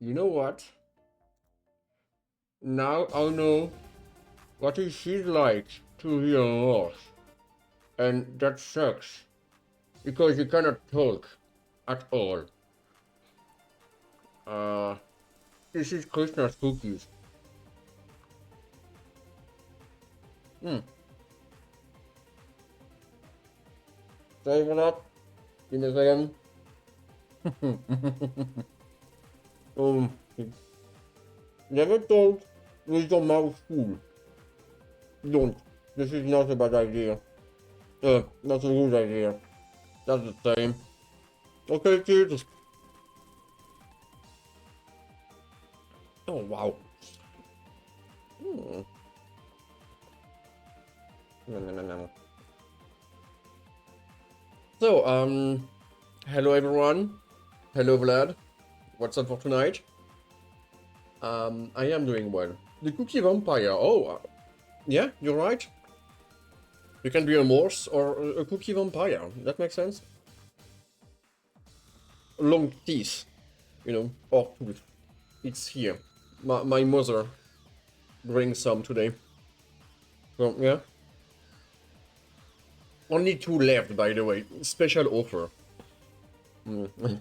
You know what? Now I know what it feels like to be lost. And that sucks. Because you cannot talk at all. Uh, this is Christmas cookies. Hmm. Sorry for that. Give me a second. um, never talk with your mouth full. Don't. This is not a bad idea. Not a good idea. That's the same. Okay, kids. Oh, wow. Hmm. No, no, no, no. So, hello everyone. Hello Vlad. What's up for tonight? I am doing well. The Cookie Vampire. Oh, yeah, you're right. You can be a morse or a Cookie Vampire. That makes sense. Long teeth, or tooth. It's here. My mother brings some today. So, yeah. Only two left, by the way. Special offer. Mm.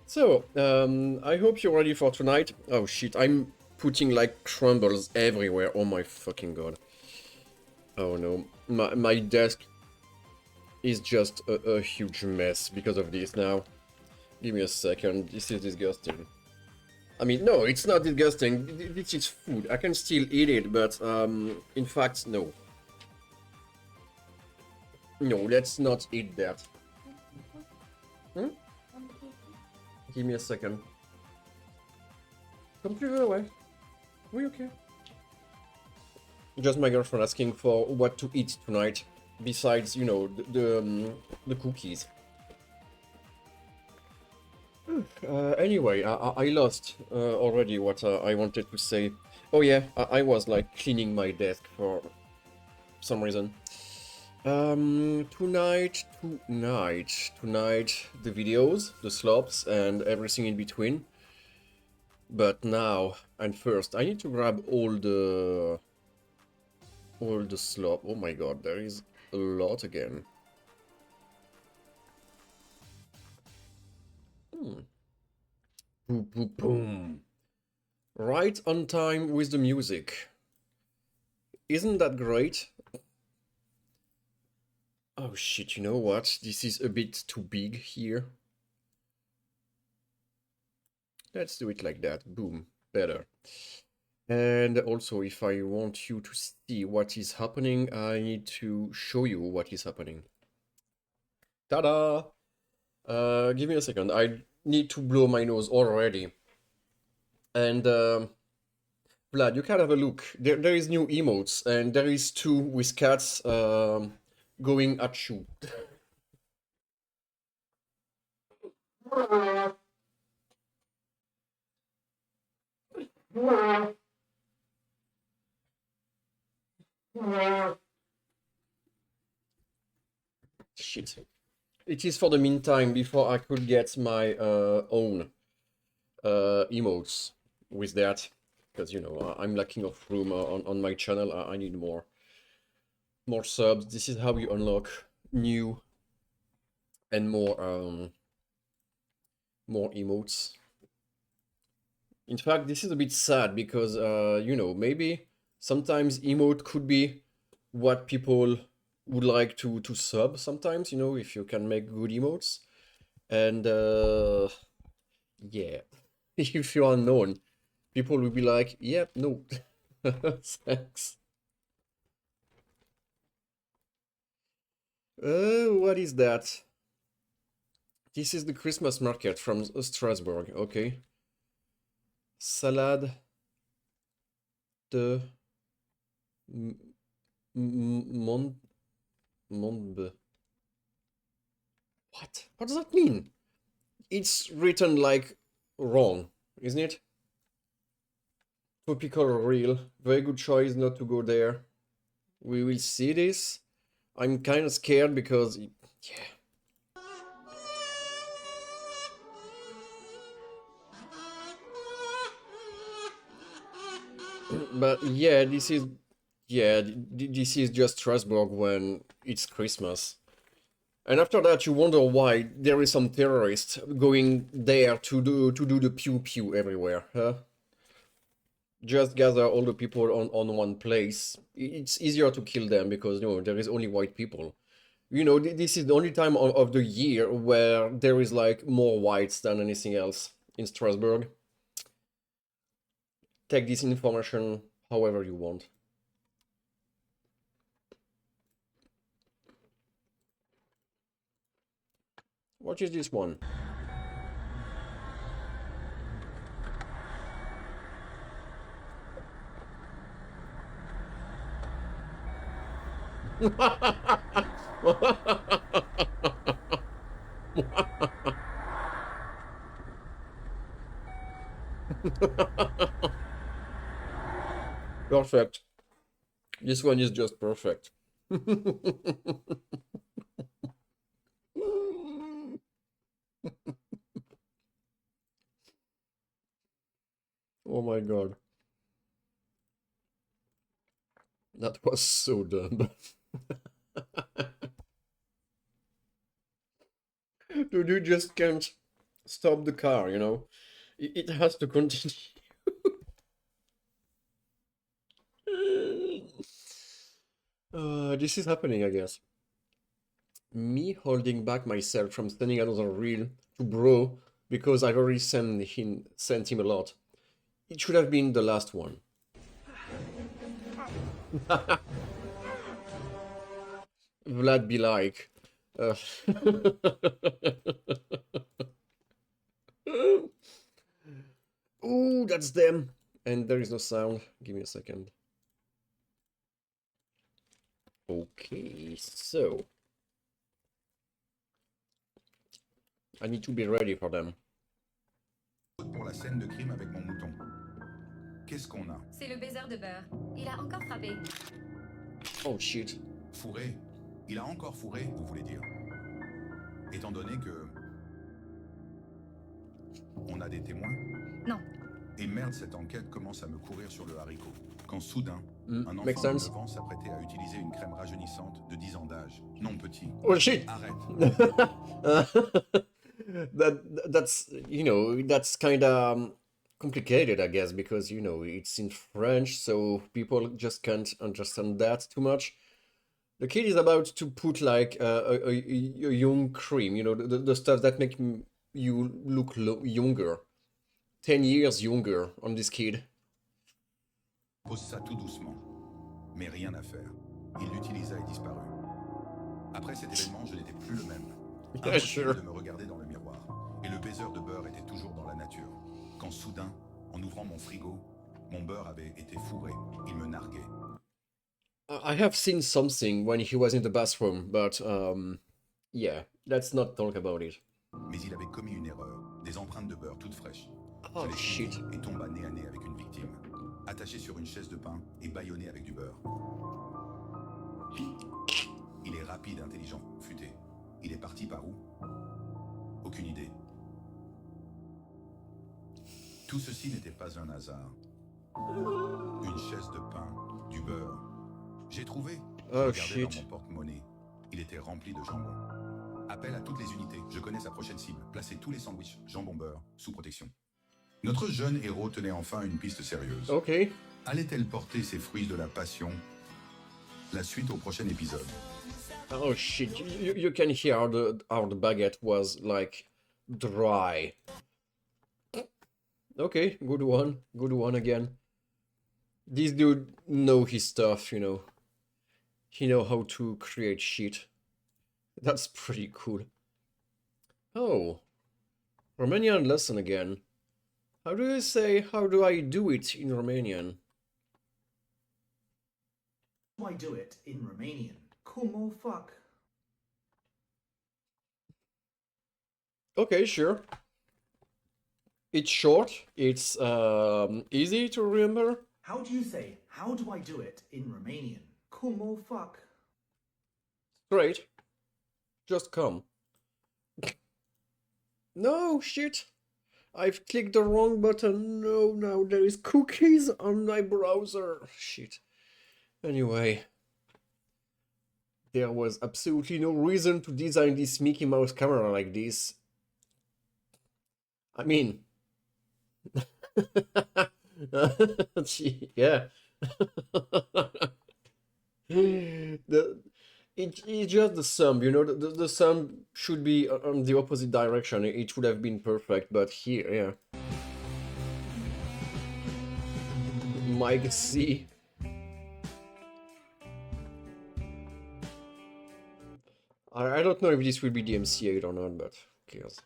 So, I hope you're ready for tonight. Oh shit, I'm putting like crumbles everywhere. Oh my fucking god. Oh no. My desk is just a huge mess because of this now. Give me a second. This is disgusting. I mean, no, it's not disgusting. This is food. I can still eat it, but in fact, no. No, let's not eat that. Hmm? Give me a second. Computer away. We okay? Just my girlfriend asking for what to eat tonight, besides, the cookies. Anyway, I lost already what I wanted to say. Oh yeah, I was like cleaning my desk for some reason. Tonight, the videos, the slops, and everything in between. But now, and first, I need to grab all the slop. Oh my god, there is a lot again. Boom, boom, boom. Right on time with the music. Isn't that great? Oh shit, you know what? This is a bit too big here. Let's do it like that. Boom. Better. And also, if I want you to see what is happening, I need to show you what is happening. Ta-da! Give me a second. I need to blow my nose already. And, Vlad, you can have a look. There is new emotes, and there is two with cats going at you. Shit. It is for the meantime before I could get my own emotes with that, because I'm lacking of room on my channel. I need more subs. This is how you unlock new and more emotes. In fact, this is a bit sad because maybe sometimes emote could be what people would like to sub sometimes, if you can make good emotes. And yeah, if you're unknown, people will be like, yep, no. Thanks. What is that? This is the Christmas market from Strasbourg, okay. Salade de Mondbe. What? What does that mean? It's written like wrong, isn't it? Tropical real. Very good choice not to go there. We will see this. I'm kind of scared because, yeah. But yeah, this is just Strasbourg when it's Christmas. And after that, you wonder why there is some terrorist going there to do the pew pew everywhere, huh? Just gather all the people on one place. It's easier to kill them because there is only white people. This is the only time of the year where there is like more whites than anything else in Strasbourg. Take this information however you want. What is this one? Perfect. This one is just perfect. Oh my god. That was so dumb. Dude, you just can't stop the car, It has to continue. This is happening, I guess. Me holding back myself from sending another reel to bro because I've already sent him a lot. It should have been the last one. Vlad be like. Ooh, that's them. And there is no sound. Give me a second. Okay, so I need to be ready for them. Pour la scène de crime avec mon mouton. Qu'est-ce qu'on a? C'est le baiser de beurre. Il a encore frappé. Oh shit. Fourré? Il a encore fourré, vous voulez dire? Étant donné que... On a des témoins? Non. Et merde, cette enquête commence à me courir sur le haricot. Quand soudain, un makes enfant de sense. 9 ans s'apprêtait à utiliser une crème rajeunissante de 10 ans d'âge. Non petit. Oh shit. Arrête. That's kind of complicated, I guess, because it's in French, so people just can't understand that too much. The kid is about to put like a young cream, the stuff that make you look younger, 10 years younger on this kid. Pose ça tout doucement. Mais rien à faire. Il l'utilisa et disparut. Après cet événement, je n'étais plus le même. Yeah, sure. De me regarder dans le miroir. Et le baiser de beurre était toujours dans la nature. Quand soudain, en ouvrant mon frigo, mon beurre avait été fourré. Il me narguait. I have seen something when he was in the bathroom, but yeah, let's not talk about it. Mais il avait commis une erreur. Des empreintes de beurre toutes fraîches. Oh je l'ai shit. suivi et tomba nez à nez avec une victime. Attaché sur une chaise de pain et bâillonné avec du beurre. Il est rapide, intelligent, futé. Il est parti par où? Aucune idée. Tout ceci n'était pas un hasard. Une chaise de pain, du beurre. J'ai trouvé. Oh je regardais dans mon porte-monnaie. Il était rempli de jambon. Appel à toutes les unités. Je connais sa prochaine cible. Placez tous les sandwichs jambon-beurre sous protection. Notre jeune héros tenait enfin une piste sérieuse. Ok. Allait-elle porter ses fruits de la passion? La suite au prochain épisode. Oh shit, you can hear how the baguette was like dry. Okay, good one again. This dude know his stuff, He know how to create shit. That's pretty cool. Oh, Romanian lesson again. How do you say, how do I do it in Romanian? How do I do it in Romanian? Cum fuck. Okay, sure. It's short, it's easy to remember. How do you say, how do I do it in Romanian? Cum fuck. Great. Just come. No, shit. I've clicked the wrong button. No, now there is cookies on my browser. Shit. Anyway, there was absolutely no reason to design this Mickey Mouse camera like this. I mean, yeah. It's just the sum, you know, the sum should be on the opposite direction. It would have been perfect, but here, yeah. Mike C. I don't know if this will be DMCA or not, but who cares?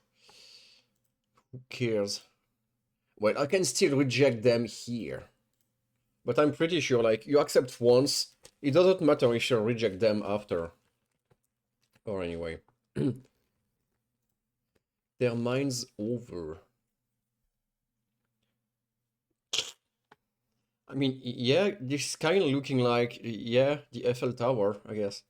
Who cares? Well, I can still reject them here. But I'm pretty sure, like, you accept once, it doesn't matter if you reject them after. Or anyway. Their mind's over. I mean, yeah, this is kind of looking like, yeah, the Eiffel Tower, I guess.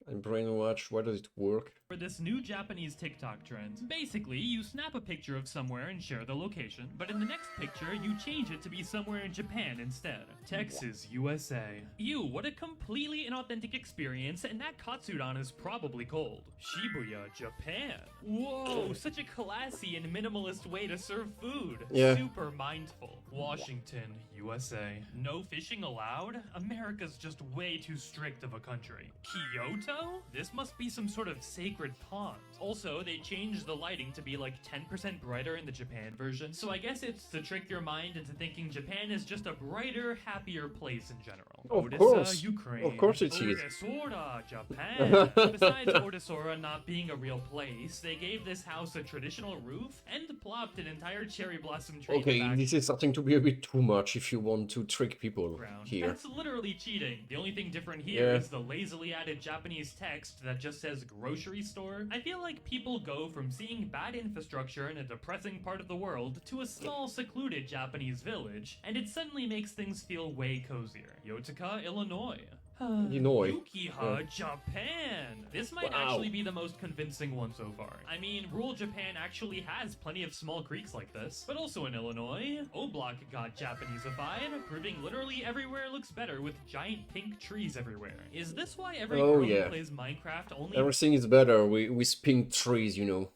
And Brainwatch, why does it work? For this new Japanese TikTok trend. Basically, you snap a picture of somewhere and share the location, but in the next picture, you change it to be somewhere in Japan instead. Texas, USA. Ew, what a completely inauthentic experience, and that Katsudan is probably cold. Shibuya, Japan. Whoa, such a classy and minimalist way to serve food. Yeah. Super mindful. Washington, USA. No fishing allowed? America's just way too strict of a country. Kyoto? This must be some sort of sacred pond. Also, they changed the lighting to be like 10% brighter in the Japan version, so I guess it's to trick your mind into thinking Japan is just a brighter, happier place in general. Of Odessa, course. Ukraine. Of course it is. Odessora, Japan. Besides Odessora not being a real place, they gave this house a traditional roof and plopped an entire cherry blossom tree in the Okay, back. this is starting to be a bit too much if you want to trick people here. That's literally cheating. The only thing different here Yeah. is the lazily added Japanese text that just says grocery store. I feel like people go from seeing bad infrastructure in a depressing part of the world to a small secluded Japanese village, and it suddenly makes things feel way cozier. Yotuka, Illinois. Illinois. Yukiha, Japan! This might Wow. actually be the most convincing one so far. I mean, rural Japan actually has plenty of small creeks like this. But also in Illinois, Oblak got Japaneseified, proving literally everywhere looks better with giant pink trees everywhere. Is this why every Oh, girl yeah. who plays Minecraft only Everything is better with pink trees, you know.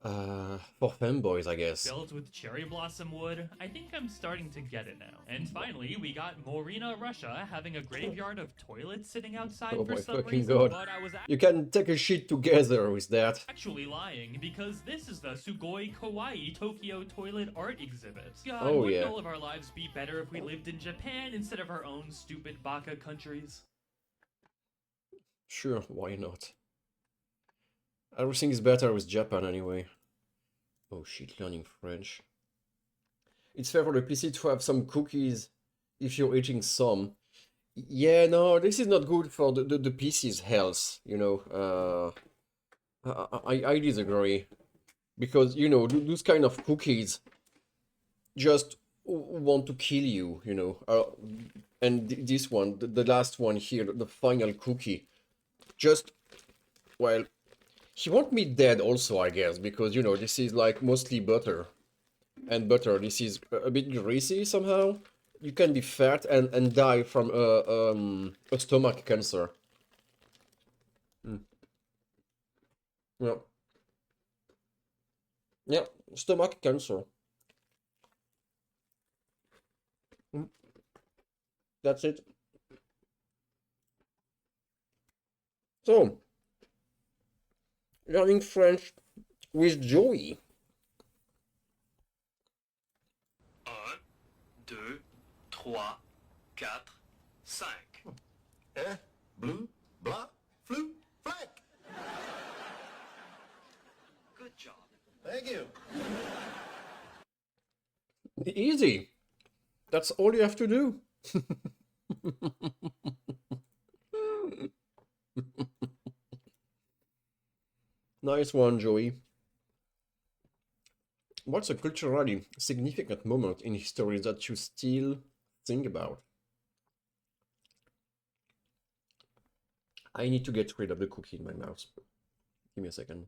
For femboys, I guess. built with cherry blossom wood? I think I'm starting to get it now. And finally, we got Morina, Russia, having a graveyard of toilets sitting outside Oh for my some fucking reason, God. but I was You can take a shit together with that. actually lying, because this is the Sugoi Kawaii Tokyo Toilet Art Exhibit. God, Oh, wouldn't yeah. all of our lives be better if we lived in Japan instead of our own stupid baka countries? Sure, why not? Everything is better with Japan anyway. Oh shit, learning French. It's fair for the PC to have some cookies if you're eating some. Yeah, no, this is not good for the PC's health, you know. I disagree. Because, you know, those kind of cookies just want to kill you, you know. And this one, the last one here, the final cookie, just, well, he want me dead also, I guess, because, you know, this is like mostly butter. And butter, this is a bit greasy somehow. You can be fat and die from a stomach cancer. Yeah. Yeah, stomach cancer. That's it. So, learning French with Joey. 1, 2, 3, 4, 5. Eh? Blue, blah, flu, flank. Good job. Thank you. Easy. That's all you have to do. Nice one, Joey. What's a culturally significant moment in history that you still think about? I need to get rid of the cookie in my mouth. Give me a second.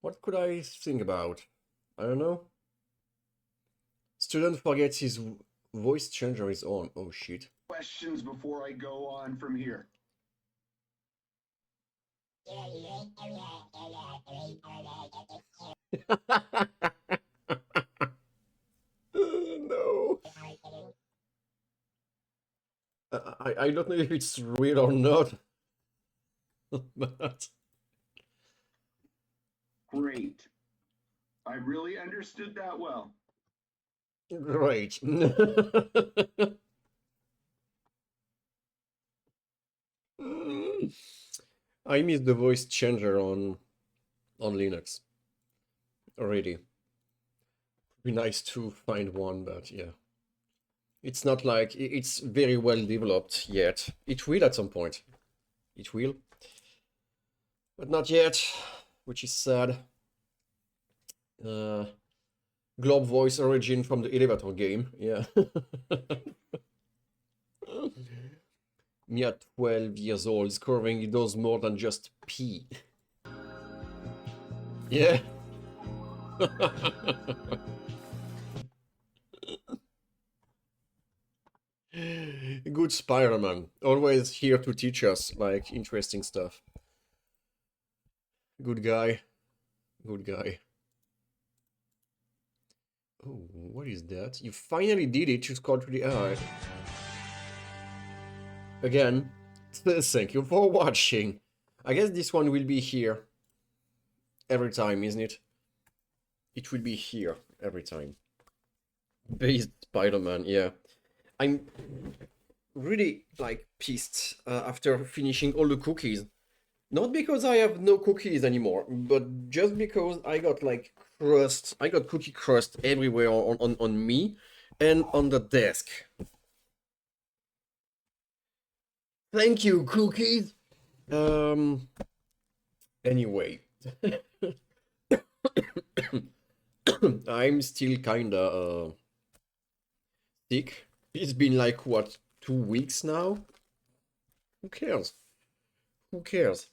What could I think about? I don't know. Student forgets his voice changer is on. Oh shit. Questions before I go on from here. No. I don't know if it's real or not. But Great. I really understood that well. great. I miss the voice changer on Linux already. Be nice to find one, but yeah. It's not like it's very well developed yet. It will at some point. It will. But not yet, which is sad. Glob voice origin from the elevator game, yeah. Me at 12 years old, discovering it does more than just pee. Yeah. Good Spider-Man, always here to teach us, like, interesting stuff. Good guy. Good guy. Oh, what is that? You finally did it, you scored to the eye. Again, thank you for watching. I guess this one will be here every time, isn't it? It will be here every time. Based Spider-Man, yeah. I'm really, like, pissed after finishing all the cookies. Not because I have no cookies anymore, but just because I got, like, crust. I got cookie crust everywhere on me and on the desk. Thank you, cookies! Anyway. I'm still kinda sick. It's been like, what, 2 weeks now? Who cares? Who cares?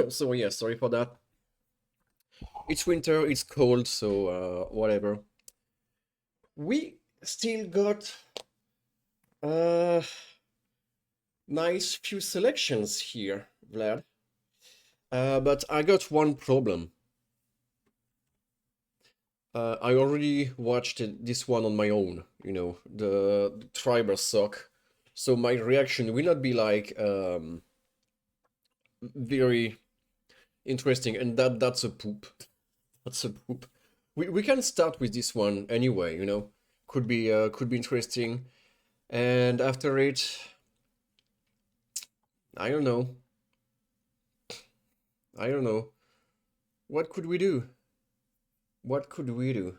So yeah, sorry for that. It's winter, it's cold, so whatever. We still got nice few selections here, Vlad. But I got one problem. I already watched this one on my own, you know, the tribers suck. So my reaction will not be like very interesting, and that's a poop. That's a poop. We can start with this one anyway, you know. Could be interesting. And after it, I don't know. I don't know. What could we do? What could we do?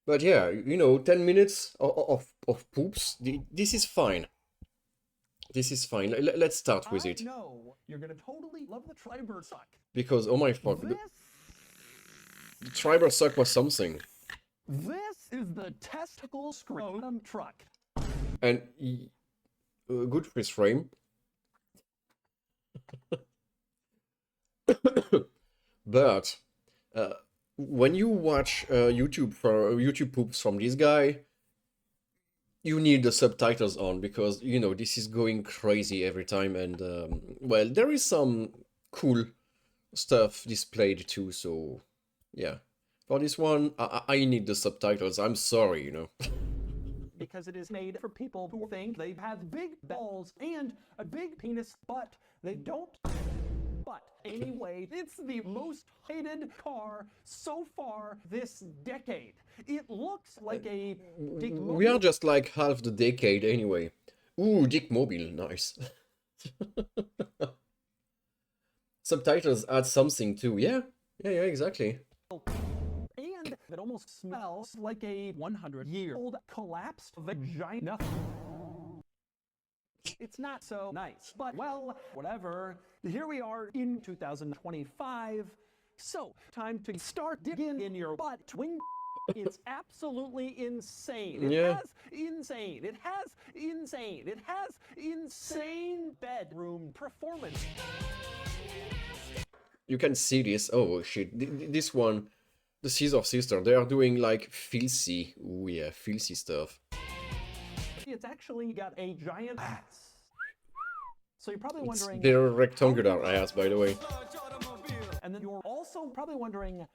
But yeah, you know, 10 minutes of poops. This is fine. This is fine. Let's start with it. No, you're gonna totally love the Triber suck. Because, oh my fuck, This, the Triber suck was something. this is the testicle scrotum truck. And good freeze frame. But when you watch YouTube poops from this guy, you need the subtitles on because, you know, this is going crazy every time, and well, there is some cool stuff displayed too, so yeah. For this one, I need the subtitles. I'm sorry, you know. Because it is made for people who think they have big balls and a big penis, but they don't. But anyway, it's the most hated car so far this decade. It looks like a Dick We are just like half the decade anyway. Ooh, Dick Mobile, nice. Subtitles add something too. Yeah, exactly. and that almost smells like a 100-year-old collapsed vagina. It's not so nice, but well, whatever. Here we are in 2025. So, time to start digging in your butt. Twing. It's absolutely insane. It Yeah. has insane. It has insane. It has insane bedroom performance. You can see this. Oh shit! This one, the Scissor Sister, they are doing like filthy, ooh yeah, filthy stuff. It's actually got a giant ass. So you're probably It's wondering. their rectangular ass, by the way. And then you're also probably wondering,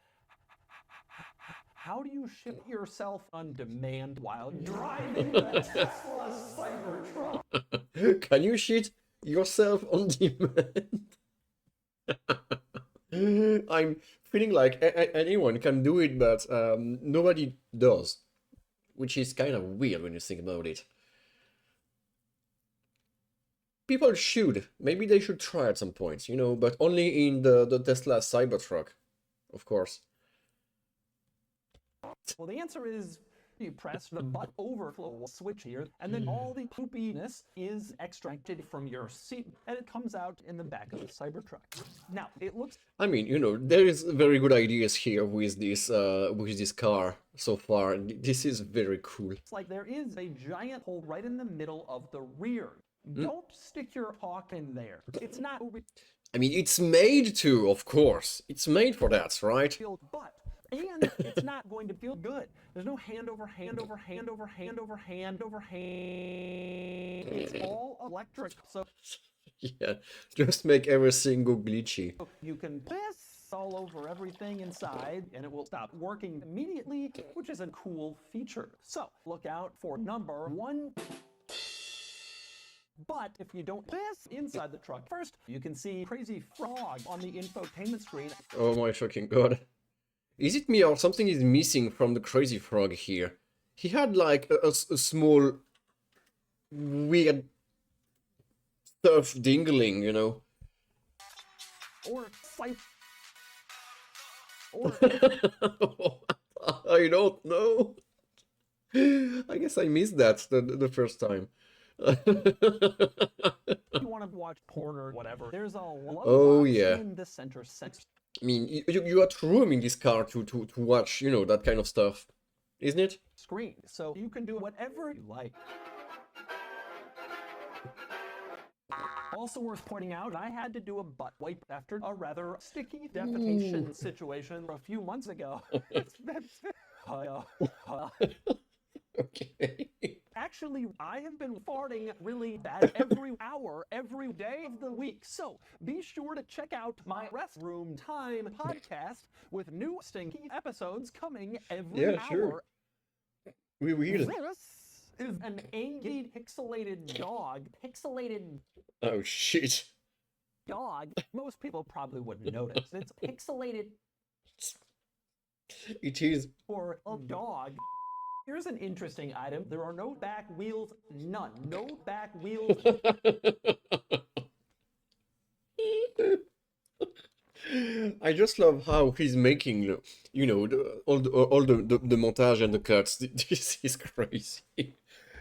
how do you ship yourself on demand while driving the Tesla Cybertruck? Can you shit yourself on demand? I'm feeling like anyone can do it, but nobody does, which is kind of weird when you think about it. People should. Maybe they should try at some point, you know, but only in the Tesla Cybertruck, of course. Well, the answer is you press the butt overflow switch here, and then all the poopiness is extracted from your seat, and it comes out in the back of the Cybertruck. Now, it looks I mean, you know, there is very good ideas here with this car so far. This is very cool. like there is a giant hole right in the middle of the rear. Don't stick your hawk in there. It's not I mean, it's made to, of course. It's made for that, right? feel butt. And it's not going to feel good. There's no hand over hand over hand over hand over hand over hand. It's all electric. So Yeah, just make everything go glitchy. you can piss all over everything inside and it will stop working immediately, which is a cool feature. So look out for number 1. But if you don't piss inside the truck first, you can see Crazy Frog on the infotainment screen. Oh my fucking god. Is it me or something is missing from the Crazy Frog here? He had like a small weird stuff dingling, you know? Or or I don't know. I guess I missed that the first time. you want to watch porn or whatever, there's a love Oh, box yeah. in the center section. I mean, you got room in this car to watch, you know, that kind of stuff, isn't it? Screen, so you can do whatever you like. Also worth pointing out, I had to do a butt wipe after a rather sticky defecation situation a few months ago. Okay. Actually, I have been farting really bad every hour, every day of the week. So be sure to check out my Restroom Time podcast with new stinky episodes coming every Yeah, hour. sure. We will. This is an angry pixelated dog. Pixelated Oh shit. dog. Most people probably wouldn't notice. It's pixelated It is. for a dog. Here's an interesting item. There are no back wheels, none. No back wheels. I just love how he's making, you know, all the montage and the cuts. This is crazy.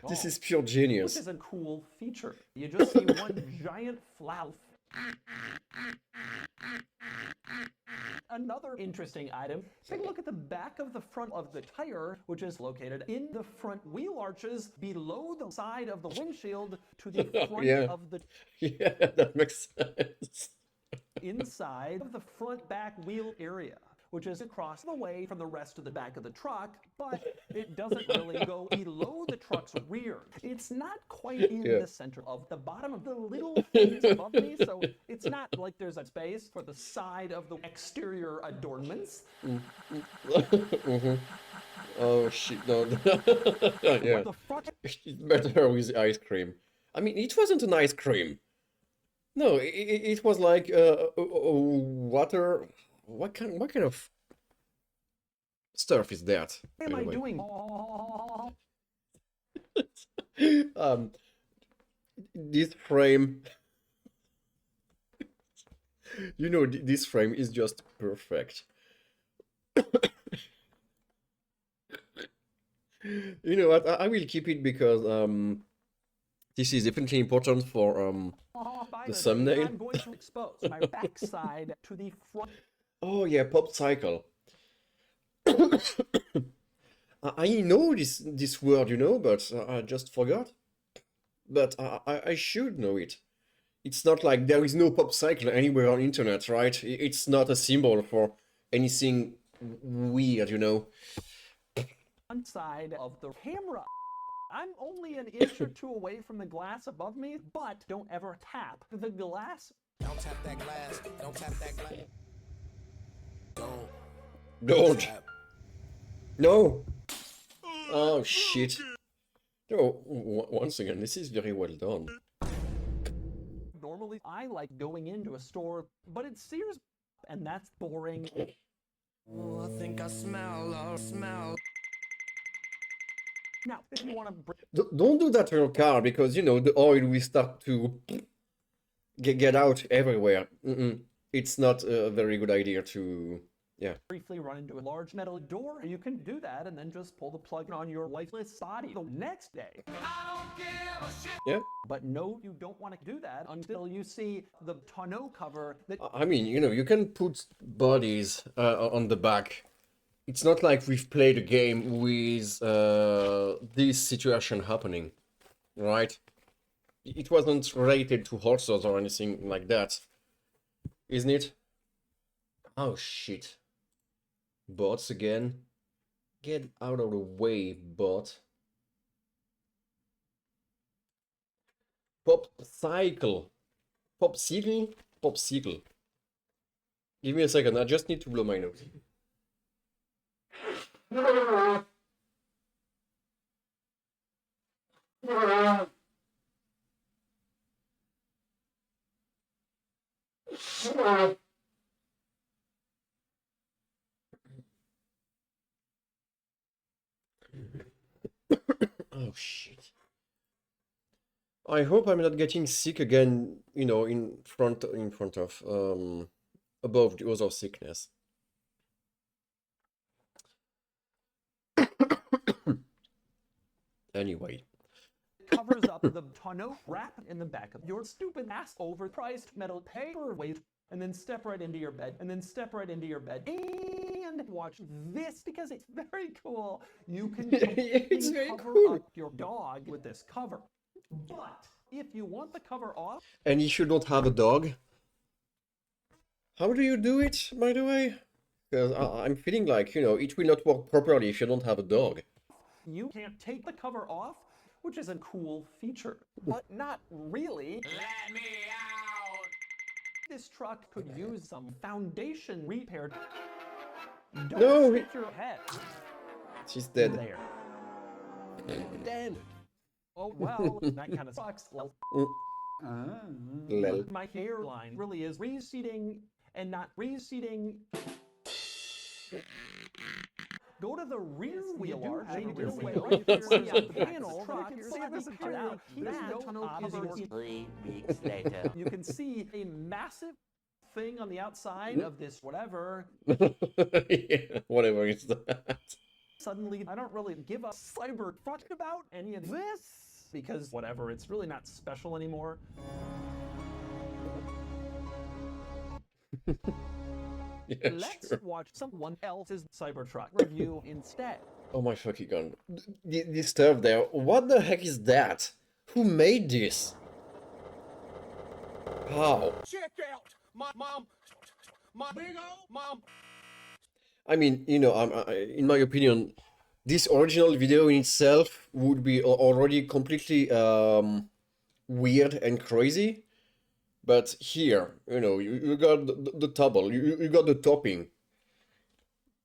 This is pure Which genius. is a cool feature. You just see one giant flout. Another interesting item, take a look at the back of the front of the tire, which is located in the front wheel arches below the side of the windshield to the front Yeah. of the Yeah, that makes sense. inside of the front back wheel area, which is across the way from the rest of the back of the truck, but it doesn't really go below the truck's rear. It's not quite in Yeah. the center of the bottom of the little things above me, so it's not like there's a space for the side of the exterior adornments. Mhm. Oh shit, no. Yeah. What the fuck? It's better with ice cream. I mean, it wasn't an ice cream. No, it was like water. What kind of stuff is that? What am by I the way? doing? This frame, you know, this frame is just perfect. You know what? I will keep it because this is definitely important for By way, thumbnail. I'm going to expose my backside to the front. Oh yeah, pop cycle. I know this word, you know, but I just forgot. But I should know it. It's not like there is no pop cycle anywhere on internet, right? It's not a symbol for anything weird, you know. One side of the camera. I'm only an inch or two away from the glass above me, but don't ever tap the glass. Don't tap that glass. Don't tap that glass. Don't. No. Oh shit. Oh, once again, this is very well done. Normally, I like going into a store, but it's Sears, and that's boring. Oh, I think I smell. Now, if you want to Don't do that to your car, because, you know, the oil will start to get out everywhere. It's not a very good idea to... Yeah. briefly run into a large metal door, you can do that and then just pull the plug on your lifeless body the next day. Yeah. But no, you don't want to do that until you see the tonneau cover that I mean, you know, you can put bodies on the back. It's not like we've played a game with this situation happening, right? It wasn't related to horses or anything like that, isn't it? Oh shit. Bots again. Get out of the way, bot. Pop cycle. Popsicle? Popsicle. Give me a second, I just need to blow my nose. Oh shit. I hope I'm not getting sick again, you know, in front of above the other sickness. Anyway. covers up the tonneau wrap in the back of your stupid ass overpriced metal paperweight, and then step right into your bed, and then step right into your bed and watch this because it's very cool. You can It's very cover cool. up your dog with this cover. But if you want the cover off, And if you don't have a dog, how do you do it, by the way? Because I'm feeling like, you know, it will not work properly if you don't have a dog. you can't take the cover off, which is a cool feature, but not really. Let me out. This truck could use some foundation repair. Don't No, stick your head She's dead. there. Dead. Oh well, that kind of sucks. Well, Lel. my hairline really is receding and not receding. Go to the rear wheel arch. Right there on the panel. You can see this cut out. There's no obvious. 3 weeks later. You can see a massive thing on the outside of this whatever. Yeah, whatever is that. Suddenly, I don't really give a cyber fuck about any of this because whatever, it's really not special anymore. Yeah, Let's sure. watch someone else's Cybertruck review instead. Oh my fucking god. This stuff there, what the heck is that? Who made this? How? Check out my big old mom. I mean, you know, in my opinion, this original video in itself would be already completely weird and crazy. But here, you know, you got the double, you got the topping.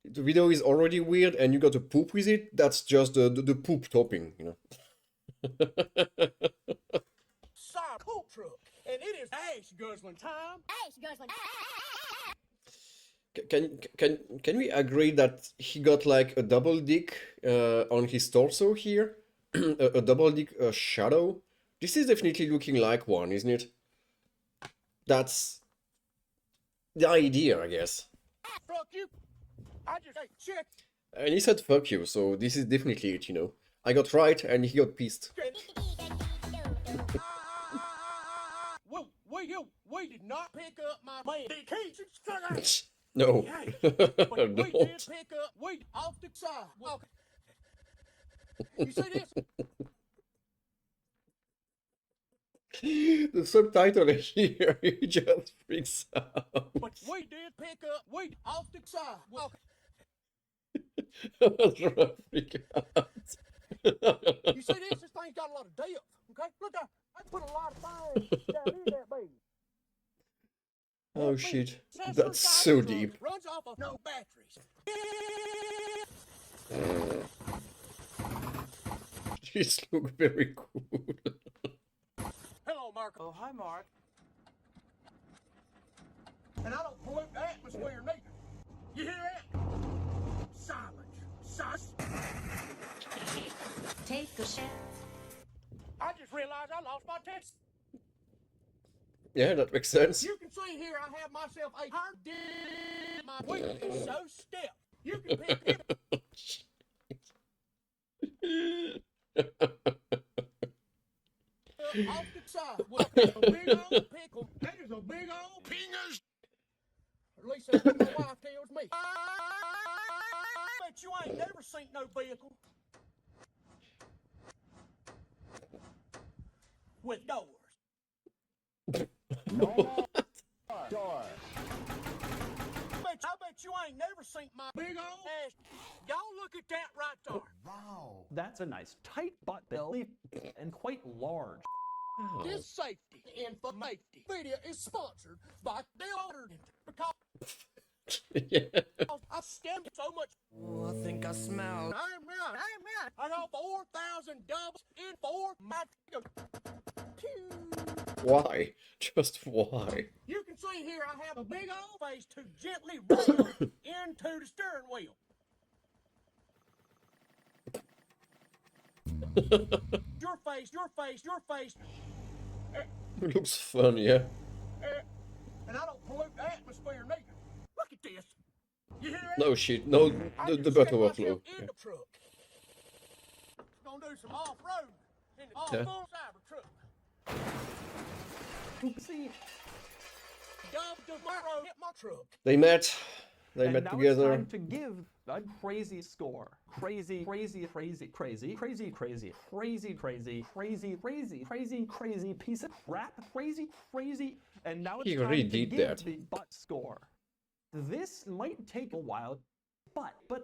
The video is already weird and you got the poop with it. That's just the poop topping, you know. Sorry, cool truck, and it is ash guzzling time. Can we agree that he got like a double dick on his torso here? a double dick shadow? This is definitely looking like one, isn't it? That's the idea, I guess. Fuck you. I just say check. And he said fuck you, so this is definitely it, you know. I got right and he got pissed. We did not pick up my man. No. But we did Don't. pick up wheat off the side. Okay. You see this? The subtitle here, he just freaks out. But we did pick up, we off the side. Well, Freak out. you see this thing's got a lot of depth. Okay, look there. I put a lot of things down in that baby. Oh shit, that's so deep. Runs off of no batteries. These look very cool. Hello, Mark. Oh, hi, Mark. And I don't pollute the atmosphere neither. You hear that? Silence. Sus. Take a shot. I just realized I lost my text. Yeah, that makes sense. You can see here I have myself a hard my wheel is so stiff. You can pick it off the side with a big old pickle. That is a big old penis. At least that's what my wife tells me. Bet you ain't never seen no vehicle with doors. No door. I bet you ain't never seen my big old ass. Y'all look at that right there. Wow. That's a nice tight butt belly and quite large. This safety information video is sponsored by deodorant because Yeah. I stemmed so much. Oh, I think I smell. I'm right. I got 4,000 doubles in 4 my. Why? Just why? You can see here I have a big old face to gently roll into the steering wheel. Your face. It looks fun, yeah. And I don't pollute the atmosphere neither. Look at this. You hear that? No shit, no, the butt overflow. In the truck. Gonna do some off-road in the Yeah. full cyber truck. See, Hit my truck. They met and now together. it's time to give a crazy score. Crazy, crazy, crazy, crazy, crazy, crazy, crazy, crazy, crazy, crazy, crazy, crazy piece of crap. Crazy, crazy. And now it's He time really to did give that. the butt score. This might take a while. But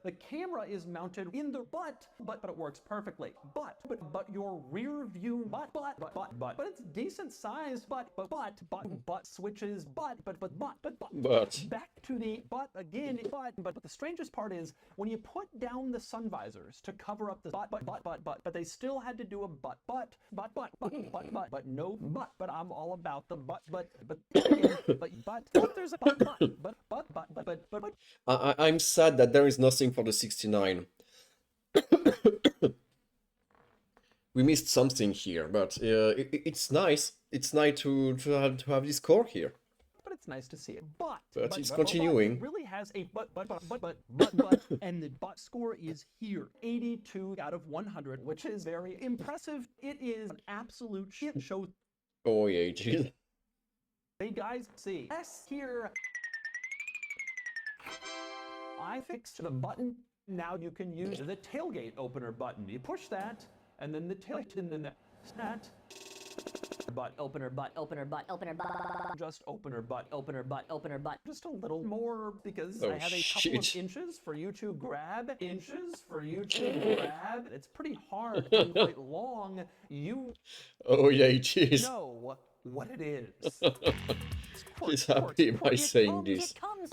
the camera is mounted in the butt, but it works perfectly. But your rear view but it's decent size, but switches, but back to the butt again, but the strangest part is when you put down the sun visors to cover up the but they still had to do a but no but I'm all about the but there's a but I'm sad that there is nothing for the 69. We missed something here, but it's nice. It's nice to have this core here. but it's nice to see it. But it's continuing. it really has a but, and the butt score is here, 82 out of 100, which is very impressive. It is an absolute shit show. Oh yeah, geez. Hey guys, see, yes, here. I fixed the button. Now you can use the tailgate opener button. You push that, and then the tailgate, and then that. But opener, just opener, but just a little more because I have a couple of inches for you to grab. It's pretty hard and quite long. You Oh yeah, geez. know what it is. He's happy by saying this. It comes.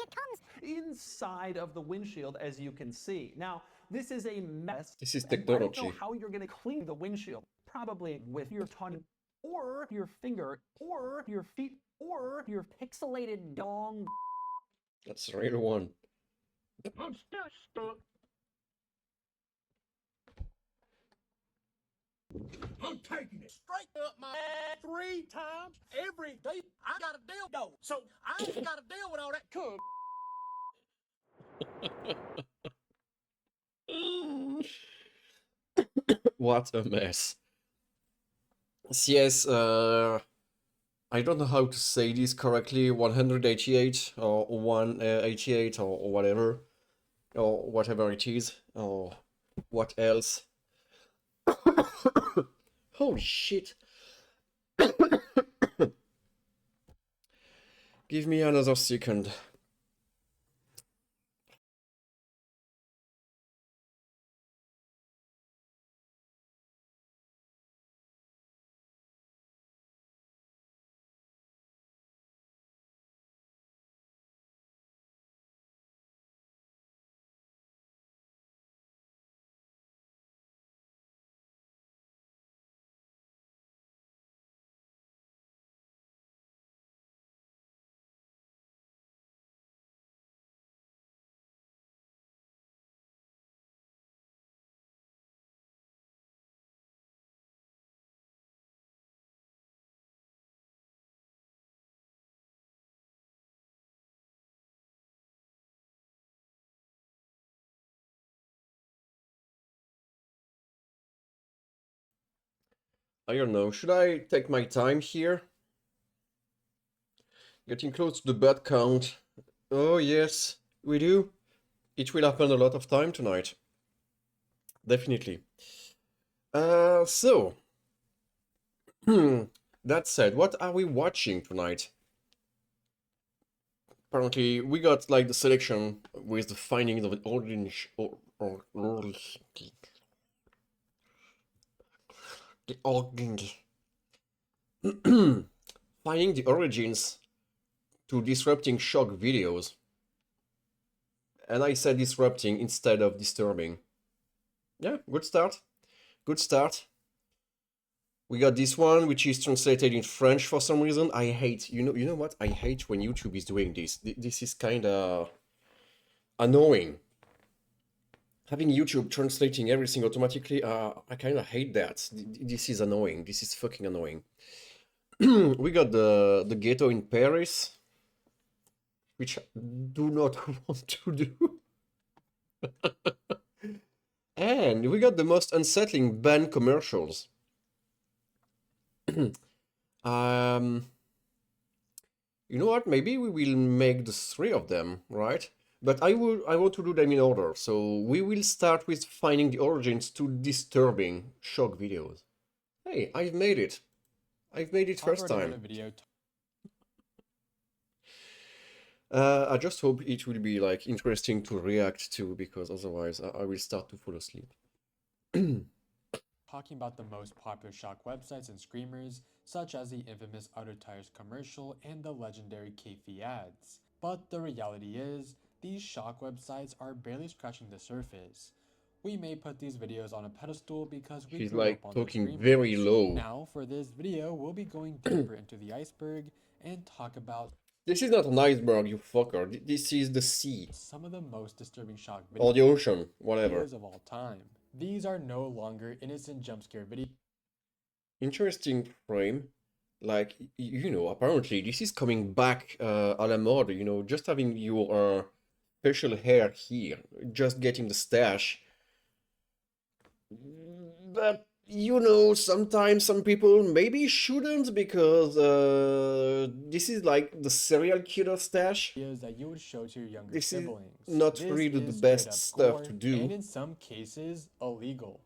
Inside of the windshield, as you can see. Now, this is a mess. This is and I technology. don't know how you're going to clean the windshield. Probably with your tongue, or your finger, or your feet, or your pixelated dong. That's the real one. I'm still stuck. I'm taking it straight up my ass 3 times every day. I got a deal though, so I ain't got to deal with all that cum. What a mess. Yes, I don't know how to say this correctly. 188 or 188 or whatever it is, or what else. Holy shit. Give me another second. I don't know, should I take my time here? Getting close to the bed count. Oh yes, we do. It will happen a lot of time tonight. Definitely. So, that said, what are we watching tonight? Apparently, we got like the selection with the findings of the orange finding the origins to disrupting shock videos. And I said disrupting instead of disturbing. Yeah, good start. Good start. We got this one, which is translated in French for some reason. I hate, you know what? I hate when YouTube is doing this. This is kind of annoying. Having YouTube translating everything automatically, I kind of hate that. This is annoying. This is fucking annoying. We got the ghetto in Paris, which I do not want to do. And we got the most unsettling band commercials. You know what? Maybe we will make the three of them, right? But I want to do them in order. So we will start with finding the origins to disturbing shock videos. Hey, I've made it. I've made it first time. I just hope it will be like interesting to react to, because otherwise I will start to fall asleep. Talking about the most popular shock websites and screamers, such as the infamous Auto Tires commercial and the legendary Keifi ads. But the reality is, these shock websites are barely scratching the surface. We may put these videos on a pedestal because we She's grew like up on talking their very screamers. low. Now, for this video, we'll be going deeper into the iceberg and talk about This is not an iceberg, you fucker. This is the sea. Some of the most disturbing shock videos or the ocean, whatever. of all time. These are no longer innocent jump scare videos. Interesting frame. Like, you know, apparently this is coming back a la mode, you know, just having your facial hair here, just getting the stash. But, you know, sometimes some people maybe shouldn't, because this is like the serial killer stash. That you would show to your younger This is siblings. not This really the is best straight up stuff gore, to do. and in some cases, illegal.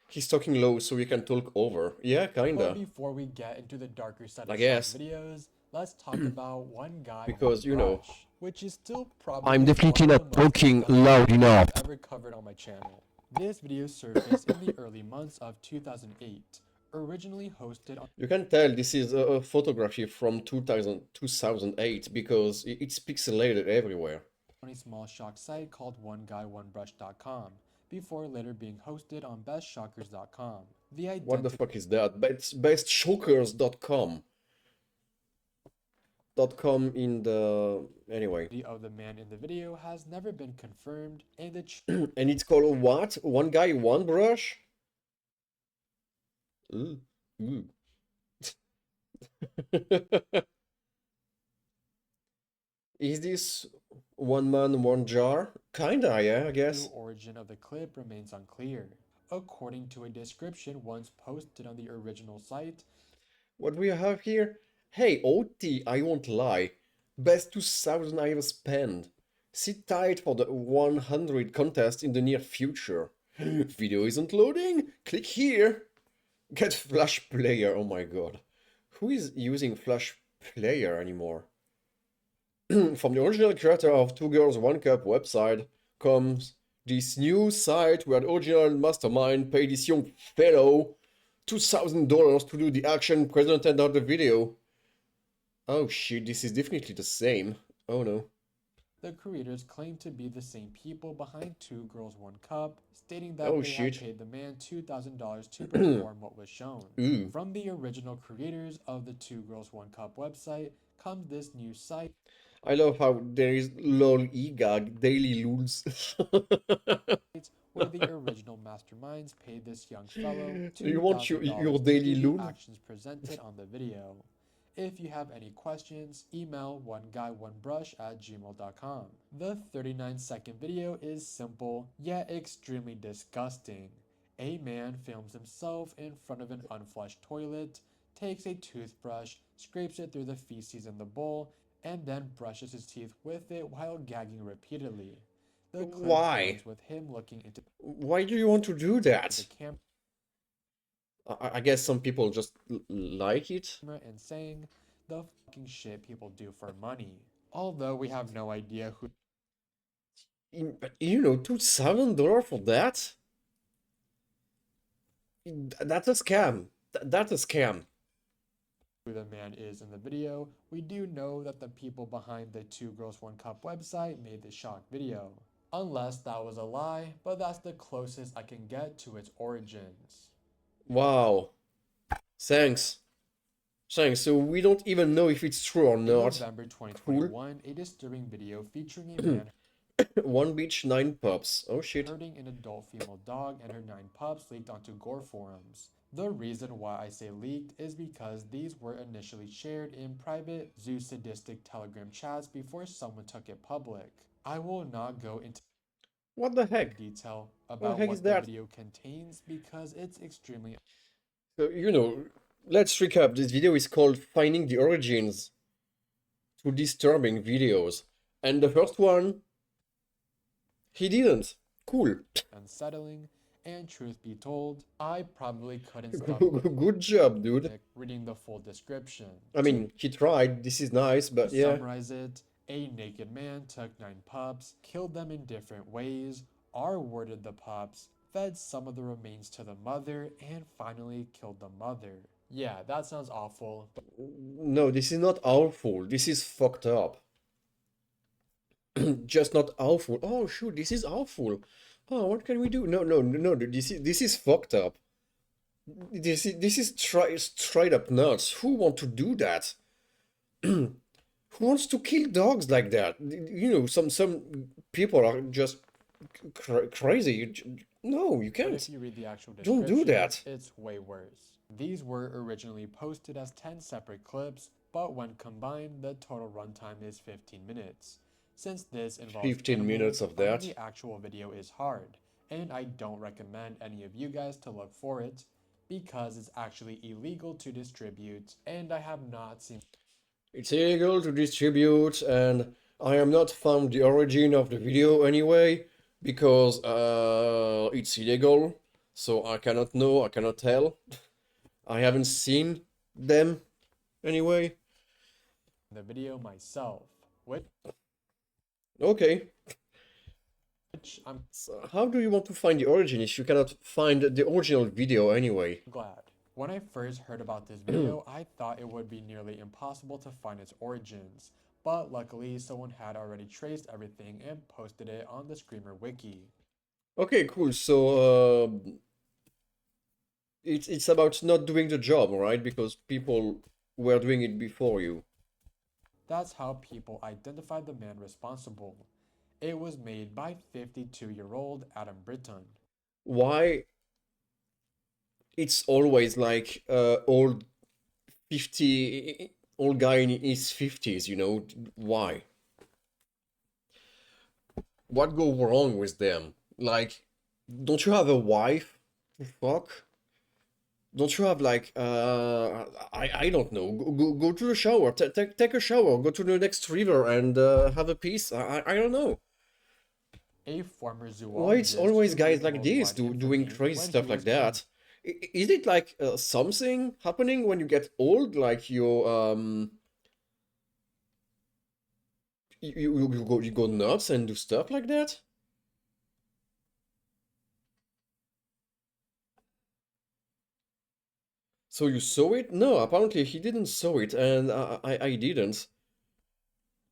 He's talking low so we can talk over. Yeah, But kinda. before we get into the darker side I of guess. shock videos, let's talk about one guy Because, you know, which is still probably I'm definitely one of not the most talking disgusting loud videos enough. I've ever covered on my channel. This video surfaced in the early months of 2008, originally hosted on You can tell this is a photography from 2008 because it's pixelated everywhere. a small shock site called OneGuyOneBrush.com, before later being hosted on BestShockers.com. What the fuck is that? Bestshockers.com. .com in the... anyway. of the man in the video has never been confirmed, and the And it's called what? One guy, one brush? Ooh. Ooh. Is this one man, one jar? Kinda, yeah, I guess. true origin of the clip remains unclear. According to a description once posted on the original site, What do we have here? Hey, OT, I won't lie. Best 2000 I ever spent. Sit tight for the 100 contest in the near future. Video isn't loading? Click here. Get Flash Player, oh my god. Who is using Flash Player anymore? From the original creator of Two Girls One Cup website comes this new site where the original mastermind paid this young fellow $2,000 to do the action presented on the video. Oh shit, this is definitely the same. Oh no. The creators claim to be the same people behind Two Girls One Cup, stating that Oh they had shit. paid the man $2,000 to perform what was shown. Ooh. From the original creators of the Two Girls One Cup website comes this new site. I love how there is lol egag daily lools. Where the original masterminds paid this young fellow You want $2,000 your daily to do lool? the actions presented on the video. If you have any questions, email oneguyonebrush@gmail.com. The 39-second video is simple, yet extremely disgusting. A man films himself in front of an unflushed toilet, takes a toothbrush, scrapes it through the feces in the bowl, and then brushes his teeth with it while gagging repeatedly. The clip Why? ends with him looking into Why do you want to do the that? camera I guess some people just like it. and saying the fucking shit people do for money. Although we have no idea who But you know, $2,000 for that? That's a scam. That's a scam. the man is in the video, we do know that the people behind the Two Girls One Cup website made the shock video. Unless that was a lie, but that's the closest I can get to its origins. Wow. Thanks. Thanks. So we don't even know if it's true or In not. November 2021, a disturbing video featuring a man One beach, 9 pups. Oh shit. hurting an adult female dog and her 9 pups leaked onto gore forums. The reason why I say leaked is because these were initially shared in private zoo-sadistic Telegram chats before someone took it public. I will not go into What the heck? detail What about the heck what is the that? video contains because it's extremely So, you know, let's recap. This video is called Finding the Origins to Disturbing Videos. And the first one, he didn't. Cool. unsettling, and truth be told, I probably couldn't stop Good job, dude. reading the full description. I mean, he tried. This is nice, but To yeah. summarize it, a naked man took 9 pups, killed them in different ways, R-worded the pups, fed some of the remains to the mother, and finally killed the mother. Yeah, that sounds awful, but No, this is not awful. This is fucked up. Just not awful. Oh shoot, this is awful. Oh, what can we do? No. This is fucked up. This is straight up nuts. Who want to do that? Who wants to kill dogs like that? You know, some people are just crazy. No, you But can't. if you read the actual Don't do description, that. it's way worse. These were originally posted as 10 separate clips, but when combined, the total runtime is 15 minutes. Since this involves 15 minutes of finding that. the actual video is hard, and I don't recommend any of you guys to look for it, because it's actually illegal to distribute, and I have not seen It's illegal to distribute, and I am not found the origin of the video anyway, because it's illegal, so I cannot know, I cannot tell. I haven't seen them anyway. the video myself, which Okay, I'm so how do you want to find the origin if you cannot find the original video anyway? glad. When I first heard about this video, I thought it would be nearly impossible to find its origins, but luckily someone had already traced everything and posted it on the Screamer wiki. Okay, cool, so it's about not doing the job, right? Because people were doing it before you. That's how people identified the man responsible. It was made by 52-year-old Adam Britton. Why it's always like old guy in his 50s, you know? Why? What go wrong with them? Like, don't you have a wife to fuck? Don't you have like I don't know, go to the shower, take a shower, go to the next river and have a piece. I don't know. A former zoologist Why it's always who guys made like this worldwide doing infamy crazy when stuff he like was that? Is it like something happening when you get old? Like you go nuts and do stuff like that? So you saw it? No, apparently he didn't saw it, and I didn't.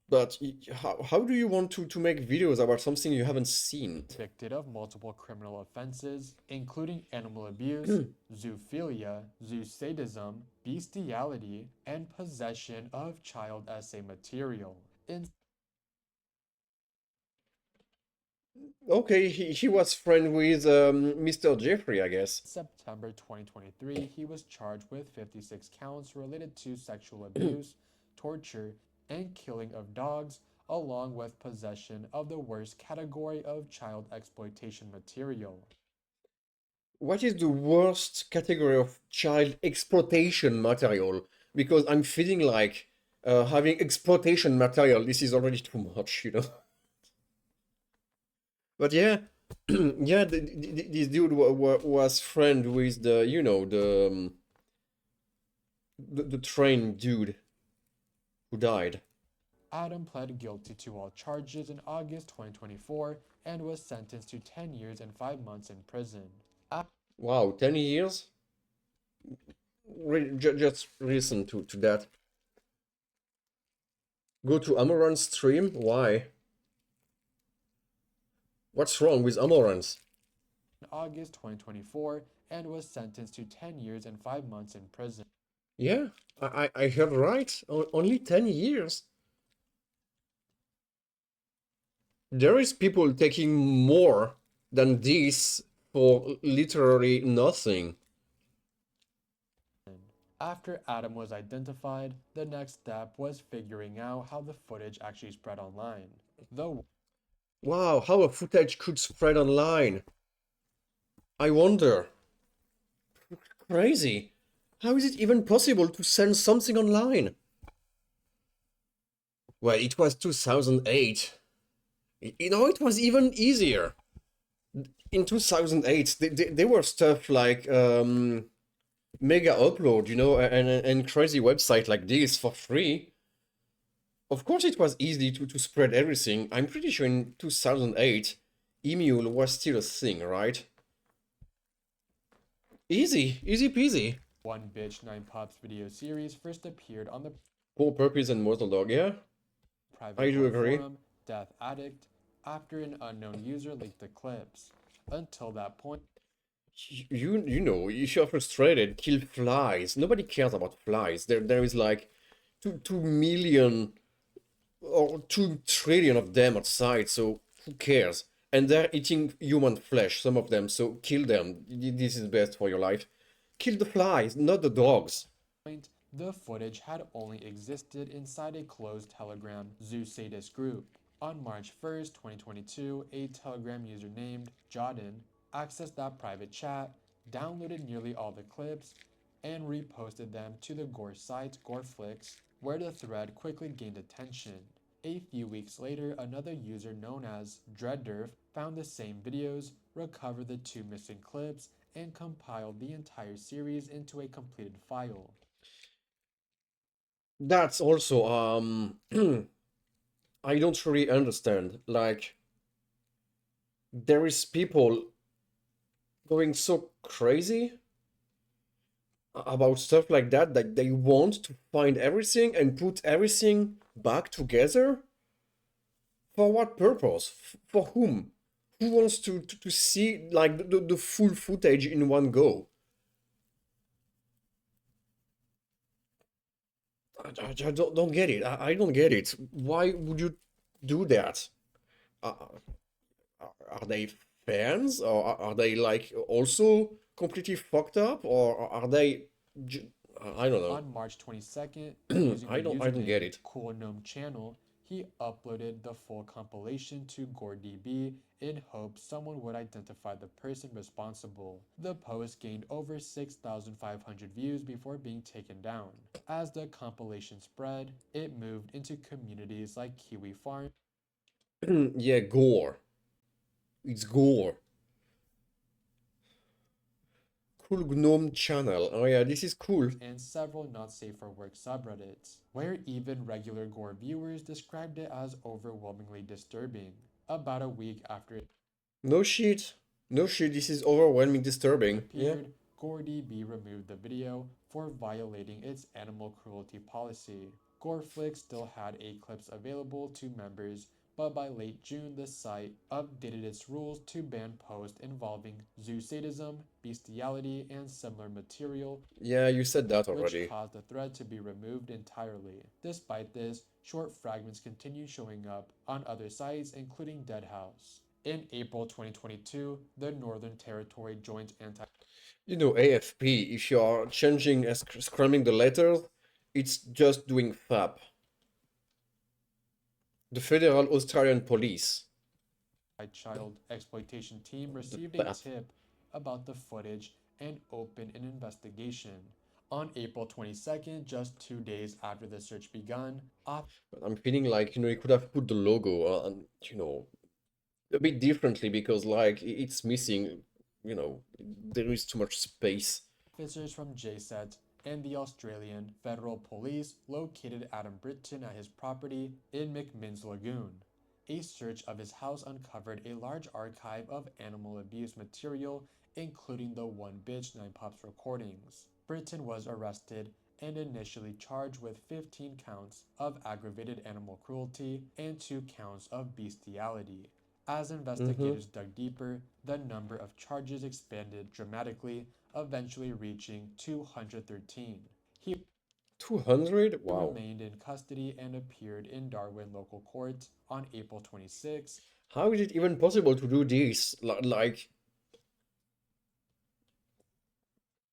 But how do you want to make videos about something you haven't seen? Convicted of multiple criminal offenses, including animal abuse, zoophilia, zoosadism, bestiality, and possession of child essay material. In Okay, he was friend with Mr. Jeffrey, I guess. September 2023, he was charged with 56 counts related to sexual abuse, torture, and killing of dogs, along with possession of the worst category of child exploitation material. What is the worst category of child exploitation material? Because I'm feeling like having exploitation material, this is already too much, you know? But yeah, yeah, this dude was friend with the, you know, the train dude who died. Adam pled guilty to all charges in August 2024 and was sentenced to 10 years and 5 months in prison. Wow, 10 years? Just listen to that. Go to Amoran's stream? Why? What's wrong with Amorans? In August 2024 and was sentenced to 10 years and 5 months in prison. Yeah, I heard right. Only 10 years. There is people taking more than this for literally nothing. After Adam was identified, the next step was figuring out how the footage actually spread online. Wow, how a footage could spread online. I wonder. Crazy. How is it even possible to send something online? Well, it was 2008. You know, it was even easier. In 2008, there were stuff like mega upload, you know, and crazy website like this for free. Of course, it was easy to spread everything. I'm pretty sure in 2008, email was still a thing, right? Easy peasy. One Bitch 9 Pops video series first appeared on the Poor Puppies and Mortal Dog, yeah? private I do agree. forum Death Addict after an unknown user leaked the clips. Until that point, You know, if you're frustrated, kill flies. Nobody cares about flies. There is like 2 million or 2 trillion of them outside, so who cares? And they're eating human flesh, some of them, so kill them. This is best for your life. Kill the flies, not the dogs. the footage had only existed inside a closed Telegram zoosadist group. On March 1st, 2022, a Telegram user named Jodin accessed that private chat, downloaded nearly all the clips, and reposted them to the Gore site Goreflix, where the thread quickly gained attention. A few weeks later, another user known as Dreadderf found the same videos, recovered the 2 missing clips, and compiled the entire series into a completed file. That's also I don't really understand. Like, there is people going so crazy about stuff like that they want to find everything and put everything back together. For what purpose? For whom? Who wants to see like the full footage in one go? I don't get it. I don't get it. Why would you do that? Uh, are they fans, or are they like also completely fucked up, or are they? I don't know. On March 22nd, using I the don't get username it. Cool Gnome Channel, he uploaded the full compilation to GoreDB in hopes someone would identify the person responsible. The post gained over 6,500 views before being taken down. As the compilation spread, it moved into communities like Kiwi Farm. Yeah, gore. It's gore. Cool Gnome channel. Oh yeah, this is cool. And several not safe for work subreddits, where even regular gore viewers described it as overwhelmingly disturbing. About a week after it No shit. No shit, this is overwhelming disturbing. Yeah. appeared, GoreDB removed the video for violating its animal cruelty policy. Goreflix still had 8 clips available to members, but by late June the site updated its rules to ban posts involving zoo sadism, bestiality, and similar material, Yeah, you said that which already. caused the thread to be removed entirely. Despite this, short fragments continue showing up on other sites, including Deadhouse. In April 2022, the Northern Territory Joint Anti You know, AFP, if you are changing and scrambling the letters, it's just doing FAP. The Federal Australian Police. Child Exploitation Team received a FAP. tip about the footage and opened an investigation. On April 22nd, just 2 days after the search began, But I'm feeling like, you could have put the logo on, a bit differently because, like, it's missing, there is too much space. officers from JSET and the Australian Federal Police located Adam Britton at his property in McMinn's Lagoon. A search of his house uncovered a large archive of animal abuse material, including the One Bitch 9 Pops recordings. Britton was arrested and initially charged with 15 counts of aggravated animal cruelty and 2 counts of bestiality. As investigators dug deeper, the number of charges expanded dramatically, eventually reaching 213. He 200? Wow. remained in custody and appeared in Darwin local court on April 26. How is it even possible to do this? Like,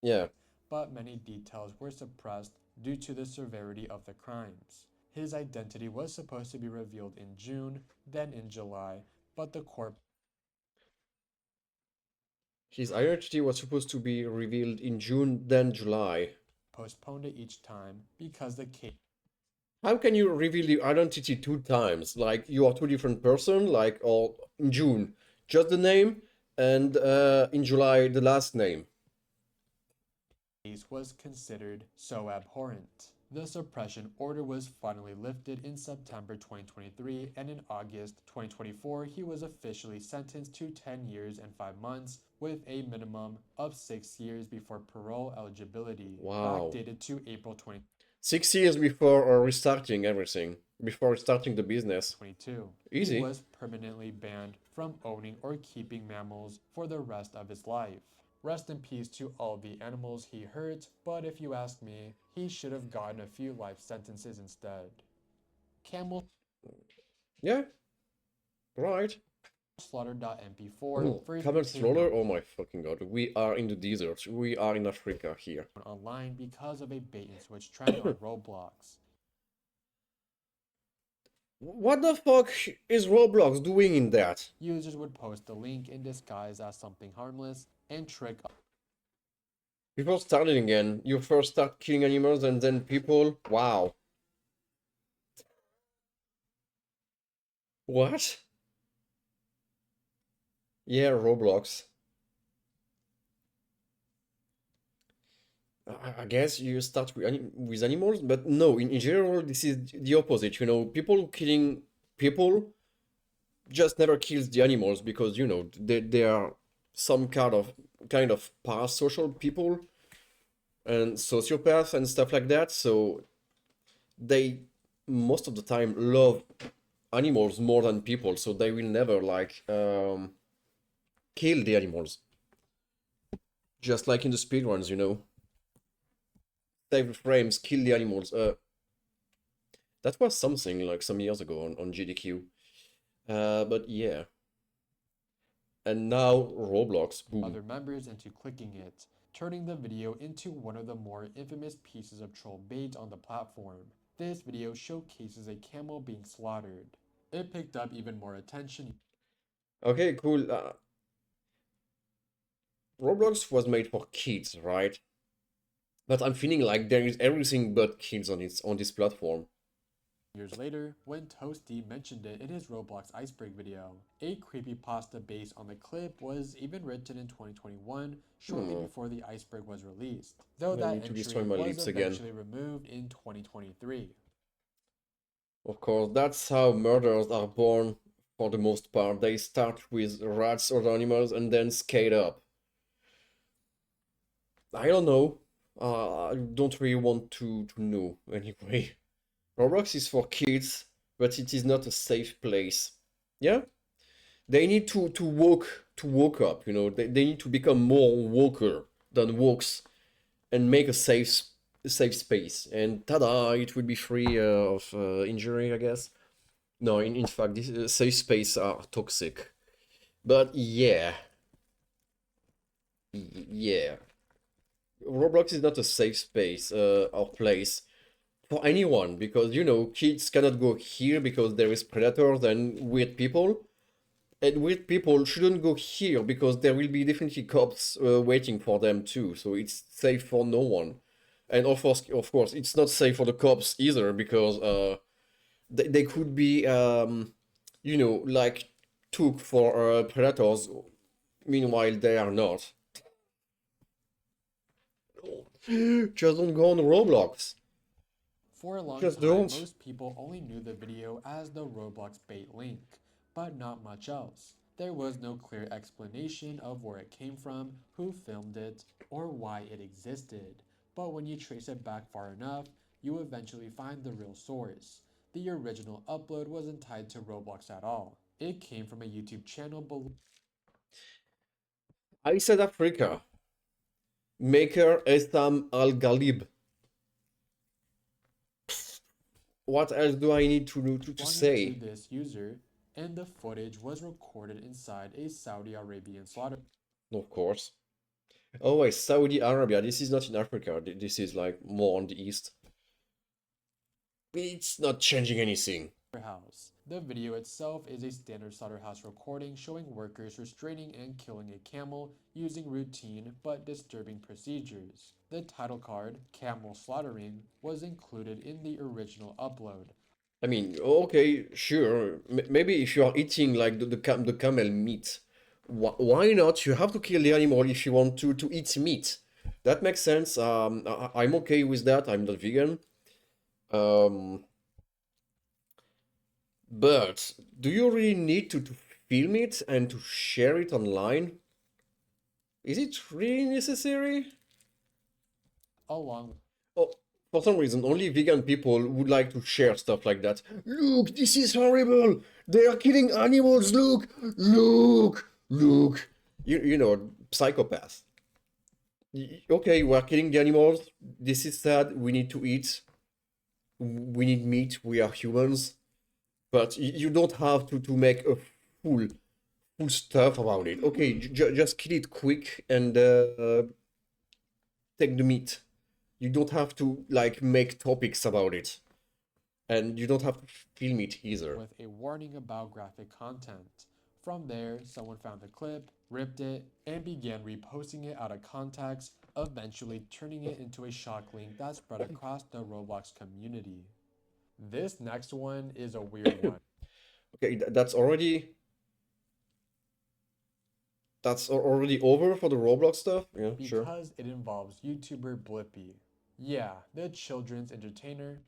yeah. But many details were suppressed due to the severity of the crimes. His identity was supposed to be revealed in June, then in July, but the court His identity was supposed to be revealed in June, then July. postponed it each time because the case How can you reveal the identity 2 times? Like, you are 2 different person, like, or in June, just the name, and in July, the last name. was considered so abhorrent. The suppression order was finally lifted in September 2023, and in August 2024, he was officially sentenced to 10 years and 5 months, with a minimum of 6 years before parole eligibility. Wow. Backdated to April 6 years before restarting everything, before starting the business. 2022. Easy. He was permanently banned from owning or keeping mammals for the rest of his life. Rest in peace to all the animals he hurt, but if you ask me, he should have gotten a few life sentences instead. Camel Yeah. Right. slaughter.mp4 for his Camel material slaughter? Oh my fucking god. We are in the desert. We are in Africa here. online because of a bait and switch trend on Roblox. What the fuck is Roblox doing in that? Users would post the link in disguise as something harmless and trick Before starting again, you first start killing animals and then people. Wow. What? Yeah, Roblox. I guess you start with animals, but no, in general, this is the opposite. People killing people just never kills the animals because, they are some kind of parasocial people and sociopaths and stuff like that. So they most of the time love animals more than people. So they will never kill the animals. Just like in the speedruns, Save the frames, kill the animals. That was something like some years ago on GDQ. But yeah. And now Roblox, boom. other members into clicking it, turning the video into one of the more infamous pieces of troll bait on the platform. This video showcases a camel being slaughtered. It picked up even more attention. Okay, cool. Roblox was made for kids, right? But I'm feeling like there is everything but kids on this platform. years later when Toasty mentioned it in his Roblox Iceberg video. A creepypasta based on the clip was even written in 2021, shortly before the Iceberg was released, though I that need to entry destroy my was lips again. eventually removed in 2023. Of course, that's how murders are born for the most part. They start with rats or animals and then scale up. I don't know. I don't really want to know anyway. Roblox is for kids, but it is not a safe place. Yeah? They need to woke up, you know. They need to become more woker than wokes and make a safe space. And tada, it will be free of injury, I guess. No, in fact, this safe space are toxic. But yeah, yeah. Roblox is not a safe space or place for anyone because you know kids cannot go here because there is predators and weird people, and weird people shouldn't go here because there will be definitely cops waiting for them too. So it's safe for no one, and of course, it's not safe for the cops either because they could be you know like took for predators. Meanwhile, they are not. Just don't go on Roblox. For a long Just time, don't. most people only knew the video as the Roblox bait link, but not much else. There was no clear explanation of where it came from, who filmed it, or why it existed. But when you trace it back far enough, you eventually find the real source. The original upload wasn't tied to Roblox at all. It came from a YouTube channel below. I said Africa. Maker Esam Al Ghalib. What else do I need to belonging say? to this user, and the footage was recorded inside a Saudi Arabian slaughter. Of course. Oh, wait, Saudi Arabia. This is not in Africa. This is like more on the east. It's not changing anything. House. The video itself is a standard slaughterhouse recording showing workers restraining and killing a camel using routine but disturbing procedures. The title card, Camel Slaughtering, was included in the original upload. I mean, okay, sure. Maybe if you are eating like the camel meat, why not? You have to kill the animal if you want to eat meat. That makes sense. I'm okay with that. I'm not vegan. Um, but do you really need to film it and to share it online? Is it really necessary? Along Oh, for some reason, only vegan people would like to share stuff like that. Look, this is horrible. They are killing animals. Look, look, look. You know, psychopath. Okay, we are killing the animals. This is sad. We need to eat. We need meat. We are humans. But you don't have to make a full stuff about it. Okay, just kill it quick and take the meat. You don't have to like make topics about it. And you don't have to film it either. with a warning about graphic content. From there, someone found the clip, ripped it, and began reposting it out of context, eventually turning it into a shock link that spread across the Roblox community. This next one is a weird one. Okay, that's already already over for the Roblox stuff. Yeah, sure. Because it involves YouTuber Blippi. Yeah, the children's entertainer.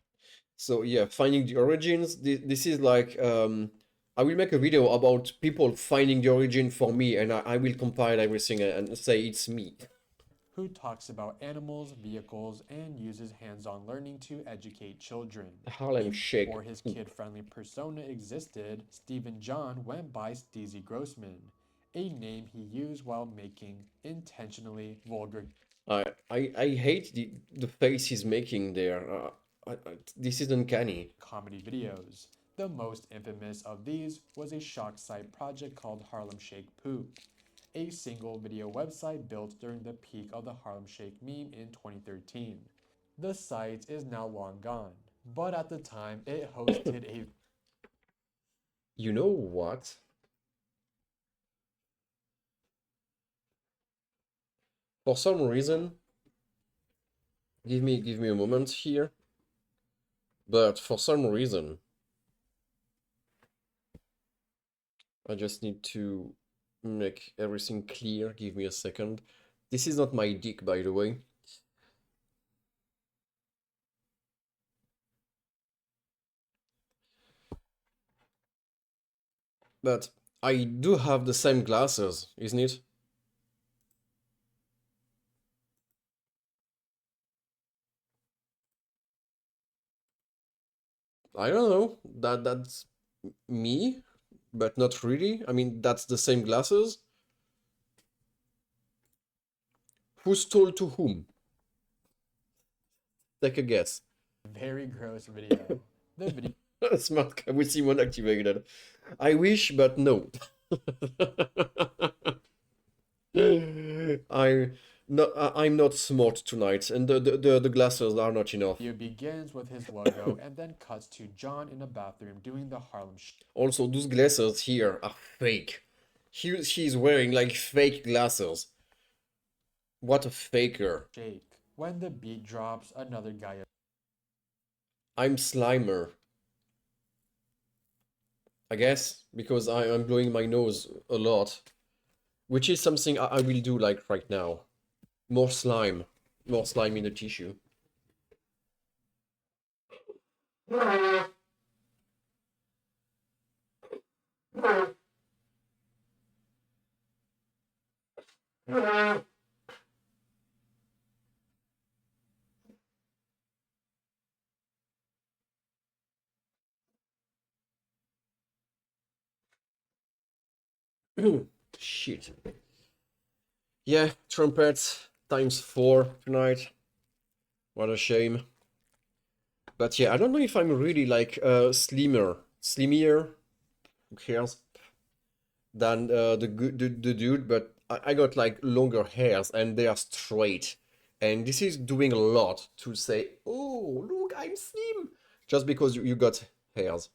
So yeah, finding the origins. This is like I will make a video about people finding the origin for me, and I will compile everything and say it's me. Who talks about animals, vehicles, and uses hands-on learning to educate children. Harlem Shake. Before his kid-friendly persona existed, Stephen John went by Steezy Grossman, a name he used while making intentionally vulgar I hate the face he's making there. This is uncanny. comedy videos. The most infamous of these was a shock site project called Harlem Shake Poop, a single video website built during the peak of the Harlem Shake meme in 2013. The site is now long gone, but at the time it hosted a You know what? For some reason, give me a moment here. But for some reason, I just need to make everything clear. Give me a second. This is not my dick, by the way. But I do have the same glasses, isn't it? I don't know. That's me, but not really. I mean, that's the same glasses. Who stole to whom? Take a guess. Very gross video. The video Smart Kaguchi mode activated. I wish, but no. I'm not smart tonight, and the glasses are not enough. begins with his logo and then cuts to John in a bathroom doing the Harlem Also, those glasses here are fake. He's wearing like fake glasses. What a faker. Shake. When the beat drops, another guy. I'm Slimer. I guess, because I'm blowing my nose a lot. Which is something I will do like right now. More slime. More slime in the tissue. Shit. Yeah, trumpets times 4 tonight. What a shame. But yeah, I don't know if I'm really like slimier, who cares, than the dude, but I got like longer hairs and they are straight. And this is doing a lot to say, oh, look, I'm slim. Just because you got hairs.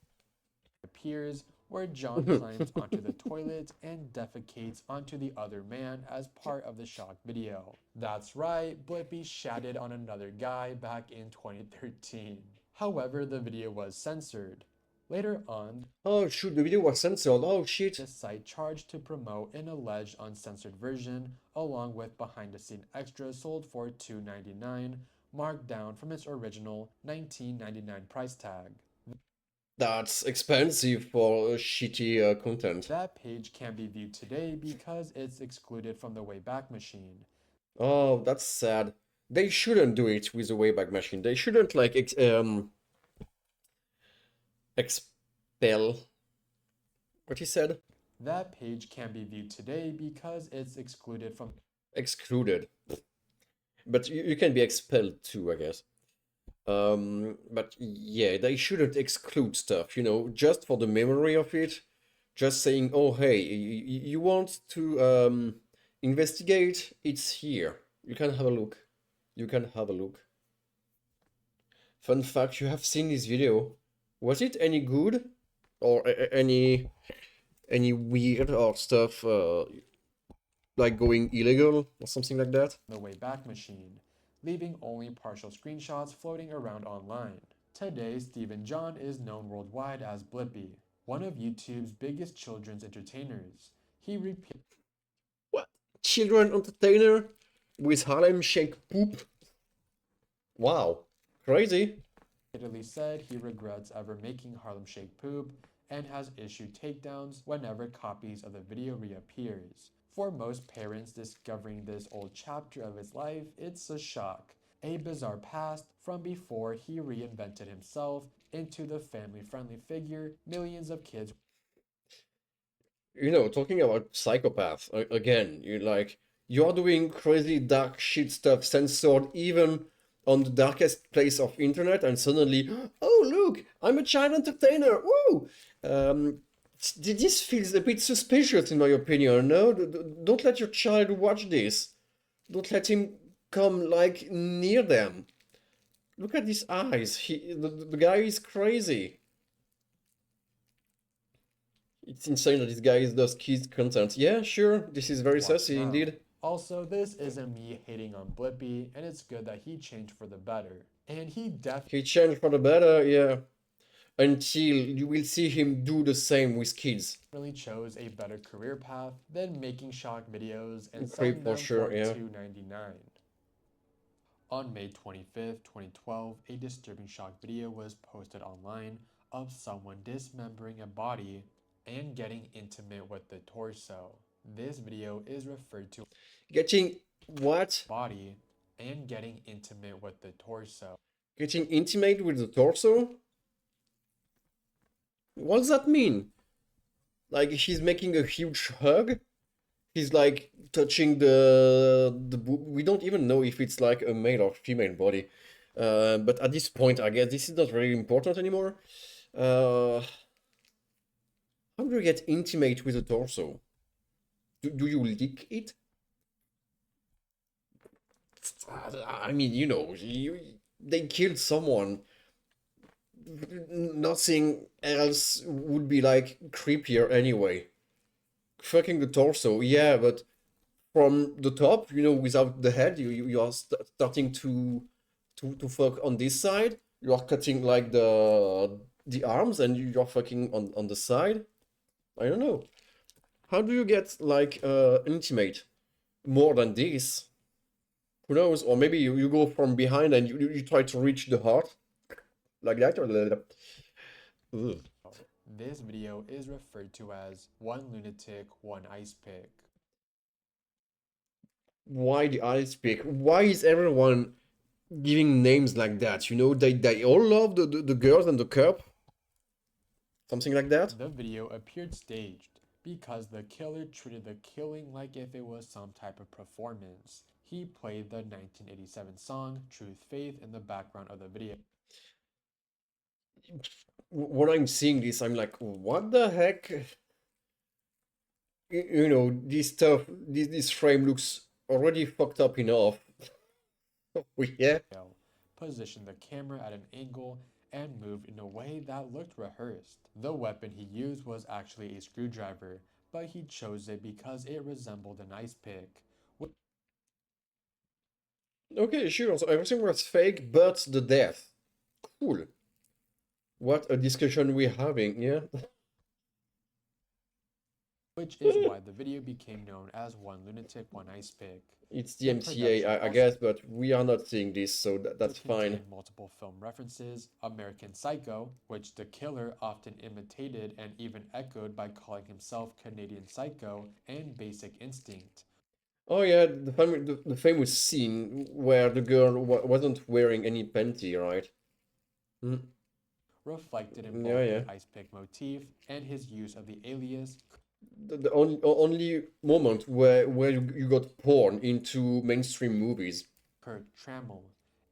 Appears where John climbs onto the toilet and defecates onto the other man as part of the shock video. That's right, Blippi shatted on another guy back in 2013. However, the video was censored. Later on, oh shoot, the video was censored. Oh shit. The site charged to promote an alleged uncensored version, along with behind-the-scene extras sold for $2.99, marked down from its original $19.99 price tag. That's expensive for shitty content. That page can't be viewed today because it's excluded from the Wayback Machine. Oh, that's sad. They shouldn't do it with the Wayback Machine. They shouldn't like expel what he said. That page can't be viewed today because it's excluded from excluded. But you can be expelled too, I guess. But yeah, they shouldn't exclude stuff, you know, just for the memory of it. Just saying, oh hey, you want to investigate? It's here. You can have a look. You can have a look. Fun fact, you have seen this video. Was it any good? Or any weird or stuff like going illegal or something like that? The Wayback Machine, leaving only partial screenshots floating around online. Today, Stephen John is known worldwide as Blippi, one of YouTube's biggest children's entertainers. He What? Children entertainer with Harlem Shake poop? Wow, crazy. Repeatedly said he regrets ever making Harlem Shake poop and has issued takedowns whenever copies of the video reappears. For most parents discovering this old chapter of his life, it's a shock. A bizarre past from before he reinvented himself into the family-friendly figure millions of kids. You know, talking about psychopath, again, you're doing crazy dark shit stuff censored even on the darkest place of internet, and suddenly, oh look, I'm a child entertainer, woo! This feels a bit suspicious in my opinion, no? Don't let your child watch this. Don't let him come, like, near them. Look at his eyes, the guy is crazy. It's insane that this guy does kids content. Yeah, sure, this is very sassy indeed. Also, this isn't me hating on Blippi, and it's good that he changed for the better. and he definitely He changed for the better, yeah. Until you will see him do the same with kids. chose a better career path than making shock videos and Creep selling for them sure, for yeah. $2.99. On May 25th, 2012, a disturbing shock video was posted online of someone dismembering a body and getting intimate with the torso. This video is referred to Getting what? body and getting intimate with the torso. Getting intimate with the torso? What does that mean? Like he's making a huge hug? He's like touching the we don't even know if it's like a male or female body. But at this point, I guess this is not very important anymore. How do you get intimate with a torso? Do you lick it? I mean, you know, they killed someone. Nothing else would be like creepier anyway. Fucking the torso, yeah, but from the top, you know, without the head, you are starting to fuck on this side. You are cutting like the arms, and you are fucking on the side. I don't know. How do you get like intimate more than this? Who knows? Or maybe you go from behind and you try to reach the heart like that, or ugh. This video is referred to as one lunatic, one ice pick. Why the ice pick? Why is everyone giving names like that? You know, they all love the girls and the cup. Something like that? The video appeared staged because the killer treated the killing like if it was some type of performance. He played the 1987 song Truth Faith in the background of the video. When I'm seeing this, I'm like, what the heck? You know, this stuff, this frame looks already fucked up enough. Yeah. Positioned the camera at an angle and moved in a way that looked rehearsed. The weapon he used was actually a screwdriver, but he chose it because it resembled an ice pick. Okay, sure. So everything was fake, but the death. Cool. What a discussion we're having, yeah? Which is why the video became known as One Lunatic, One Ice Pick. It's the MTA, I guess, but we are not seeing this, so that's fine. Multiple film references, American Psycho, which the killer often imitated and even echoed by calling himself Canadian Psycho, and Basic Instinct. Oh yeah, the famous scene where the girl wasn't wearing any panty, right? Reflected in both the ice pick motif and his use of the alias. The only moment where you got porn into mainstream movies. Kurt Trammell,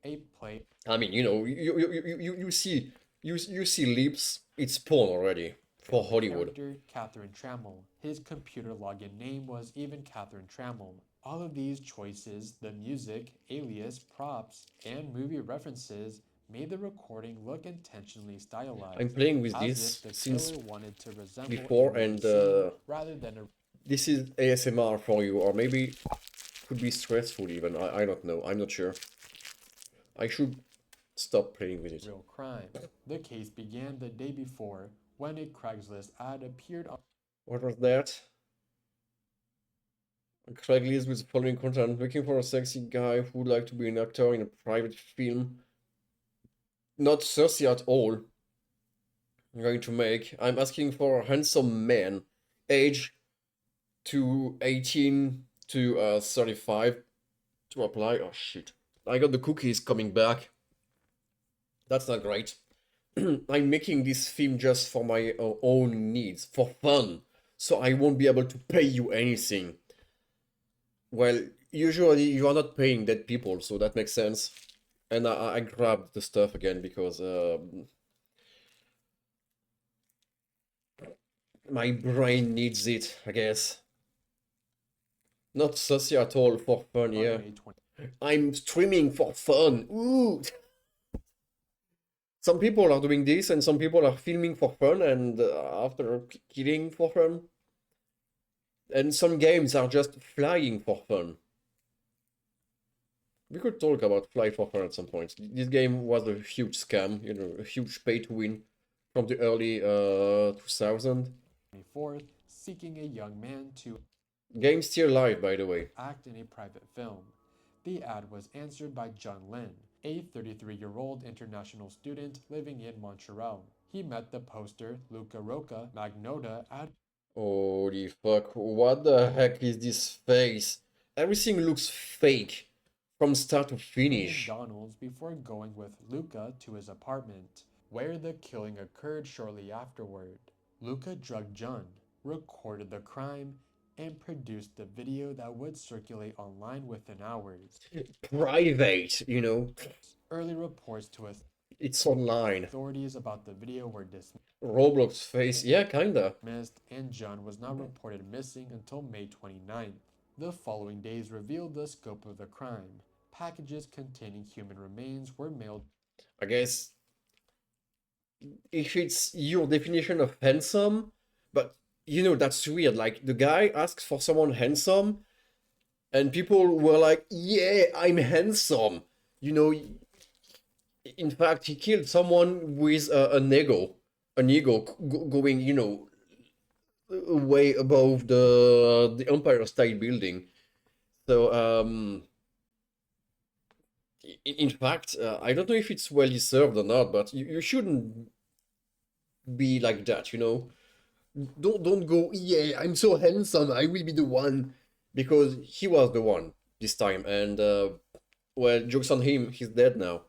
a play. I mean, you know, you see lips, it's porn already for Hollywood. Character Catherine Trammell. His computer login name was even Catherine Trammell. All of these choices, the music, alias, props, and movie references made the recording look intentionally stylized. I'm playing with this since before, and this is ASMR for you, or maybe could be stressful even. I don't know. I'm not sure. I should stop playing with it. Real crime. The case began the day before when a Craigslist ad appeared on. What was that? Craigslist with the following content: looking for a sexy guy who would like to be an actor in a private film. Not saucy at all. I'm going to make. I'm asking for a handsome man, age to 18 to 35, to apply. Oh shit! I got the cookies coming back. That's not great. I'm making this film just for my own needs, for fun, so I won't be able to pay you anything. Well, usually you are not paying dead people, so that makes sense. And I grabbed the stuff again because my brain needs it, I guess. Not saucy at all, for fun, yeah. I'm streaming for fun. Ooh. Some people are doing this, and some people are filming for fun, and after killing for fun. And some games are just flying for fun. We could talk about Fly for Fun at some point. This game was a huge scam, you know, a huge pay to win from the early 2000. 24th, seeking a young man to Game still live, by the way. act in a private film. The ad was answered by John Lin, a 33-year-old international student living in Montreal. He met the poster Luca Rocca Magnotta at Holy fuck, what the heck is this face? Everything looks fake from start to finish. McDonald's before going with Luca to his apartment, where the killing occurred shortly afterward. Luca drugged John, recorded the crime, and produced the video that would circulate online within hours. Private, you know. Early reports to It's online. authorities about the video were Roblox face, yeah, kinda. dismissed, and John was not reported missing until May 29th. The following days revealed the scope of the crime. Packages containing human remains were mailed. I guess if it's your definition of handsome, but you know, that's weird. Like, the guy asks for someone handsome, and people were like, yeah, I'm handsome. You know, in fact, he killed someone with an ego going, you know, way above the Empire State Building. So, in fact, I don't know if it's well deserved or not, but you shouldn't be like that, you know? Don't go, yeah, I'm so handsome, I will be the one. Because he was the one this time, and, well, joke's on him, he's dead now.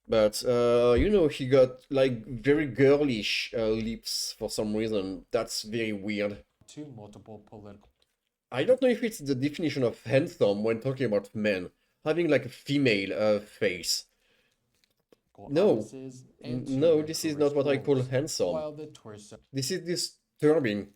But, you know, he got, like, very girlish lips for some reason. That's very weird. To multiple political I don't know if it's the definition of handsome when talking about men. Having, like, a female face. No. offices and two No, this is Vancouver not what I call schools, handsome. while the torso This is disturbing.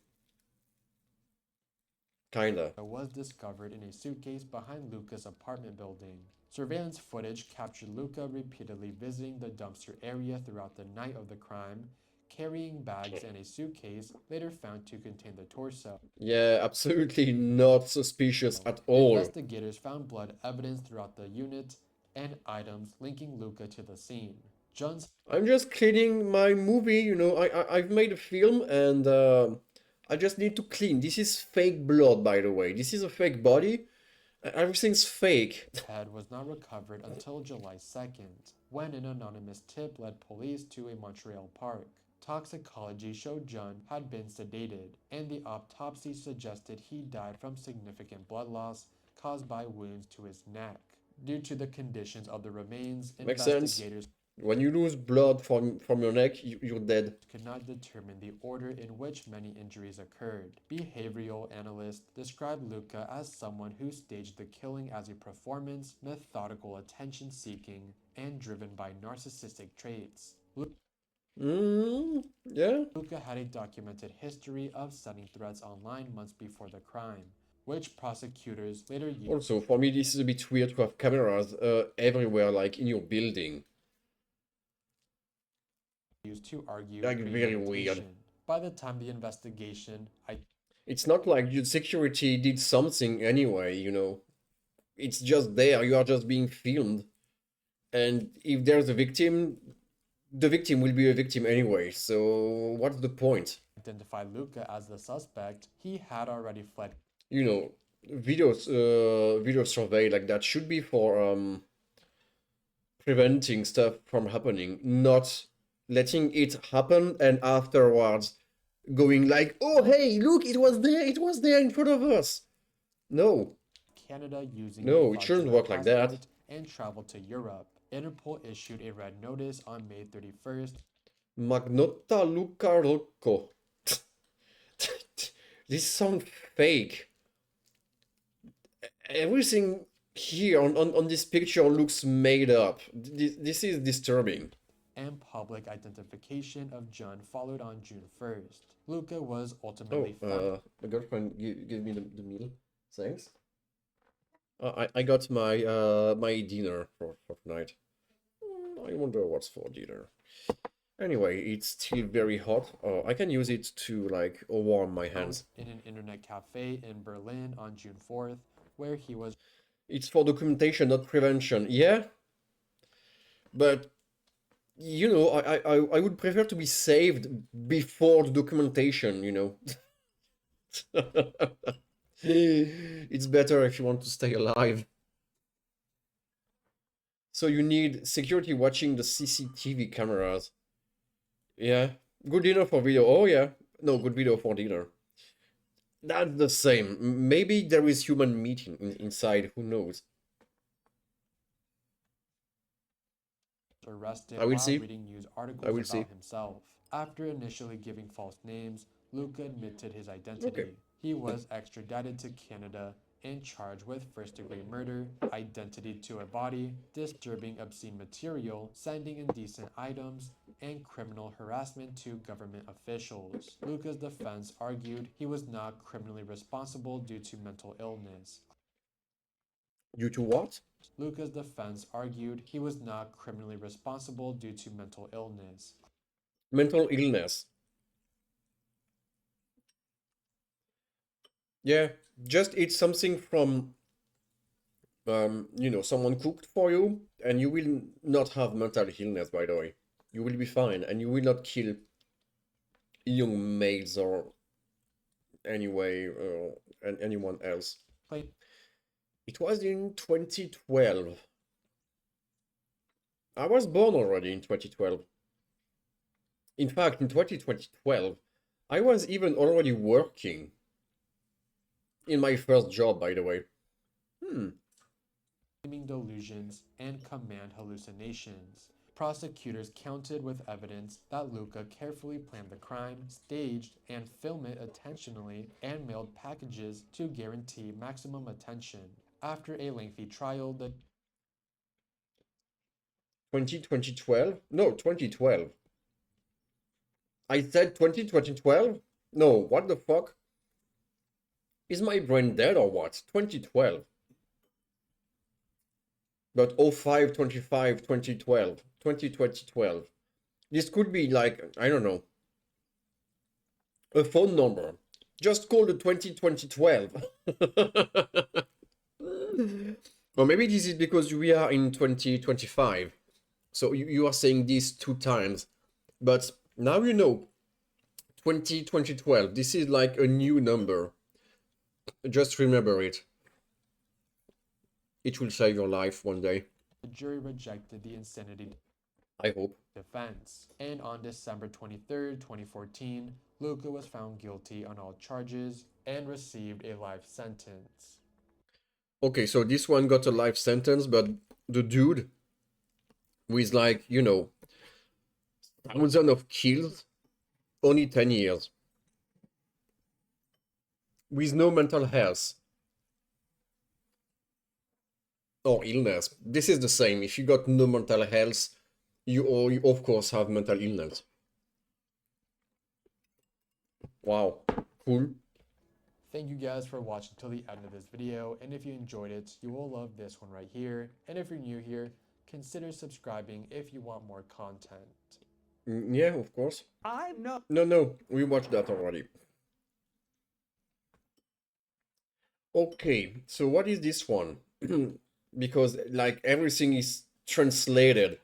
Kinda. was discovered in a suitcase behind Luca's apartment building. Surveillance footage captured Luca repeatedly visiting the dumpster area throughout the night of the crime, carrying bags and a suitcase later found to contain the torso. Yeah, absolutely not suspicious at all. Investigators found blood evidence throughout the unit and items linking Luca to the scene. John's I'm just cleaning my movie, you know, I've made a film and I just need to clean. This is fake blood, by the way. This is a fake body. Everything's fake. head was not recovered until July 2nd, when an anonymous tip led police to a Montreal park. Toxicology showed John had been sedated, and the autopsy suggested he died from significant blood loss caused by wounds to his neck. Due to the conditions of the remains, Makes sense. investigators When you lose blood from your neck, you're dead. could not determine the order in which many injuries occurred. Behavioral analysts described Luca as someone who staged the killing as a performance, methodical attention-seeking, and driven by narcissistic traits. Yeah. Luca had a documented history of sending threats online months before the crime, which prosecutors later Also, for me, this is a bit weird to have cameras everywhere, like in your building. used to argue Like, very weird. premeditation. By the time the investigation, It's not like your security did something anyway, you know. It's just there, you are just being filmed. And if there's a victim, the victim will be a victim anyway, so what's the point? identified Luca as the suspect, he had already fled. You know, video survey like that should be for preventing stuff from happening, not letting it happen and afterwards going like, oh hey, look, it was there in front of us. No. Canada using No, a it shouldn't fraudulent work like that. passport and traveled to Europe. Interpol issued a red notice on May 31st. Magnotta Luca Rocco. This sounds fake. Everything here on this picture looks made up. This is disturbing. And public identification of John followed on June 1st. Luca was ultimately found. My girlfriend gave me the meal. Thanks. I got my dinner for tonight. I wonder what's for dinner. Anyway, it's still very hot. I can use it to like warm my hands. In an internet cafe in Berlin on June 4th, where he was It's for documentation, not prevention. Yeah, but you know, I would prefer to be saved before the documentation, you know. It's better if you want to stay alive. So you need security watching the CCTV cameras. Yeah, good dinner for video. Oh yeah, no, good video for dinner. That's the same. Maybe there is human meat inside, who knows? Arrested I will while see. reading news I articles will see. about himself. After initially giving false names, Luca admitted his identity. Okay. He was extradited to Canada and charged with first-degree murder, identity to a body, disturbing obscene material, sending indecent items, and criminal harassment to government officials. Luca's defense argued he was not criminally responsible due to mental illness. Due to what? Luca's defense argued he was not criminally responsible due to mental illness. Mental illness. Yeah, just eat something from, you know, someone cooked for you, and you will not have mental illness, by the way. You will be fine, and you will not kill young males or anyway, and anyone else. It was in 2012. I was born already in 2012. In fact, in 2012, I was even already working in my first job, by the way. Claiming delusions and command hallucinations. Prosecutors counted with evidence that Luca carefully planned the crime, staged and filmed it intentionally, and mailed packages to guarantee maximum attention. After a lengthy trial, the 2012? No, 2012. I said 2012? No, what the fuck? Is my brain dead or what? 2012. But 05, 25, 2012. 2012. This could be like, I don't know, a phone number. Just call the 2012. Or maybe this is because we are in 2025. So you are saying this 2 times. But now you know, 2012. This is like a new number. Just remember it. It will save your life one day. The jury rejected the insanity I hope. defense. And on December 23, 2014, Luca was found guilty on all charges and received a life sentence. Okay, so this one got a life sentence, but the dude with, like, you know, thousands of kills, only 10 years. With no mental health. Or illness. This is the same. If you got no mental health, you of course have mental illness. Wow. Cool. Thank you guys for watching till the end of this video, and if you enjoyed it, you will love this one right here. And if you're new here, consider subscribing if you want more content. Yeah, of course. I know. No, we watched that already. Okay, so what is this one? Because, like, everything is translated.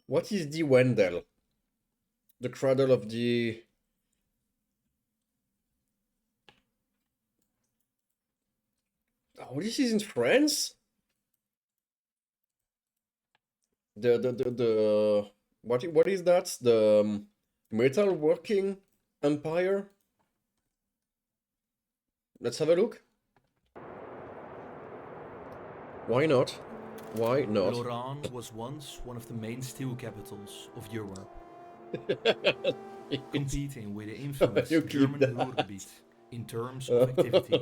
What is the Wendell? The cradle of the... Oh, this is in France? What is that? The metalworking empire? Let's have a look. Why not? Why not? Lorraine was once one of the main steel capitals of Europe, competing with the infamous You keep German that. Ruhrgebiet in terms of activity.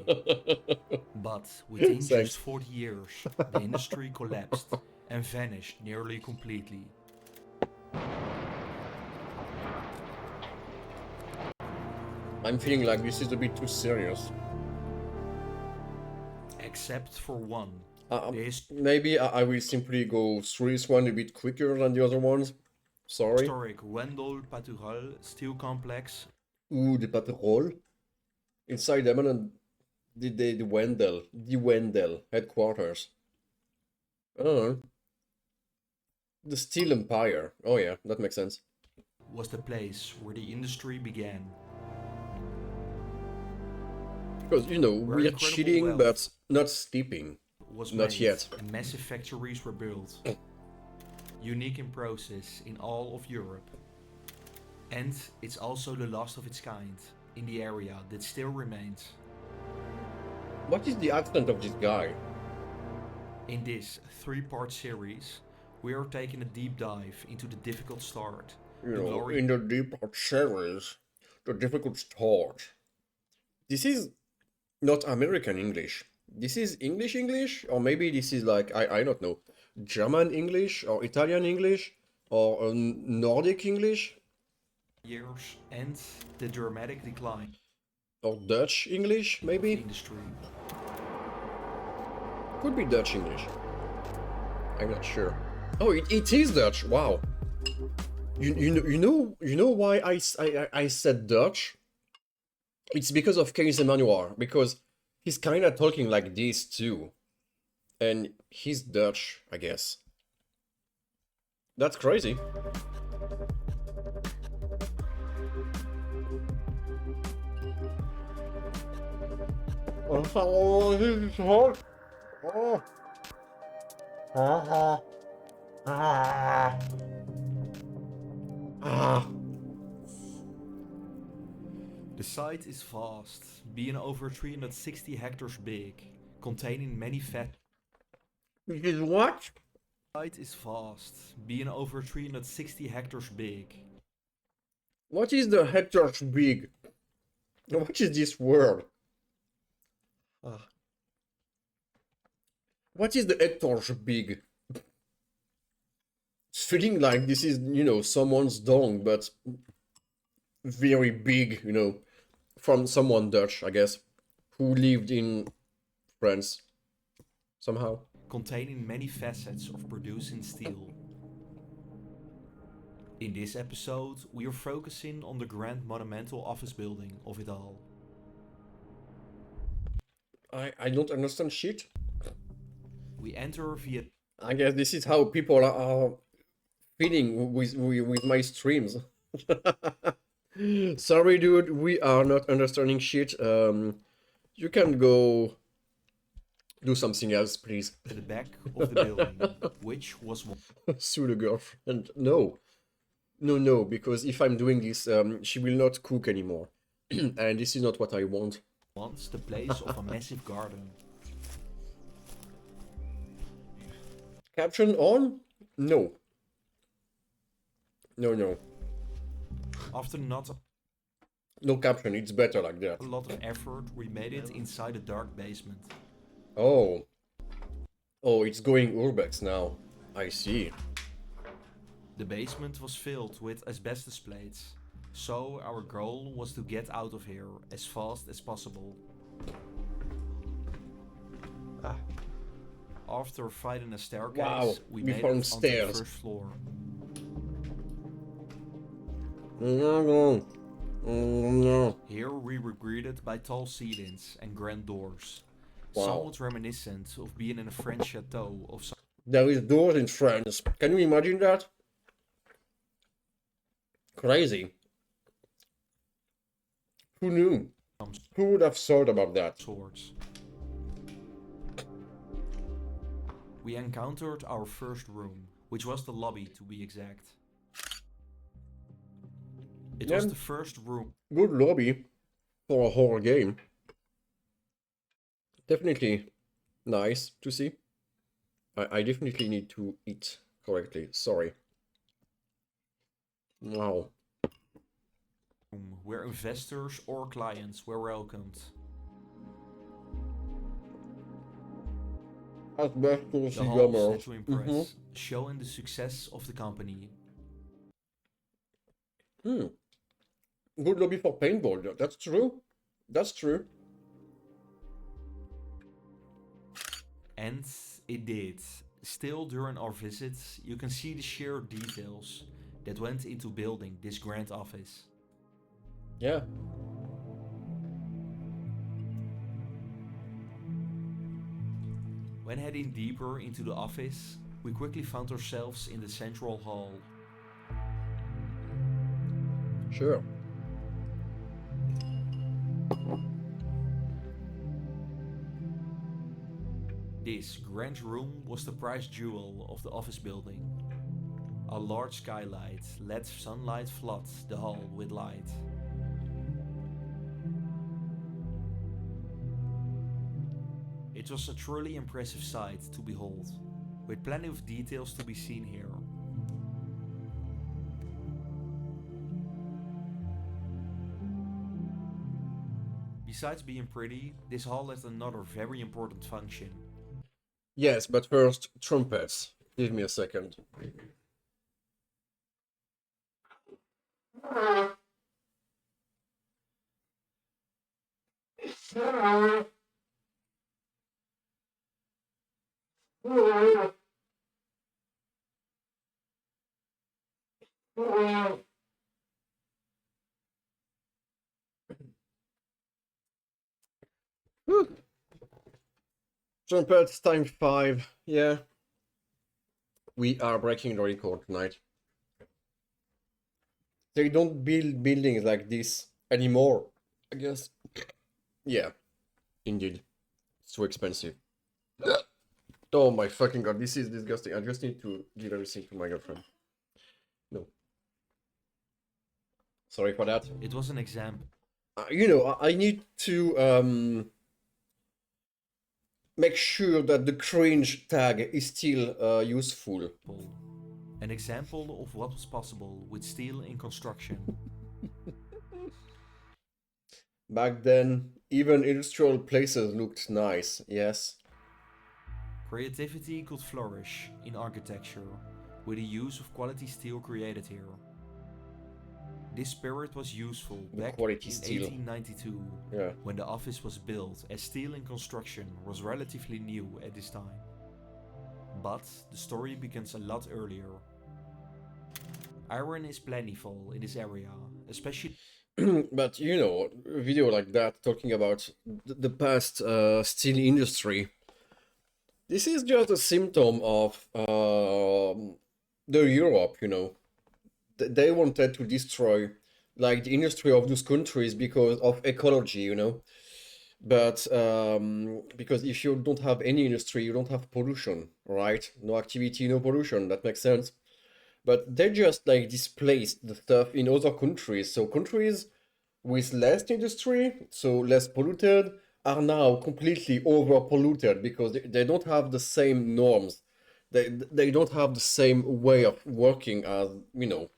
But within Thanks. just 40 years, the industry collapsed and vanished nearly completely. I'm feeling like this is a bit too serious. Except for one. Maybe I will simply go through this one a bit quicker than the other ones. Sorry. Historic Wendel Patural steel complex. Ooh, the patrol. Inside them and The Wendell headquarters. Oh, the Steel Empire. Oh yeah, that makes sense. Was the place where the industry began, Because, where we're incredible cheating, wealth but not steeping. was Not made yet. and massive factories were built, unique in process in all of Europe. And it's also the last of its kind in the area that still remains. What is the accent of this guy? In this 3-part series, we are taking a deep dive into the difficult start, the glory In the deep series, the difficult start. This is not American English. This is English, or maybe this is like, I don't know, German English, or Italian English, or Nordic English, years and the dramatic decline or Dutch English, of maybe? industry. Could be Dutch English. I'm not sure. Oh, it is Dutch. Wow. You know why I said Dutch? It's because of Case Emmanuel, because he's kind of talking like this too, and he's Dutch, I guess. That's crazy. Oh, this is hot. Oh. Ah. Ah. The site is vast, being over 360 hectares big, containing many fat. This is what? The site is vast, being over 360 hectares big. What is the hectares big? What is this word? Ah. What is the hectares big? It's feeling like this is, someone's dong, but very big, from someone Dutch, I guess, who lived in France somehow. Containing many facets of producing steel. In this episode, we are focusing on the grand monumental office building of it all. I don't understand shit. We enter via. I guess this is how people are feeling with my streams. Sorry, dude, we are not understanding shit. You can go do something else, please. The back of the building, which was Sue the girlfriend. No, because if I'm doing this, she will not cook anymore. And this is not what I want. once the place of a massive garden. Caption on? No. No. After not No caption, it's better like that. a lot of effort, we made it inside a dark basement. Oh. Oh, it's going urbex now. I see. The basement was filled with asbestos plates, so our goal was to get out of here as fast as possible. After finding a staircase, Wow, we we made found it onto the stairs. first floor. No. Here we were greeted by tall ceilings and grand doors, Wow. somewhat reminiscent of being in a French chateau of some There is doors in France. Can you imagine that? Crazy. Who knew? Who would have thought about that? sorts. We encountered our first room, which was the lobby to be exact. It was Yeah. the first room Good lobby for a horror game. Definitely nice to see. I definitely need to eat correctly. Sorry. Wow. where investors or clients were welcomed. Asbestos The hall jammer. set to impress, showing the success of the company. Good lobby for paintball. That's true. That's true. And it did. Still, during our visits, you can see the sheer details that went into building this grand office. Yeah. When heading deeper into the office, we quickly found ourselves in the central hall. Sure. This grand room was the prize jewel of the office building. A large skylight let sunlight flood the hall with light. It was a truly impressive sight to behold, with plenty of details to be seen here. Besides being pretty, this hall has another very important function. Yes, but first, trumpets. Give me a second. Whew. Trumpets time 5. Yeah. We are breaking the record tonight. They don't build buildings like this anymore, I guess. Yeah, indeed. It's too expensive. Oh my fucking god, this is disgusting. I just need to give everything to my girlfriend. No. Sorry for that. It was an example. You know, I need to make sure that the cringe tag is still useful. An example of what was possible with steel in construction. Back then, even industrial places looked nice, yes. Creativity could flourish in architecture with the use of quality steel created here. This spirit was useful back in 1892, when the office was built, as steel in construction was relatively new at this time. But the story begins a lot earlier. Iron is plentiful in this area, especially. But you know, a video like that talking about the past steel industry, this is just a symptom of the Europe, you know. They wanted to destroy like the industry of those countries because of ecology, you know. But because if you don't have any industry, you don't have pollution, right? No activity, no pollution. That makes sense. But they just like displaced the stuff in other countries. So countries with less industry, so less polluted, are now completely over polluted because they don't have the same norms. They don't have the same way of working as, you know,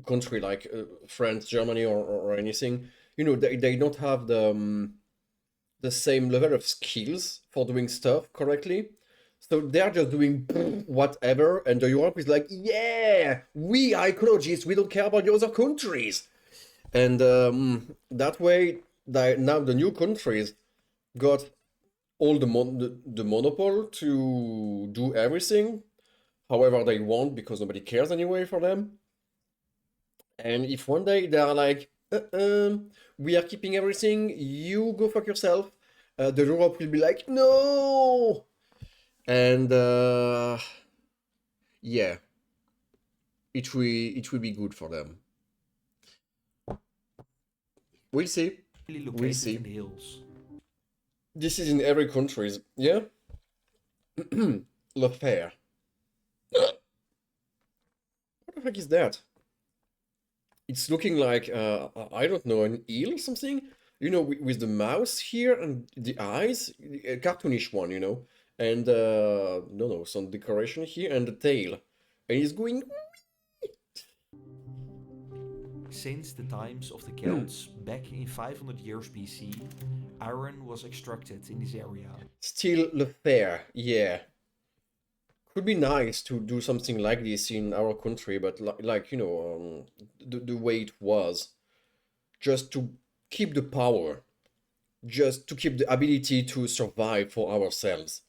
country like France, Germany, or anything. You know, they don't have the same level of skills for doing stuff correctly. So they're just doing whatever, and the Europe is like, yeah, we are ecologists, we don't care about the other countries. And that way, now the new countries got all the monopoly to do everything however they want, because nobody cares anyway for them. And if one day they are like, we are keeping everything, you go fuck yourself, the Europe will be like, no! And yeah, it will be good for them. We'll see. We'll see. In the hills. This is in every country, yeah? Le Fer. What the heck is that? It's looking like, I don't know, an eel or something? You know, with the mouse here and the eyes, a cartoonish one, you know? And, no, some decoration here, and the tail. And he's going... Since the times of the Celts, back in 500 years BC, iron was extracted in this area. Still Le Fer, yeah. Could be nice to do something like this in our country, but like, you know, the way it was. Just to keep the power. Just to keep the ability to survive for ourselves.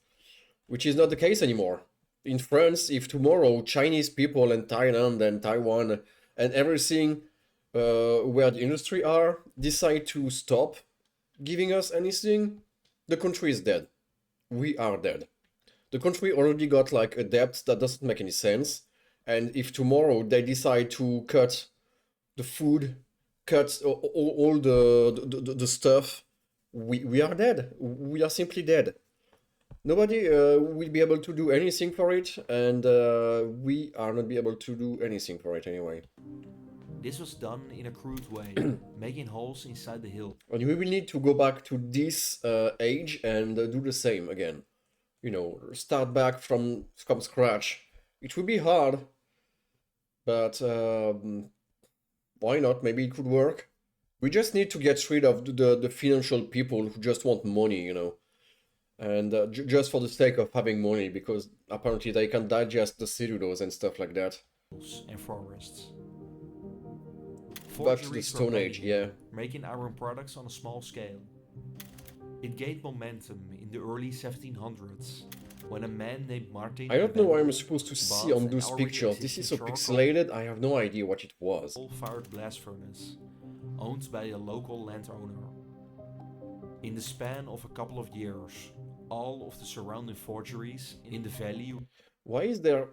Which is not the case anymore. In France, if tomorrow Chinese people and Thailand and Taiwan and everything where the industry are decide to stop giving us anything, the country is dead. we are dead. The country already got like a debt that doesn't make any sense. And if tomorrow they decide to cut the food, cut all the stuff, we are dead. We are simply dead. Nobody will be able to do anything for it, and we are not be able to do anything for it anyway. This was done in a crude way, making holes inside the hill. And we will need to go back to this age and do the same again. You know, start back from scratch. It will be hard, but why not? Maybe it could work. We just need to get rid of the financial people who just want money, you know. And just for the sake of having money, because apparently they can digest the cellulose and stuff like that. And forests. Back to the Stone Age, yeah. Making iron products on a small scale. It gained momentum in the early 1700s, when a man named Martin... I don't know what I'm supposed to see on those pictures. This is so pixelated, I have no idea what it was. Coal-fired blast furnace, owned by a local landowner. In the span of a couple of years, all of the surrounding forgeries in the valley... Why is there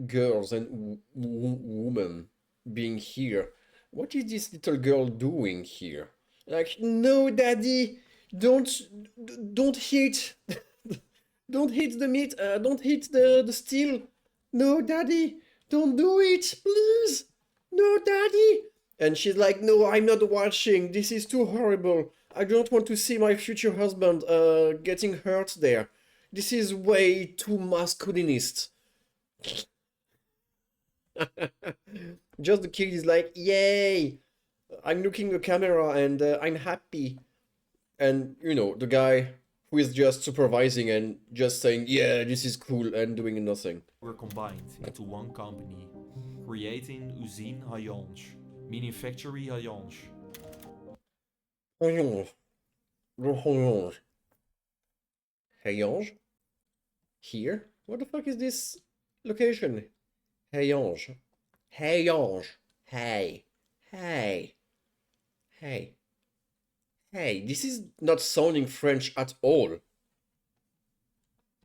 girls and women being here? What is this little girl doing here? Like, no, daddy, don't hit, don't hit the meat, don't hit the steel. No, daddy, don't do it, please. No, daddy. And she's like, no, I'm not watching. This is too horrible. I don't want to see my future husband getting hurt there. This is way too masculinist. Just the kid is like, yay, I'm looking at the camera and I'm happy. And, you know, the guy who is just supervising and just saying, yeah, this is cool, and doing nothing. Were combined into one company, creating Usine Hayange, meaning factory Hayange. Hayange? Here? What the fuck is this location? Hayange. Hayange. Hey. Hey. Hey. Hey, this is not sounding French at all.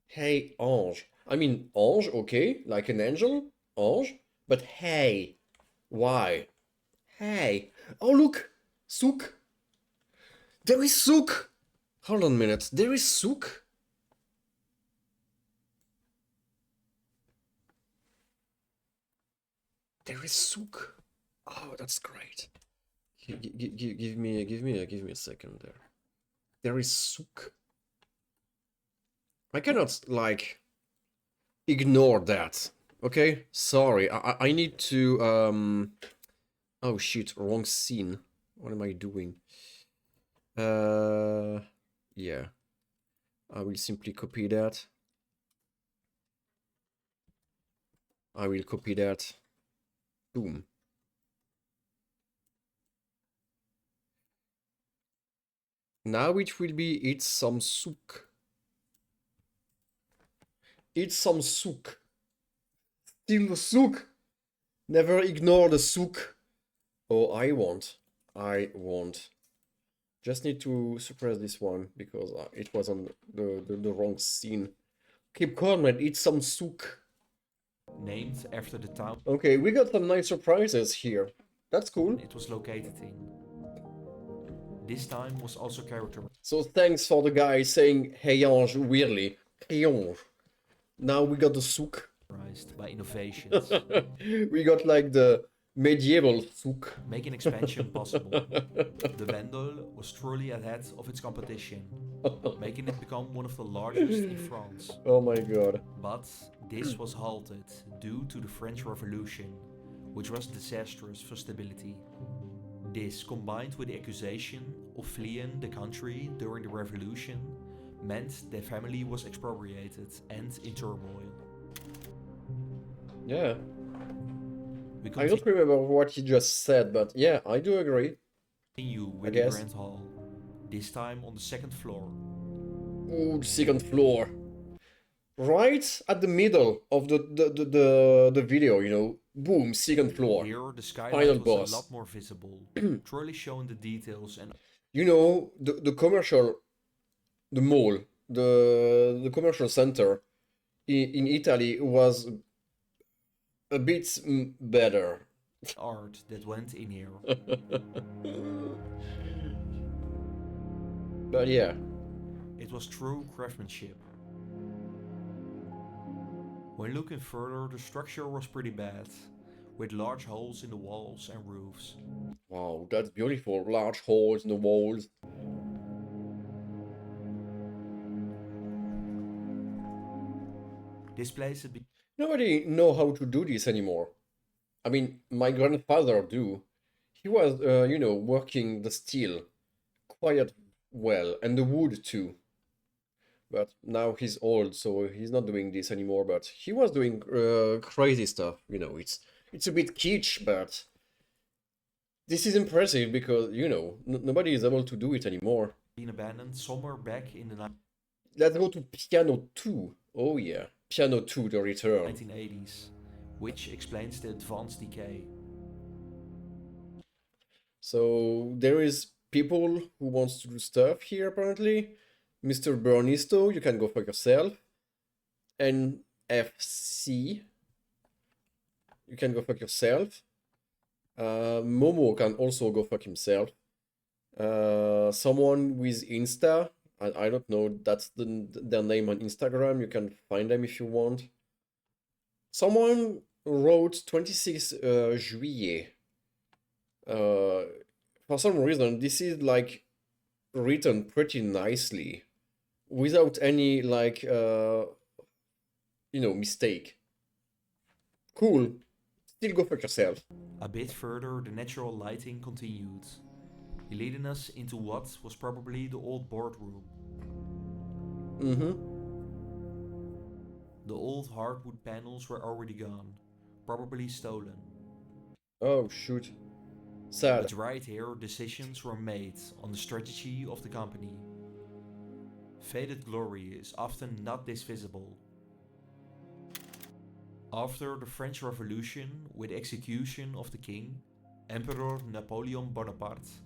Hey, ange. I mean, ange, okay, like an angel, ange, but hey. Why? Hey. Oh, look! Souk. There is souk! Hold on a minute. There is souk? There is souk. Oh, that's great. Give me a second there. There is souk. I cannot, like, ignore that. Okay? Sorry. I need to, oh shit, wrong scene. What am I doing? Yeah. I will simply copy that. I will copy that. Boom. Now it will be eat some souk. Eat some souk. Still the souk. Never ignore the souk. Oh, I won't. Just need to suppress this one because it was on the wrong scene. Keep calm and eat some souk. Named after the town. Okay, we got some nice surprises here. That's cool. It was located in. This time was also characterized. So thanks for the guy saying Hayange weirdly. Hayange. Now we got the souk. By innovations. We got like the medieval souk. Making expansion possible. The Wendel was truly ahead of its competition, making it become one of the largest in France. Oh my god. But this was halted due to the French Revolution, which was disastrous for stability. This, combined with the accusation of fleeing the country during the revolution, meant their family was expropriated and in turmoil. Yeah. I don't remember what he just said, but yeah, I do agree. Continue with the Grand Hall, this time on the second floor. Ooh, second floor. Right at the middle of the video, you know. Boom, second floor. Here, the skyline was a lot more visible, truly showing the details and... You know, the commercial, the mall the commercial center in Italy was a bit better. Art that went in here. But yeah. It was true craftsmanship. When looking further, the structure was pretty bad, with large holes in the walls and roofs. Wow, that's beautiful. Large holes in the walls. This place had Nobody know how to do this anymore. I mean, my grandfather do. He was, you know, working the steel quite well, and the wood too. But now he's old, so he's not doing this anymore. But he was doing crazy stuff. You know, it's a bit kitsch, but this is impressive because, you know, nobody is able to do it anymore. Been abandoned somewhere back in the Let's go to Piano 2. Oh yeah, Piano 2, The Return. 1980s, which explains the advanced decay. So there is people who wants to do stuff here apparently. Mr. Bernisto, you can go for yourself. NFC, you can go fuck yourself. Momo can also go fuck himself. Someone with Insta, I don't know, that's their name on Instagram, you can find them if you want. Someone wrote 26 juillet. For some reason, this is like written pretty nicely without any like you know, mistake. Cool. Still go fuck yourself. A bit further, the natural lighting continued, leading us into what was probably the old boardroom. The old hardwood panels were already gone, probably stolen. Oh shoot. Sad. But right here, decisions were made on the strategy of the company. Faded glory is often not this visible. After the French Revolution, with the execution of the king, Emperor Napoleon Bonaparte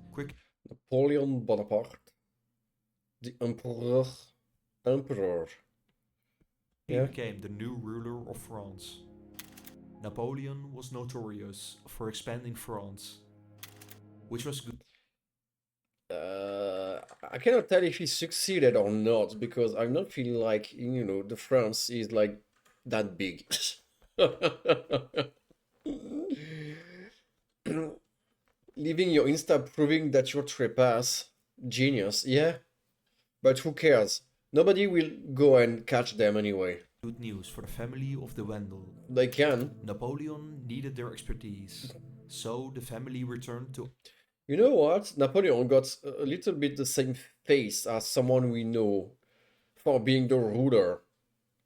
Napoleon Bonaparte. The Emperor. He became the new ruler of France. Napoleon was notorious for expanding France, which was good. I cannot tell if he succeeded or not, because I'm not feeling like, you know, the France is like that big. Leaving your Insta proving that you're trespass. Genius, yeah. But who cares? Nobody will go and catch them anyway. Good news for the family of de Wendel. They can. Napoleon needed their expertise, so the family returned to... You know what? Napoleon got a little bit the same face as someone we know for being the ruler,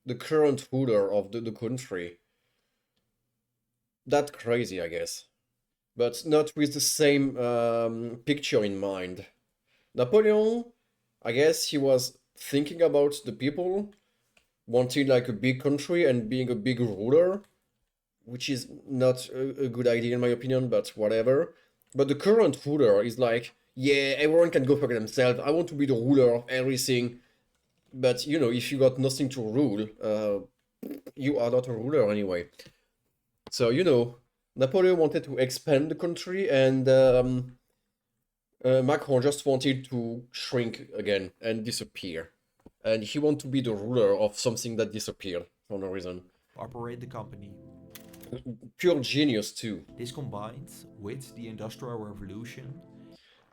the current ruler of the country. That's crazy, I guess. But not with the same picture in mind. Napoleon, I guess he was thinking about the people, wanting like a big country and being a big ruler, which is not a good idea in my opinion, but whatever. But the current ruler is like, yeah, everyone can go for themselves. I want to be the ruler of everything. But, you know, if you got nothing to rule, you are not a ruler anyway. So, you know, Napoleon wanted to expand the country, and Macron just wanted to shrink again and disappear. And he wanted to be the ruler of something that disappeared for no reason. Operate the company. Pure genius too. This combined with the Industrial Revolution.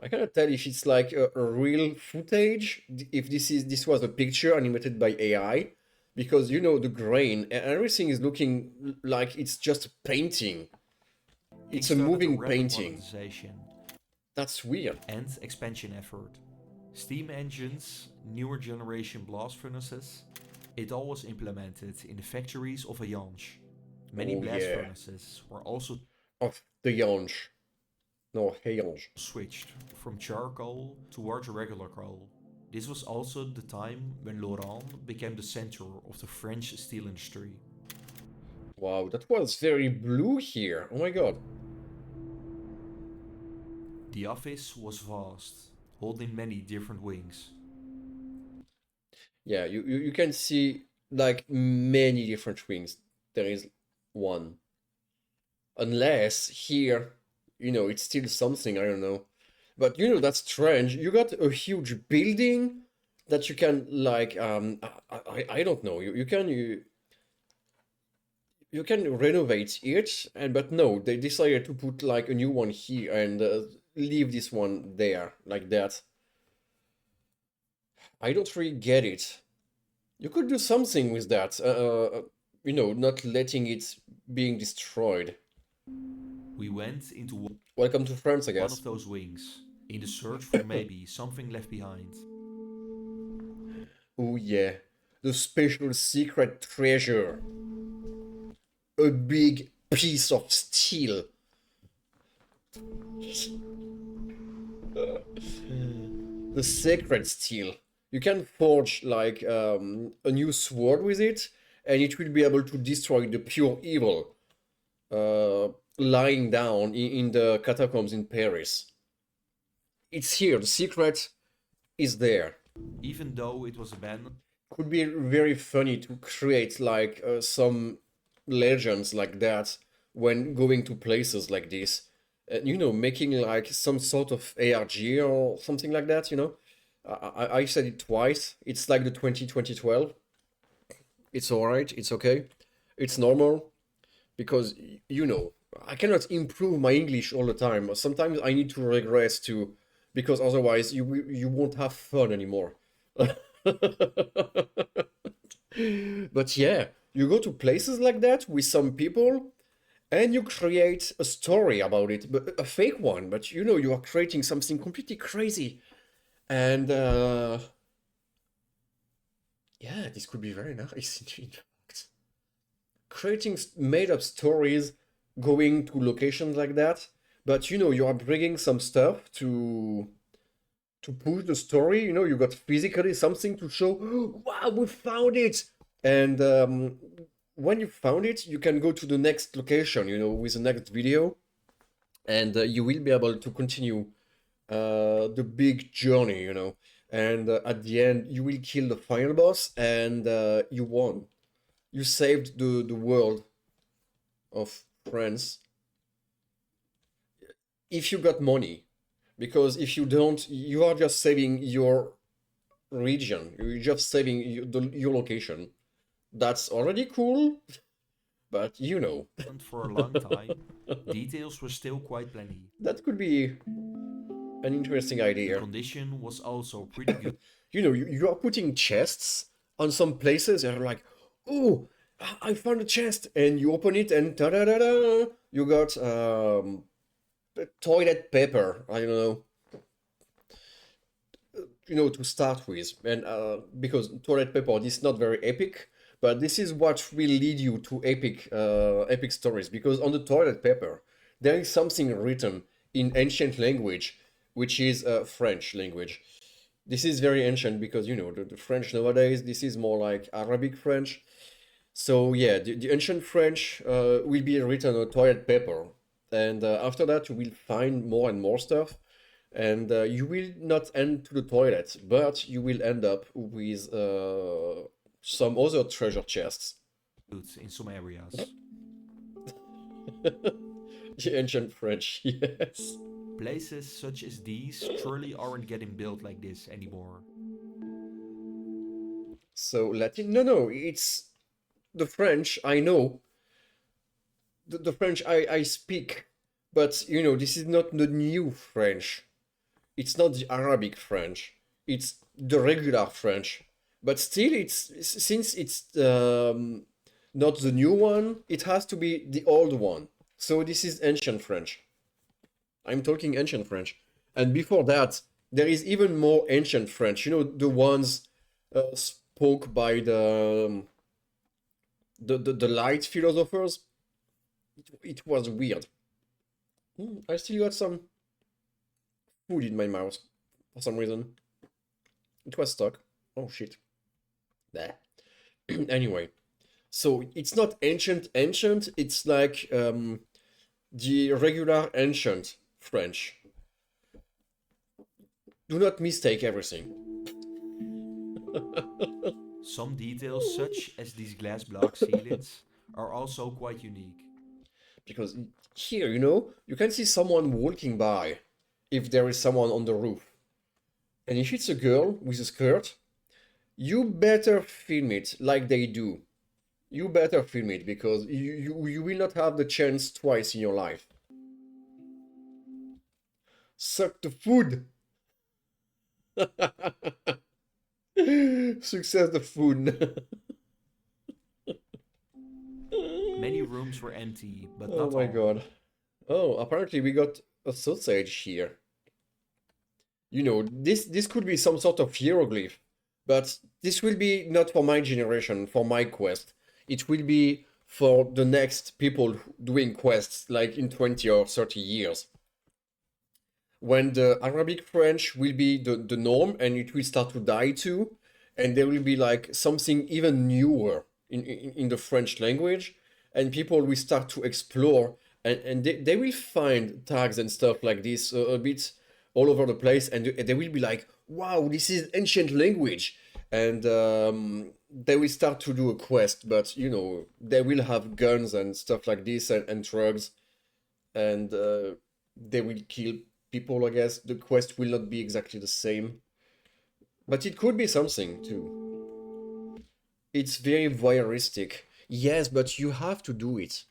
I cannot tell if it's like a real footage, if this was a picture animated by AI, because you know the grain and everything is looking like it's just a painting. It's a moving painting. That's weird. And expansion effort. Steam engines, newer generation blast furnaces. It all was implemented in the factories of Ayange. Many blast furnaces were also of the Ayange. No, Ayange. Switched from charcoal towards regular coal. This was also the time when Laurent became the center of the French steel industry. Wow, that was very blue here. Oh my god. The office was vast, holding many different wings. Yeah, you can see like many different wings. There is one. Unless here, it's still something, I don't know. But that's strange. You got a huge building that you can like I don't know. You can renovate it, but no, they decided to put like a new one here and leave this one there like that. I don't really get it. You could do something with that, not letting it being destroyed. We went into Welcome to France, I one guess. of those wings, in the search for maybe something left behind. Oh yeah, the special secret treasure. A big piece of steel. The sacred steel. You can forge like a new sword with it, and it will be able to destroy the pure evil lying down in the catacombs in Paris. It's here. The secret is there. Even though it was abandoned, could be very funny to create like some legends like that when going to places like this. Making like some sort of ARG or something like that. I said it twice. It's like the 2012. It's alright. It's okay. It's normal because I cannot improve my English all the time. Sometimes I need to regress too, because otherwise you won't have fun anymore. But yeah, you go to places like that with some people and you create a story about it, but a fake one, but you are creating something completely crazy. And yeah, this could be very nice in fact. Creating made up stories, going to locations like that, but you are bringing some stuff to push the story. You got physically something to show. Wow, we found it! And when you found it, you can go to the next location, with the next video, and you will be able to continue the big journey, and at the end you will kill the final boss, and you won. You saved the world of France if you got money, because if you don't, you are just saving your region, you're just saving your location. That's already cool, but for a long time, details were still quite plenty. That could be an interesting idea. The condition was also pretty good. You are putting chests on some places and you're like, oh, I found a chest, and you open it and ta-da-da-da, you got toilet paper, I don't know, to start with. And because toilet paper, this is not very epic, but this is what will lead you to epic stories, because on the toilet paper there is something written in ancient language, which is French language. This is very ancient because the French nowadays, this is more like Arabic French. So yeah, the ancient French will be written on toilet paper, and after that you will find more and more stuff, and you will not end to the toilet, but you will end up with some other treasure chests. In some areas. The ancient French, yes. Places such as these surely aren't getting built like this anymore. So Latin? No, it's the French, I know. The French I speak, but this is not the new French. It's not the Arabic French. It's the regular French. But still, since it's not the new one, it has to be the old one. So this is ancient French. I'm talking ancient French. And before that, there is even more ancient French. The ones spoke by the light philosophers. It was weird. I still got some food in my mouth for some reason. It was stuck. Oh shit. There. Anyway, so it's not ancient, it's like the regular ancient French. Do not mistake everything. Some details, such as these glass block ceilings, are also quite unique. Because here, you know, you can see someone walking by if there is someone on the roof. And if it's a girl with a skirt, you better film it like they do. You better film it because you will not have the chance twice in your life. Suck the food! Success the food. Many rooms were empty, but oh not my all. god. Oh, apparently we got a sausage here. You know, this could be some sort of hieroglyph, but this will be not for my generation, for my quest. It will be for the next people doing quests, like in 20 or 30 years. When the Arabic French will be the norm and it will start to die too, and there will be like something even newer in the French language, and people will start to explore, and they will find tags and stuff like this a bit all over the place, and they will be like, wow, this is ancient language, and they will start to do a quest, but you know, they will have guns and stuff like this and drugs, and they will kill people, I guess. The quest will not be exactly the same, but it could be something too. It's very voyeuristic. Yes, but you have to do it.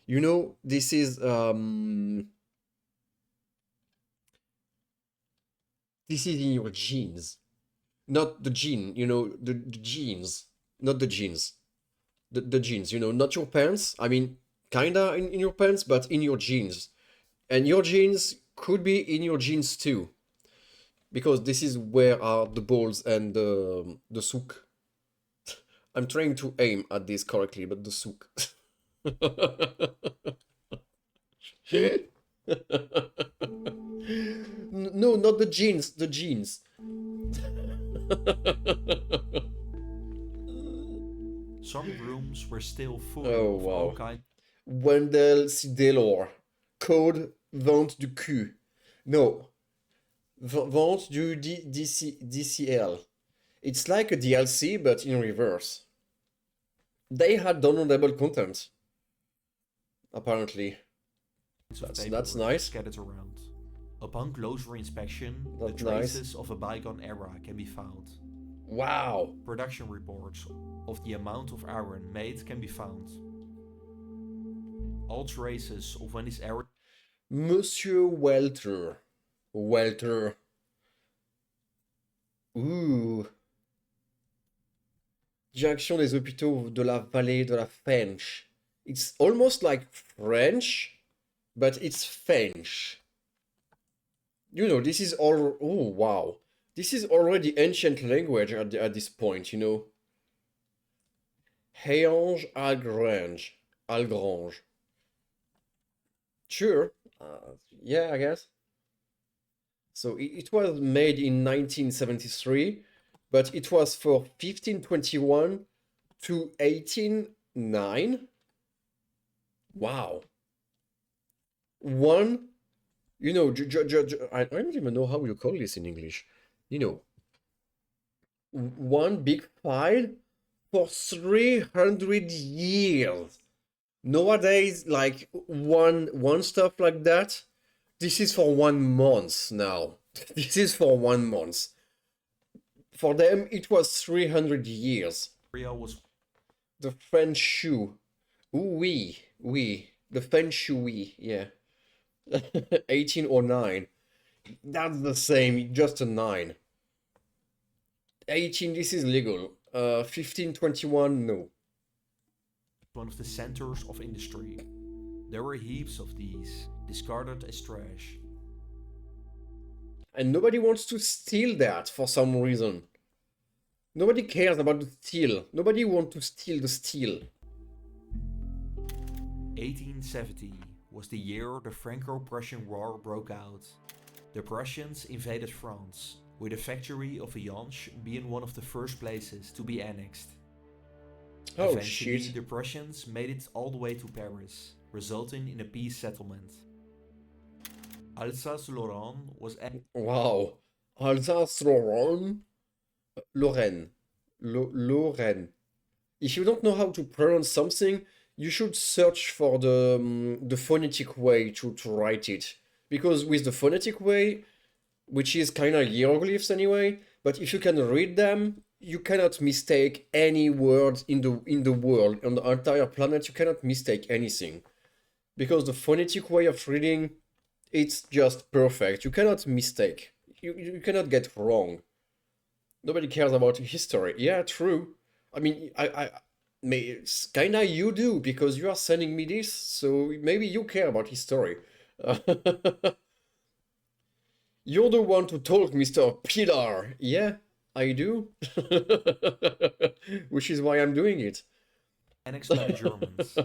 You know, this is in your genes. Not the gene, you know, the genes. Not the genes. The genes, you know, not your pants. I mean, kinda in your pants, but in your genes. And your genes could be in your genes too. Because this is where are the balls and the souk. I'm trying to aim at this correctly, but the souk. No, not the jeans, the jeans. Some rooms were still full Oh, of wow. all kinds. Wendell Delors. Code Vente du cul. No. Vente du DCL. It's like a DLC, but in reverse. They had downloadable content. Apparently. That's nice. Scattered around. Upon closer inspection, That's the traces of a bygone era can be found. Wow. Production reports of the amount of iron made can be found. All traces of when this era... Monsieur Welter. Welter. Ouh. Direction des hôpitaux de la vallée de la Fench. It's almost like French, but it's French. You know, this is all... Oh, wow. This is already ancient language at this point, you know. Héange Algrange. Algrange. Sure. Yeah, I guess. So it was made in 1973, but it was for 1521 to 1809. Wow. One, you know, I don't even know how you call this in English. You know, one big file for 300 years. Nowadays, like one stuff like that, this is for 1 month now. This is for 1 month. For them, it was 300 years. was the French shoe. Ooh, oui. The French shoe, oui, yeah. 1809. That's the same, just a 9. 18, this is legal. 1521, no. One of the centers of industry. There were heaps of these, discarded as trash. And nobody wants to steal that for some reason. Nobody cares about the steel. Nobody wants to steal the steel. 1870 was the year the Franco-Prussian War broke out. The Prussians invaded France, with the factory of Yonge being one of the first places to be annexed. Oh, Eventually, shit. the Prussians made it all the way to Paris, resulting in a peace settlement. Alsace-Lorraine was... Wow. Alsace-Lorraine? Lorraine. Lorraine. If you don't know how to pronounce something, you should search for the phonetic way to write it. Because with the phonetic way, which is kind of hieroglyphs anyway, but if you can read them, you cannot mistake any word in the world, on the entire planet, you cannot mistake anything. Because the phonetic way of reading, it's just perfect. You cannot mistake. You cannot get wrong. Nobody cares about history. Yeah, true. I mean, it's kinda you do, because you are sending me this, so maybe you care about history. You're the one to talk, Mr. Pillar. Yeah, I do. Which is why I'm doing it. Annexed by the Germans,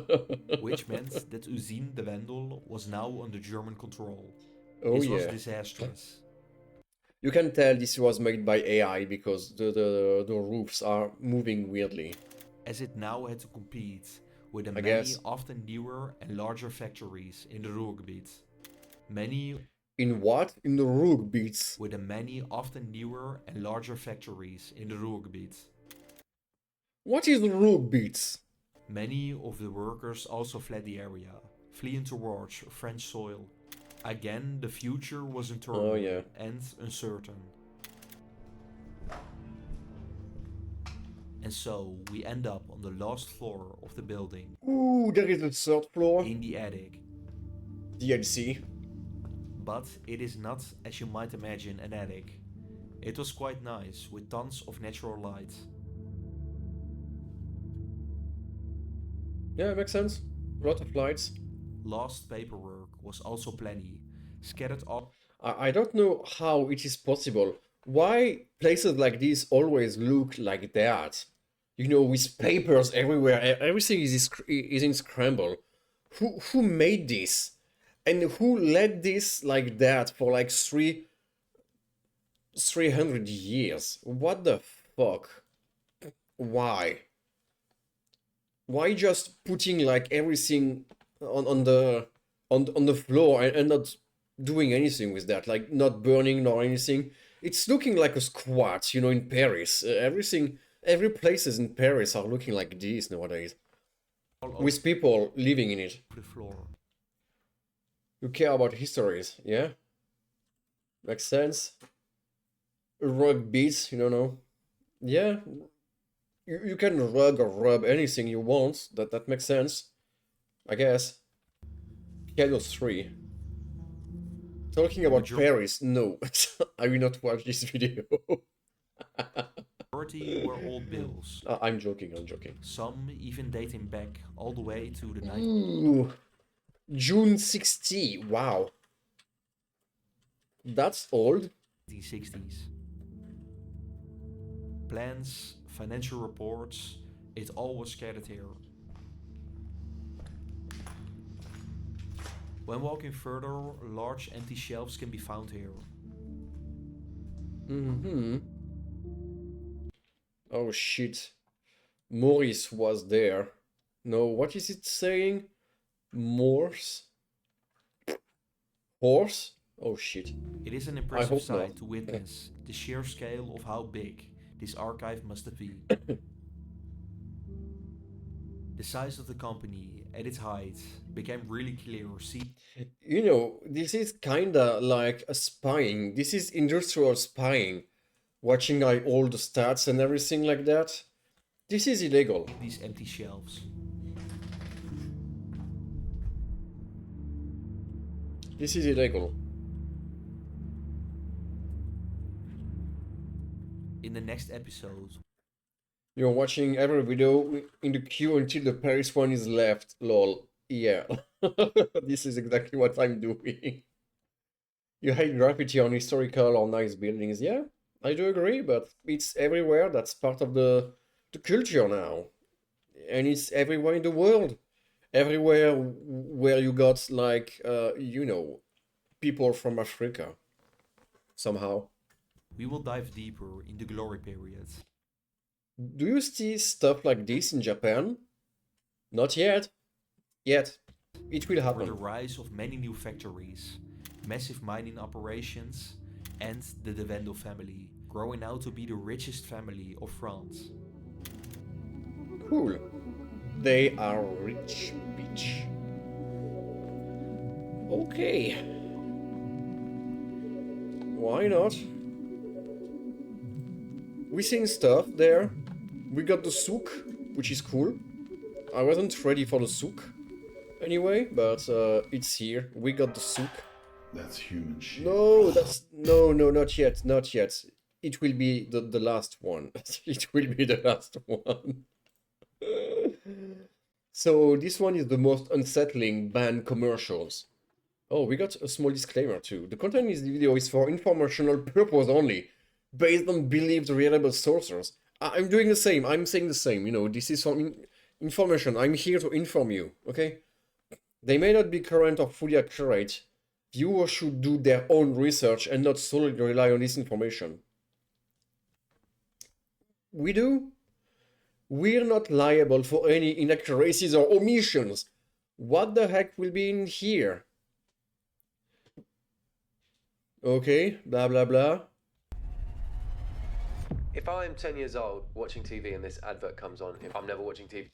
which meant that Usine the Wendel was now under German control. Oh, this yeah. was disastrous. You can tell this was made by AI because the roofs are moving weirdly. As it now had to compete with the many often newer and larger factories in the Ruhrgebiet. In what? In the Ruhrgebiet? With the many often newer and larger factories in the Ruhrgebiet. What is the Ruhrgebiet? Many of the workers also fled the area, fleeing towards French soil. Again, the future was in turmoil and uncertain. And so, we end up on the last floor of the building. Ooh, there is a third floor. In the attic. DLC. But it is not, as you might imagine, an attic. It was quite nice, with tons of natural light. Yeah, makes sense. A lot of lights. Lost paperwork was also plenty, scattered all. I don't know how it is possible. Why places like this always look like that? You know, with papers everywhere, everything is in scramble. Who made this? And who led this like that for like 300 years? What the fuck? Why? Why just putting like everything on the floor and not doing anything with that? Like not burning nor anything. It's looking like a squat, you know, in Paris. Every places in Paris are looking like this nowadays. With people living in it. The floor. You care about histories, yeah? Makes sense. Rug beats, you don't know. Yeah. You can rug or rub anything you want. That makes sense. I guess. Piano 3. Talking about Paris, no. I will not watch this video. Majority were old bills. I'm joking. Some even dating back all the way to the 90s. Ooh. June 60. Wow. That's old. 1960s. Plans, financial reports, it all was scattered here. When walking further, large empty shelves can be found here. Oh shit. Maurice was there. No, what is it saying? Morse? Horse? Oh shit. It is an impressive sight to witness the sheer scale of how big this archive must have been. The size of the company at its height became really clear. You know, this is kinda like a spying. This is industrial spying. Watching all the stats and everything like that. This is illegal. These empty shelves. This is illegal. In the next episode. You're watching every video in the queue until the Paris one is left. Lol. Yeah. This is exactly what I'm doing. You hate graffiti on historical or nice buildings. Yeah, I do agree, but it's everywhere. That's part of the culture now. And it's everywhere in the world. Everywhere where you got like, you know, people from Africa. Somehow. We will dive deeper in the glory period. Do you see stuff like this in Japan? Not yet. Yet. It will happen. For the rise of many new factories, massive mining operations, and the De Wendel family, growing out to be the richest family of France. Cool. They are rich bitch. Okay. Why not? We seen stuff there. We got the souk, which is cool. I wasn't ready for the souk anyway, but it's here. We got the souk. That's human shit. No, that's... No, not yet, not yet. It will be the last one. It will be the last one. So this one is the most unsettling banned commercials. Oh, we got a small disclaimer too. The content in this video is for informational purpose only, based on believed reliable sources. I'm doing the same, I'm saying the same, you know, this is for information, I'm here to inform you, okay? They may not be current or fully accurate. Viewers should do their own research and not solely rely on this information. We do? We're not liable for any inaccuracies or omissions. What the heck will be in here? Okay, blah blah blah. If I'm 10 years old watching TV and this advert comes on, if I'm never watching TV...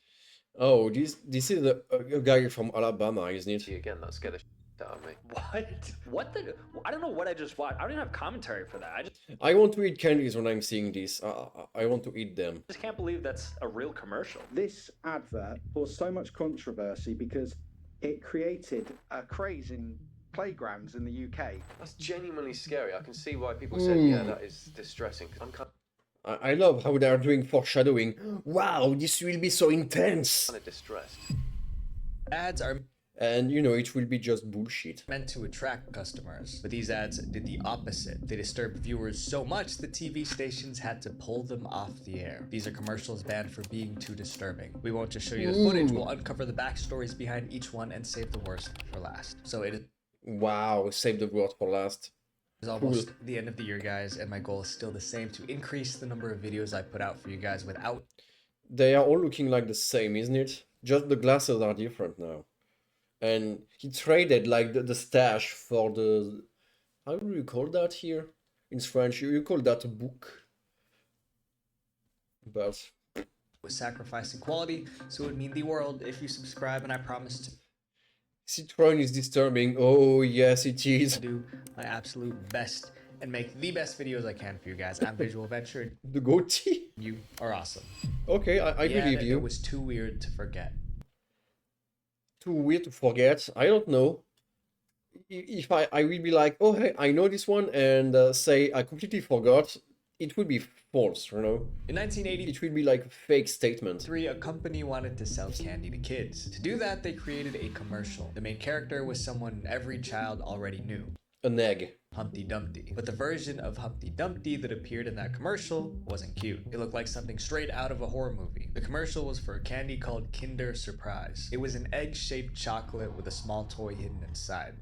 Oh, this is a guy from Alabama, isn't it? Again, that scared the shit out of me. What? What the? I don't know what I just watched. I don't even have commentary for that. I want to eat candies when I'm seeing this. I want to eat them. I just can't believe that's a real commercial. This advert caused so much controversy because it created a craze in playgrounds in the UK. That's genuinely scary. I can see why people said, yeah, that is distressing. I love how they are doing foreshadowing. Wow, this will be so intense. Kind of distressed. Ads are... And you know, it will be just bullshit. Meant to attract customers, but these ads did the opposite. They disturbed viewers so much that TV stations had to pull them off the air. These are commercials banned for being too disturbing. We won't just show you the footage, we'll uncover the backstories behind each one and save the worst for last. So it is... Wow, save the worst for last. It's almost the end of the year, guys, and my goal is still the same, to increase the number of videos I put out for you guys without... They are all looking like the same, isn't it? Just the glasses are different now. And he traded like the stash for the... How do you call that here? In French, you call that a book. But... was sacrificing quality, so it would mean the world if you subscribe, and I promise to... Citroen is disturbing. Oh, yes, it is. Do my absolute best and make the best videos I can for you guys. I'm Visual Venture. The goatee? You are awesome. Okay, I believe you. It was too weird to forget. Too weird to forget? I don't know. If I will be like, oh, hey, I know this one, and say I completely forgot, it would be false, you know? In 1980, it will be like a fake statement. A company wanted to sell candy to kids. To do that, they created a commercial. The main character was someone every child already knew. An egg. Humpty Dumpty. But the version of Humpty Dumpty that appeared in that commercial wasn't cute. It looked like something straight out of a horror movie. The commercial was for a candy called Kinder Surprise. It was an egg-shaped chocolate with a small toy hidden inside.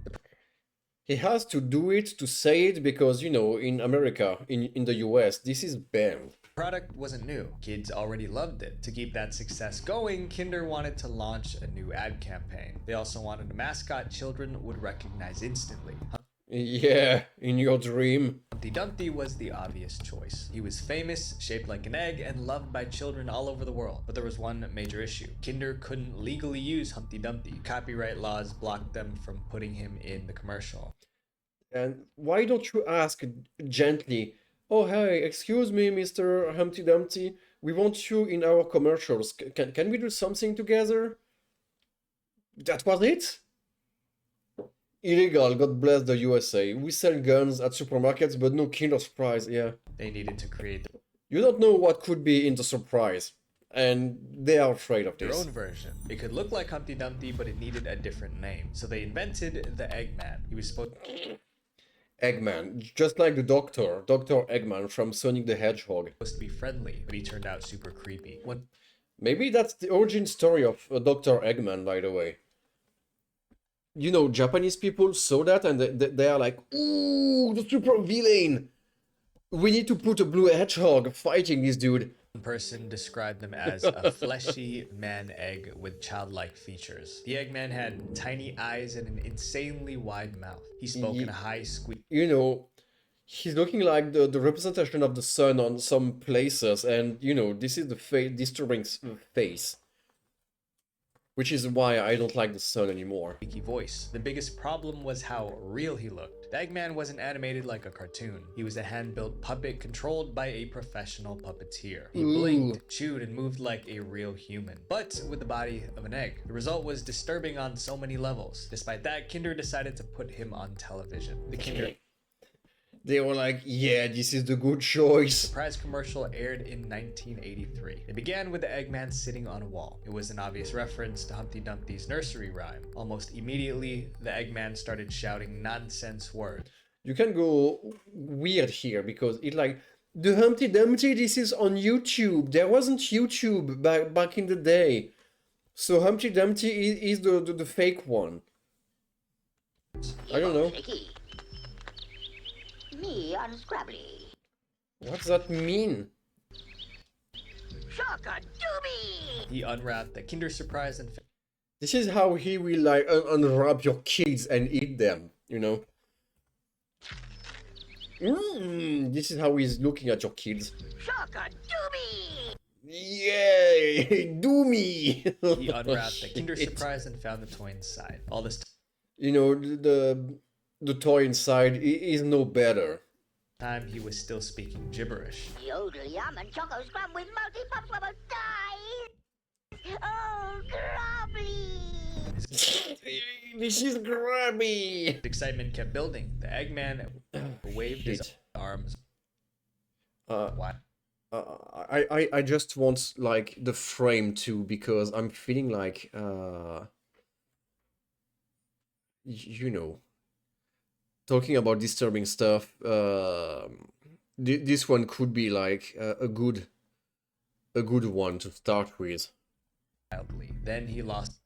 He has to do it to say it because, you know, in America, in the US, this is banned. The product wasn't new. Kids already loved it. To keep that success going, Kinder wanted to launch a new ad campaign. They also wanted a mascot children would recognize instantly. Yeah, in your dream. Humpty Dumpty was the obvious choice. He was famous, shaped like an egg, and loved by children all over the world. But there was one major issue. Kinder couldn't legally use Humpty Dumpty. Copyright laws blocked them from putting him in the commercial. And why don't you ask gently, oh hey, excuse me, Mr. Humpty Dumpty, we want you in our commercials. Can we do something together? That was it? Illegal, God bless the USA. We sell guns at supermarkets, but no Kinder Surprise, yeah. They needed to create... You don't know what could be in the surprise. And they are afraid of this. Their own version. It could look like Humpty Dumpty, but it needed a different name. So they invented the Eggman. He was supposed... Eggman, just like the Doctor Eggman from Sonic the Hedgehog. Supposed to be friendly, but he turned out super creepy. Maybe that's the origin story of Dr. Eggman, by the way. You know, Japanese people saw that and they are like, ooh, the super villain! We need to put a blue hedgehog fighting this dude. One person described them as a fleshy man egg with childlike features. The Eggman had tiny eyes and an insanely wide mouth. He spoke in a high squeak. You know, He's looking like the representation of the sun on some places, and you know, this is the disturbing face. Which is why I don't like the sun anymore. Voice. The biggest problem was how real he looked. The Eggman wasn't animated like a cartoon. He was a hand-built puppet controlled by a professional puppeteer. He blinked, chewed, and moved like a real human, but with the body of an egg. The result was disturbing on so many levels. Despite that, Kinder decided to put him on television. The Kinder They were like, yeah, this is the good choice. Surprise commercial aired in 1983. It began with the Eggman sitting on a wall. It was an obvious reference to Humpty Dumpty's nursery rhyme. Almost immediately, the Eggman started shouting nonsense words. You can go weird here because it like, the Humpty Dumpty, this is on YouTube. There wasn't YouTube back in the day. So Humpty Dumpty is the fake one. I don't know. Me unscrabbly. What does that mean? Shock-a-doobie! He unwrapped the Kinder Surprise and... This is how he will like unwrap your kids and eat them, you know? This is how he's looking at your kids. Shock-a-doobie! Yay! Do me! He unwrapped the Kinder Surprise and found the toy inside. All this... You know, the toy inside is no better. Time he was still speaking gibberish. Yodel yum and choco scrum with multi pups level die! Oh, grubby! This is grubby! Excitement kept building. The Eggman waved his arms. What? I just want like the frame too, because I'm feeling like you know, talking about disturbing stuff, this one could be like a good one to start with. Then he lost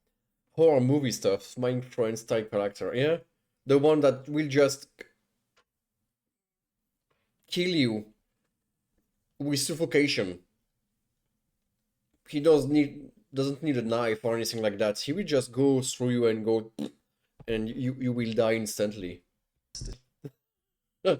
horror movie stuff, Minecraft type character, yeah, the one that will just kill you with suffocation. He doesn't need a knife or anything like that. He will just go through you and go, and you will die instantly.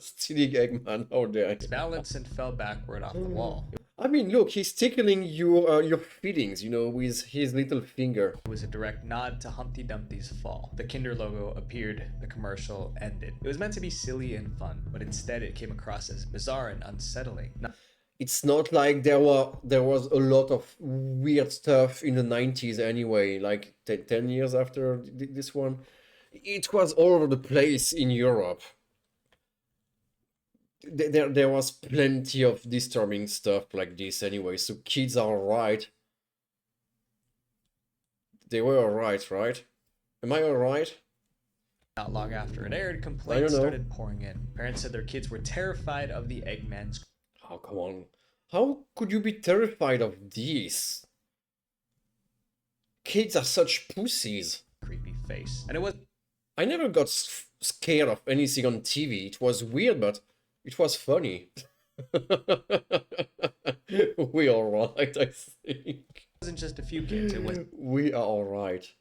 Stealing Eggman out there. His balance and fell backward off the wall. I mean, look, he's tickling your feelings, you know, with his little finger. It was a direct nod to Humpty Dumpty's fall. The Kinder logo appeared, the commercial ended. It was meant to be silly and fun, but instead it came across as bizarre and unsettling. It's not like there was a lot of weird stuff in the 90s anyway, like 10 years after this one. It was all over the place in Europe. There was plenty of disturbing stuff like this anyway, so kids are alright. They were alright, right? Am I alright? Not long after it aired, complaints started pouring in. Parents said their kids were terrified of the Eggman's... Oh, come on. How could you be terrified of this? Kids are such pussies. Creepy face. And it was... I never got scared of anything on TV. It was weird, but it was funny. We are alright, I think. It wasn't just a few kids, it was... We are alright.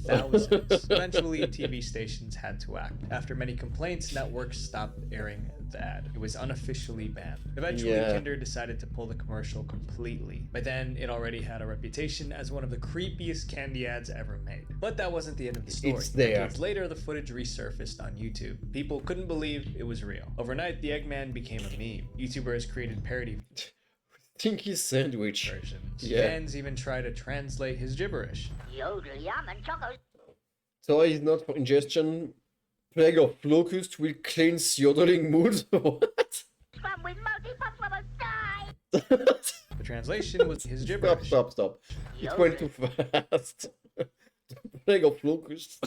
Thousands. Eventually, TV stations had to act. After many complaints, networks stopped airing the ad. It was unofficially banned. Eventually, Kinder decided to pull the commercial completely. By then, it already had a reputation as one of the creepiest candy ads ever made. But that wasn't the end of the story. It's there. Decades later, the footage resurfaced on YouTube. People couldn't believe it was real. Overnight, the Eggman became a meme. YouTubers created parody Stinky sandwich. versions. Fans even try to translate his gibberish. Yodel yum and choco. So is not for ingestion. Plague of locust will cleanse yodeling mood. What? Scrum with multi pups level die! The translation was his gibberish. Stop. It went too fast. Plague of locust.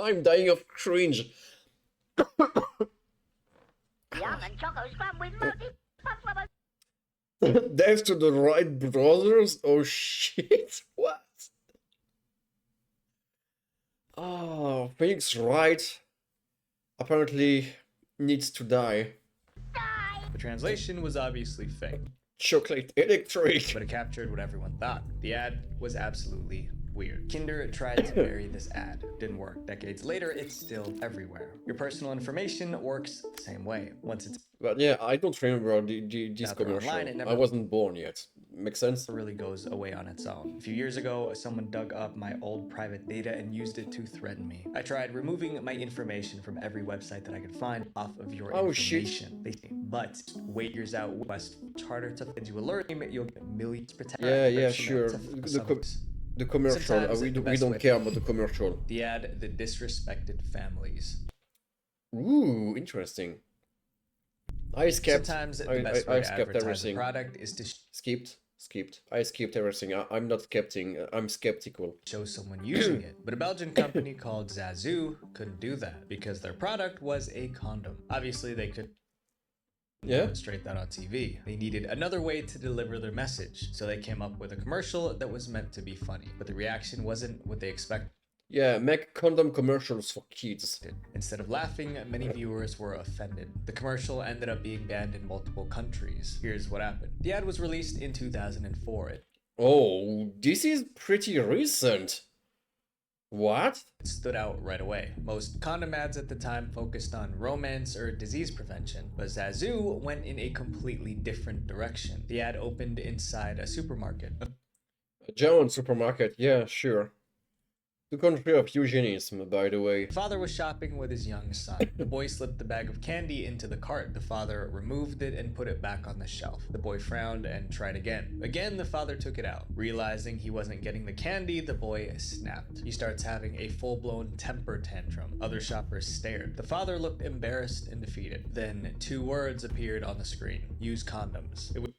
I'm dying of cringe. Yum and choco scrum with multi pups level. Death to the Wright brothers? Oh shit, what? Oh, Felix Wright apparently needs to die. The translation was obviously fake. Chocolate electric. But it captured what everyone thought. The ad was absolutely weird. Kinder tried to bury this ad. Didn't work. Decades later, it's still everywhere. Your personal information works the same way. Once it's But yeah, I don't remember this out there commercial. online, it never I wasn't born yet. Makes sense? really goes away on its own. A few years ago, someone dug up my old private data and used it to threaten me. I tried removing my information from every website that I could find off of your information. But wait years out west, it's harder to find you alert, you'll get millions protected. Yeah, sure. The commercial, we don't care about the commercial. The ad, the disrespected families. Ooh, interesting. I skipped. Sometimes the best way to skipped advertise everything. the product is to Skipped. I skipped everything. I'm not skeptic. I'm skeptical. Show someone using it. But a Belgian company called Zazu couldn't do that because their product was a condom. Obviously, they could demonstrate that on TV. They needed another way to deliver their message, so they came up with a commercial that was meant to be funny. But the reaction wasn't what they expected. Yeah, make condom commercials for kids. Instead of laughing, many viewers were offended. The commercial ended up being banned in multiple countries. Here's what happened. The ad was released in 2004. Oh, this is pretty recent. What? It stood out right away. Most condom ads at the time focused on romance or disease prevention, but Zazu went in a completely different direction. The ad opened inside a supermarket. A German supermarket, yeah, sure. The country of eugenicism, by the way. The father was shopping with his young son. The boy slipped the bag of candy into the cart. The father removed it and put it back on the shelf. The boy frowned and tried again. Again, the father took it out. Realizing he wasn't getting the candy, the boy snapped. He starts having a full-blown temper tantrum. Other shoppers stared. The father looked embarrassed and defeated. Then 2 words appeared on the screen. Use condoms. It was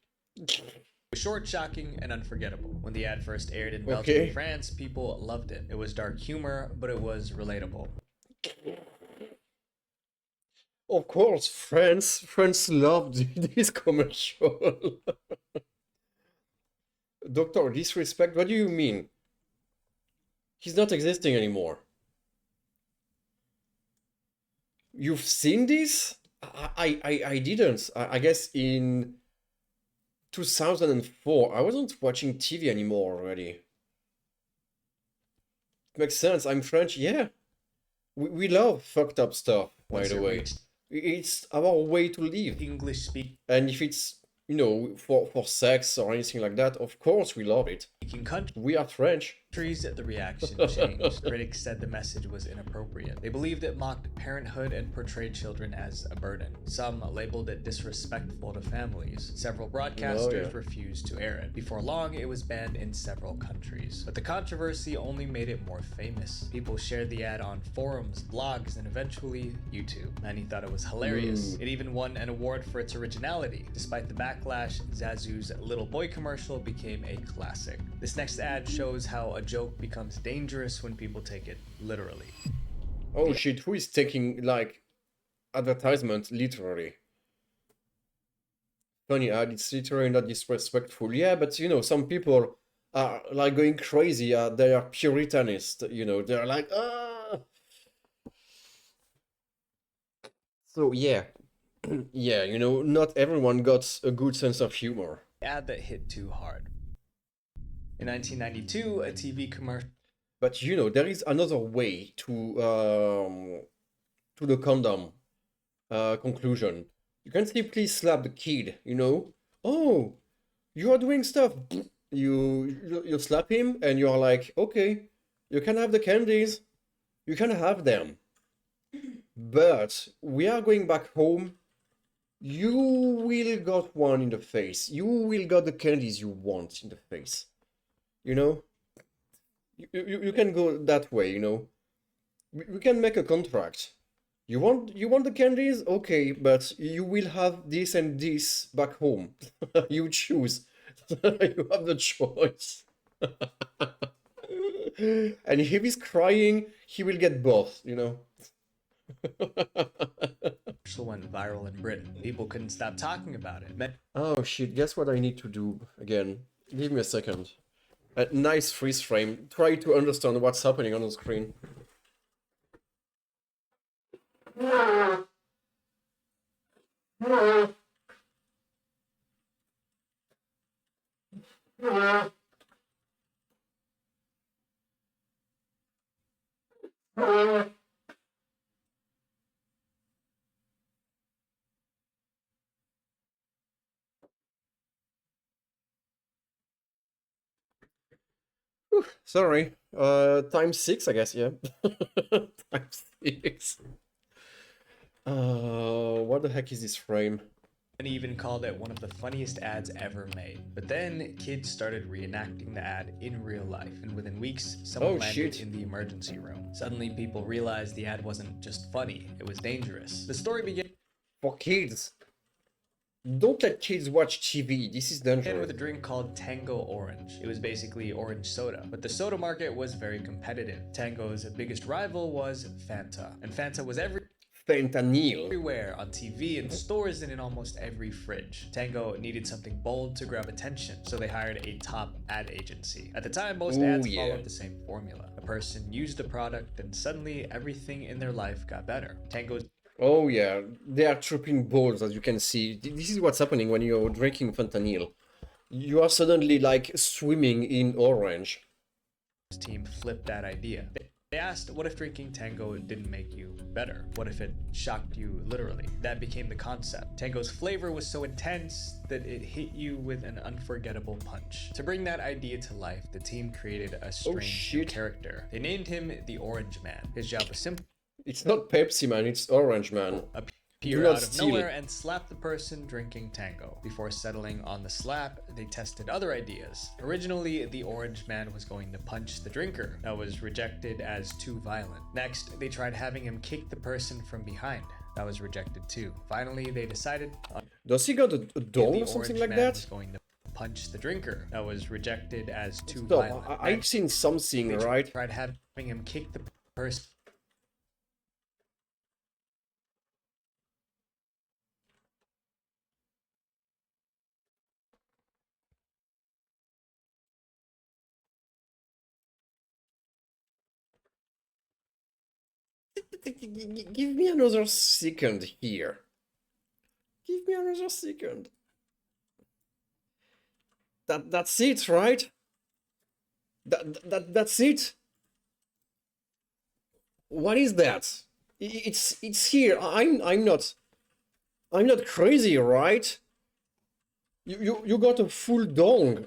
short, shocking, and unforgettable. When the ad first aired in Belgium and France, people loved it. It was dark humor, but it was relatable. Of course, France loved this commercial. Doctor Disrespect, what do you mean? He's not existing anymore. You've seen this? I didn't. I guess in 2004, I wasn't watching TV anymore already. Makes sense, I'm French, yeah. We love fucked up stuff, by the way. It's our way to live. English speak. And if it's, you know, for sex or anything like that, of course we love it. We are French. The reaction changed. Critics said the message was inappropriate. They believed it mocked parenthood and portrayed children as a burden. Some labeled it disrespectful to families. Several broadcasters refused to air it. Before long, it was banned in several countries. But the controversy only made it more famous. People shared the ad on forums, blogs, and eventually YouTube. Many thought it was hilarious. It even won an award for its originality. Despite the backlash, Zazu's Little Boy commercial became a classic. This next ad shows how a joke becomes dangerous when people take it literally. Oh shit, who is taking, like, advertisement literally? Funny ad, it's literally not disrespectful. Yeah, but you know, some people are like going crazy, they are puritanist, you know, they're like, ah! So yeah, yeah, you know, not everyone got a good sense of humor. Ad that hit too hard. In 1992, a TV commercial. But you know, there is another way to the condom conclusion. You can simply slap the kid, you know. Oh, you are doing stuff. You slap him, and you are like, okay, you can have the candies, you can have them. But we are going back home. You will got one in the face. You will got the candies you want in the face. You know, you can go that way, you know. We can make a contract. You want the candies? Okay, but you will have this and this back home. You choose. You have the choice. And if he's crying, he will get both, you know. Went viral in Britain. People couldn't stop talking about it. Oh shit, guess what I need to do again? Give me a second. A nice freeze frame. Try to understand what's happening on the screen. Whew, sorry. Times 6, I guess, yeah. Times 6. What the heck is this frame? And even called it one of the funniest ads ever made. But then kids started reenacting the ad in real life, and within weeks, someone landed in the emergency room. Suddenly, people realized the ad wasn't just funny, it was dangerous. The story began for kids. Don't let kids watch TV, this is dangerous. With a drink called Tango Orange. It was basically orange soda, but the soda market was very competitive. Tango's biggest rival was Fanta, and Fanta was fentanyl everywhere on TV, in stores, and in almost every fridge. Tango needed something bold to grab attention, so they hired a top ad agency. At the time, most ads followed the same formula. A person used a product, and suddenly everything in their life got better. Tango's Oh yeah, they are tripping balls, as you can see. This is what's happening when you're drinking fentanyl. You are suddenly like swimming in orange. Team flipped that idea. They asked, what if drinking Tango didn't make you better? What if it shocked you literally? That became the concept. Tango's flavor was so intense that it hit you with an unforgettable punch. To bring that idea to life, the team created a strange new character. They named him the Orange Man. His job was simple. It's not Pepsi Man, it's Orange Man. Appear out of nowhere and slap the person drinking Tango. Before settling on the slap, they tested other ideas. Originally, the Orange Man was going to punch the drinker. That was rejected as too violent. Next, they tried having him kick the person from behind. That was rejected too. Finally, they decided does he got a dong or something like that? Was going to punch the drinker. That was rejected as too Stop. violent. I've seen something, They right? tried having him kick the person. Give me another second here. Give me another second. That's it, right? That's it. What is that? It's here. I'm not crazy, right? You got a full dong,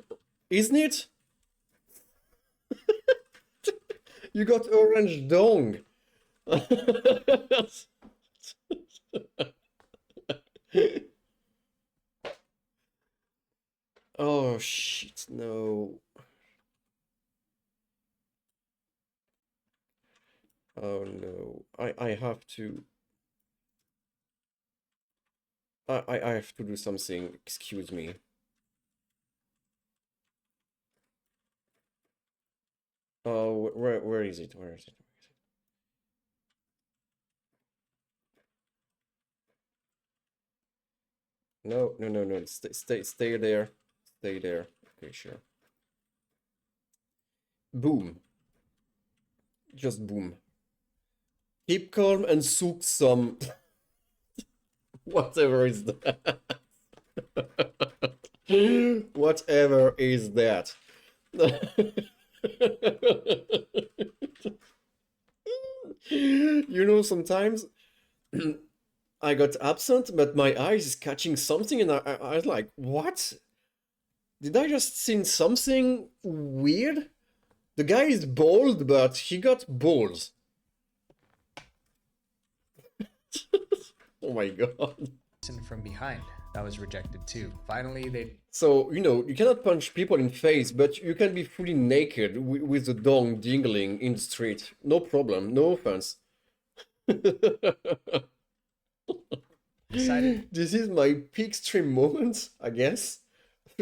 isn't it? You got orange dong. Oh shit, no. Oh no. I have to I have to do something. Excuse me. Oh, where is it? Where is it? No. Stay there. Stay there. Okay, sure. Boom. Just boom. Keep calm and soak some. Whatever is that. Whatever is that. You know, sometimes I got absent, but my eyes is catching something, and I was like, what? Did I just see something weird? The guy is bald, but he got balls. Oh my god. From behind. That was rejected too. Finally, they... So, you know, you cannot punch people in face, but you can be fully naked with the dong dingling in the street. No problem, no offense. This is my peak stream moment, I guess.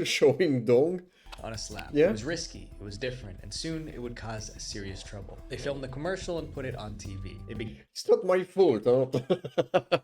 Showing dong. On a slab. Yeah. It was risky, it was different, and soon it would cause serious trouble. They filmed the commercial and put it on TV. It's not my fault, huh?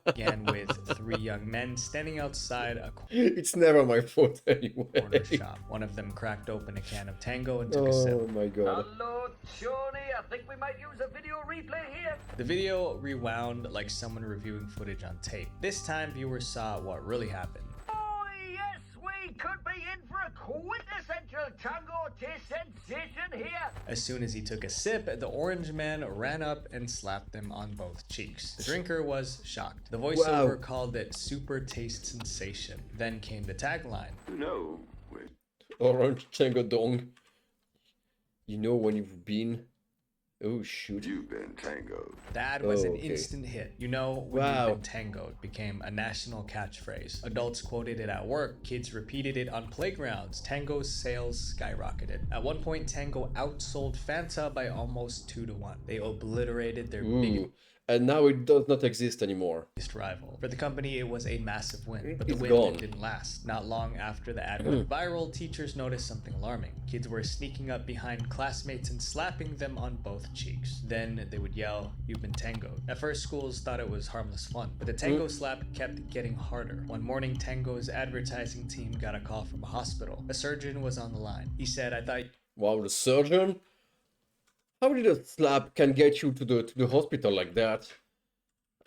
Began with 3 young men standing outside a It's never my fault anyway. corner shop. One of them cracked open a can of Tango and took a sip. Oh my god. Hello, Johnny. I think we might use a video replay here. The video rewound like someone reviewing footage on tape. This time, viewers saw what really happened. Oh, yes, we We could be in for a quintessential tango taste sensation here. As soon as he took a sip, the orange man ran up and slapped him on both cheeks. The drinker was shocked. The voiceover called it super taste sensation. Then came the tagline. No. Orange Tango Dong. You know when you've been... Oh shoot. You've been tangoed. That was an instant hit. You know when you've been tangoed became a national catchphrase. Adults quoted it at work, kids repeated it on playgrounds. Tango's sales skyrocketed. At one point, Tango outsold Fanta by almost 2 to 1. They obliterated their biggest and now it does not exist anymore. Rival. For the company, it was a massive win, but the It's win gone. didn't last. Not long after the ad went viral, teachers noticed something alarming. Kids were sneaking up behind classmates and slapping them on both cheeks. Then they would yell, "You've been tangoed." At first, schools thought it was harmless fun, but the tango slap kept getting harder. One morning, Tango's advertising team got a call from a hospital. A surgeon was on the line. He said, "I thought..." Wow, the surgeon? How did a slap can get you to the hospital like that?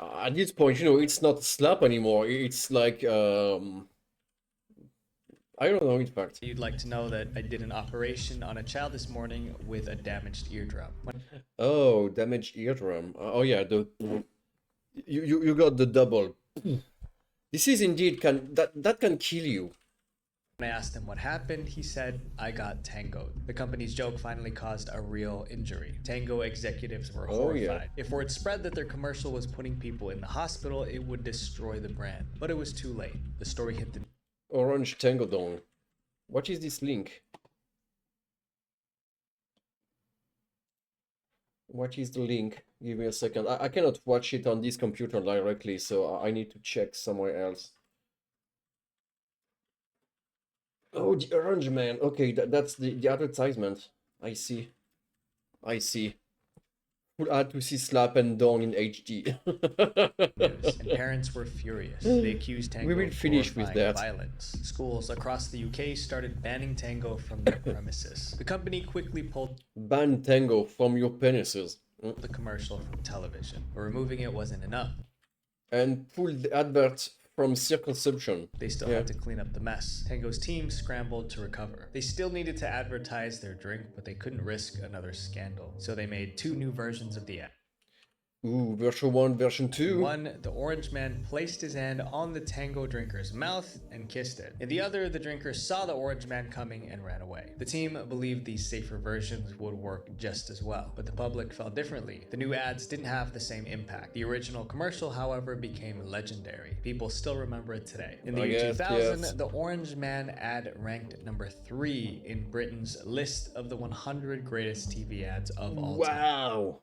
At this point, you know, it's not a slap anymore. It's like, I don't know, in fact. You'd like to know that I did an operation on a child this morning with a damaged eardrum. Oh, damaged eardrum. Oh yeah, you got the double. This is indeed that can kill you. When I asked him what happened, he said, "I got tangoed." The company's joke finally caused a real injury. Tango executives were horrified. If word spread that their commercial was putting people in the hospital, it would destroy the brand. But it was too late. The story hit the... Orange Tango Dong. What is this link? What is the link? Give me a second. I cannot watch it on this computer directly, so I need to check somewhere else. Oh, the orange man. Okay, that's the advertisement. I see. I see. Would add to see slap and dong in HD. And parents were furious. They accused Tango We will finish with that. Violence. Schools across the UK started banning Tango from their premises. The company quickly pulled Ban Tango from your penises. the commercial from television. But removing it wasn't enough. And pulled the advert from circumcision. They still had to clean up the mess. Tango's team scrambled to recover. They still needed to advertise their drink, but they couldn't risk another scandal. So they made 2 new versions of the ad. Ooh, version 1, version 2. One, the orange man placed his hand on the Tango drinker's mouth and kissed it. In the other, the drinker saw the orange man coming and ran away. The team believed these safer versions would work just as well, but the public felt differently. The new ads didn't have the same impact. The original commercial, however, became legendary. People still remember it today. In the year 2000, the orange man ad ranked number 3 in Britain's list of the 100 greatest TV ads of all time. Wow.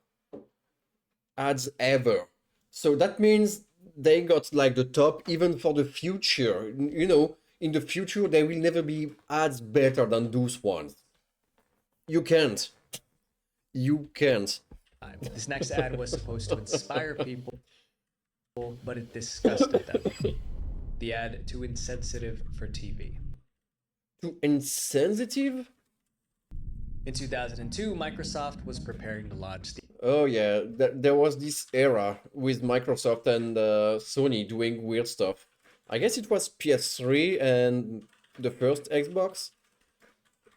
Ads ever. So that means they got like the top even for the future. You know, in the future there will never be ads better than those ones. You can't. You can't. This next ad was supposed to inspire people, but it disgusted them. The ad, too insensitive for TV. Too insensitive? In 2002, Microsoft was preparing to launch the... Oh yeah, there was this era with Microsoft and Sony doing weird stuff. I guess it was PS3 and the first Xbox.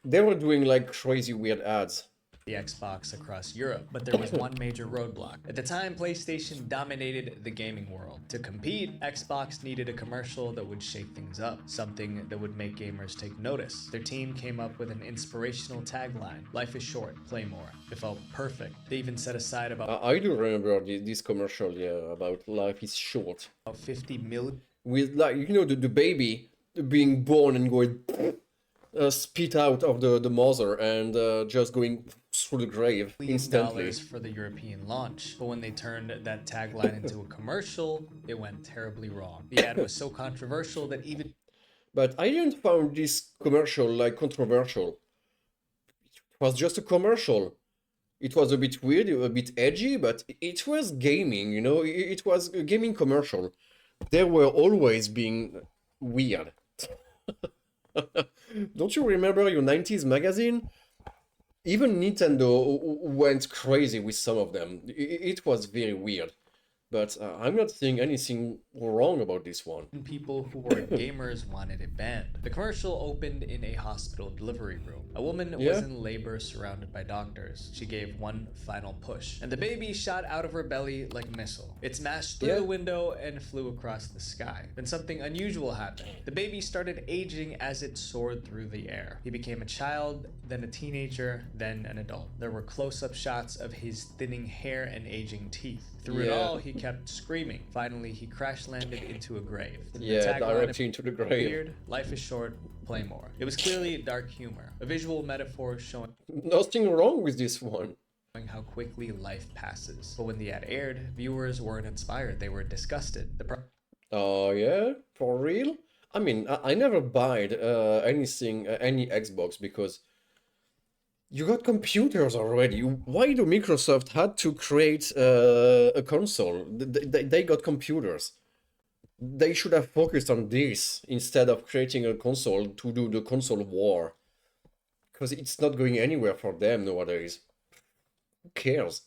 They were doing like crazy weird ads. The Xbox across Europe, but there was one major roadblock. At the time, PlayStation dominated the gaming world. To compete, Xbox needed a commercial that would shake things up, something that would make gamers take notice. Their team came up with an inspirational tagline: "Life is short, play more." It felt perfect. They even set aside about... I do remember this commercial, yeah, about life is short. 50 million... With, like, you know, the baby being born and going... spit out of the mother and just going through the grave instantly. For the European launch, but when they turned that tagline into a commercial, it went terribly wrong. The ad was so controversial that even... But I didn't find this commercial like controversial. It was just a commercial. It was a bit weird, a bit edgy, but it was gaming, you know, it was a gaming commercial. They were always being weird. Don't you remember your 90s magazine? Even Nintendo went crazy with some of them. It was very weird. But I'm not seeing anything wrong about this one. People who were gamers wanted it banned. The commercial opened in a hospital delivery room. A woman was in labor surrounded by doctors. She gave one final push, and the baby shot out of her belly like a missile. It smashed through the window and flew across the sky. Then something unusual happened. The baby started aging as it soared through the air. He became a child, then a teenager, then an adult. There were close-up shots of his thinning hair and aging teeth. Through it all, he kept screaming. Finally, he crash-landed into a grave. Directly into the grave. Appeared, life is short, play more. It was clearly dark humor, a visual metaphor showing nothing wrong with this one. How quickly life passes. But when the ad aired, viewers weren't inspired, they were disgusted. Oh yeah? For real? I mean, I never buyed anything, any Xbox, because you got computers already. Why do Microsoft had to create a console? They got computers. They should have focused on this instead of creating a console to do the console war. Because it's not going anywhere for them nowadays. Who cares?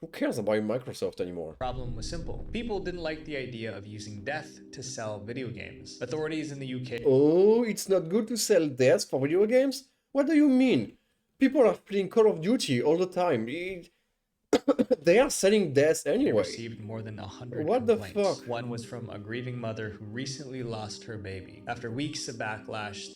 Who cares about Microsoft anymore? Problem was simple. People didn't like the idea of using death to sell video games. Authorities in the UK... Oh, it's not good to sell death for video games? What do you mean? People are playing Call of Duty all the time. They are selling death anyway. They received more than 100 What complaints. the fuck? One was from a grieving mother who recently lost her baby. After weeks of backlash...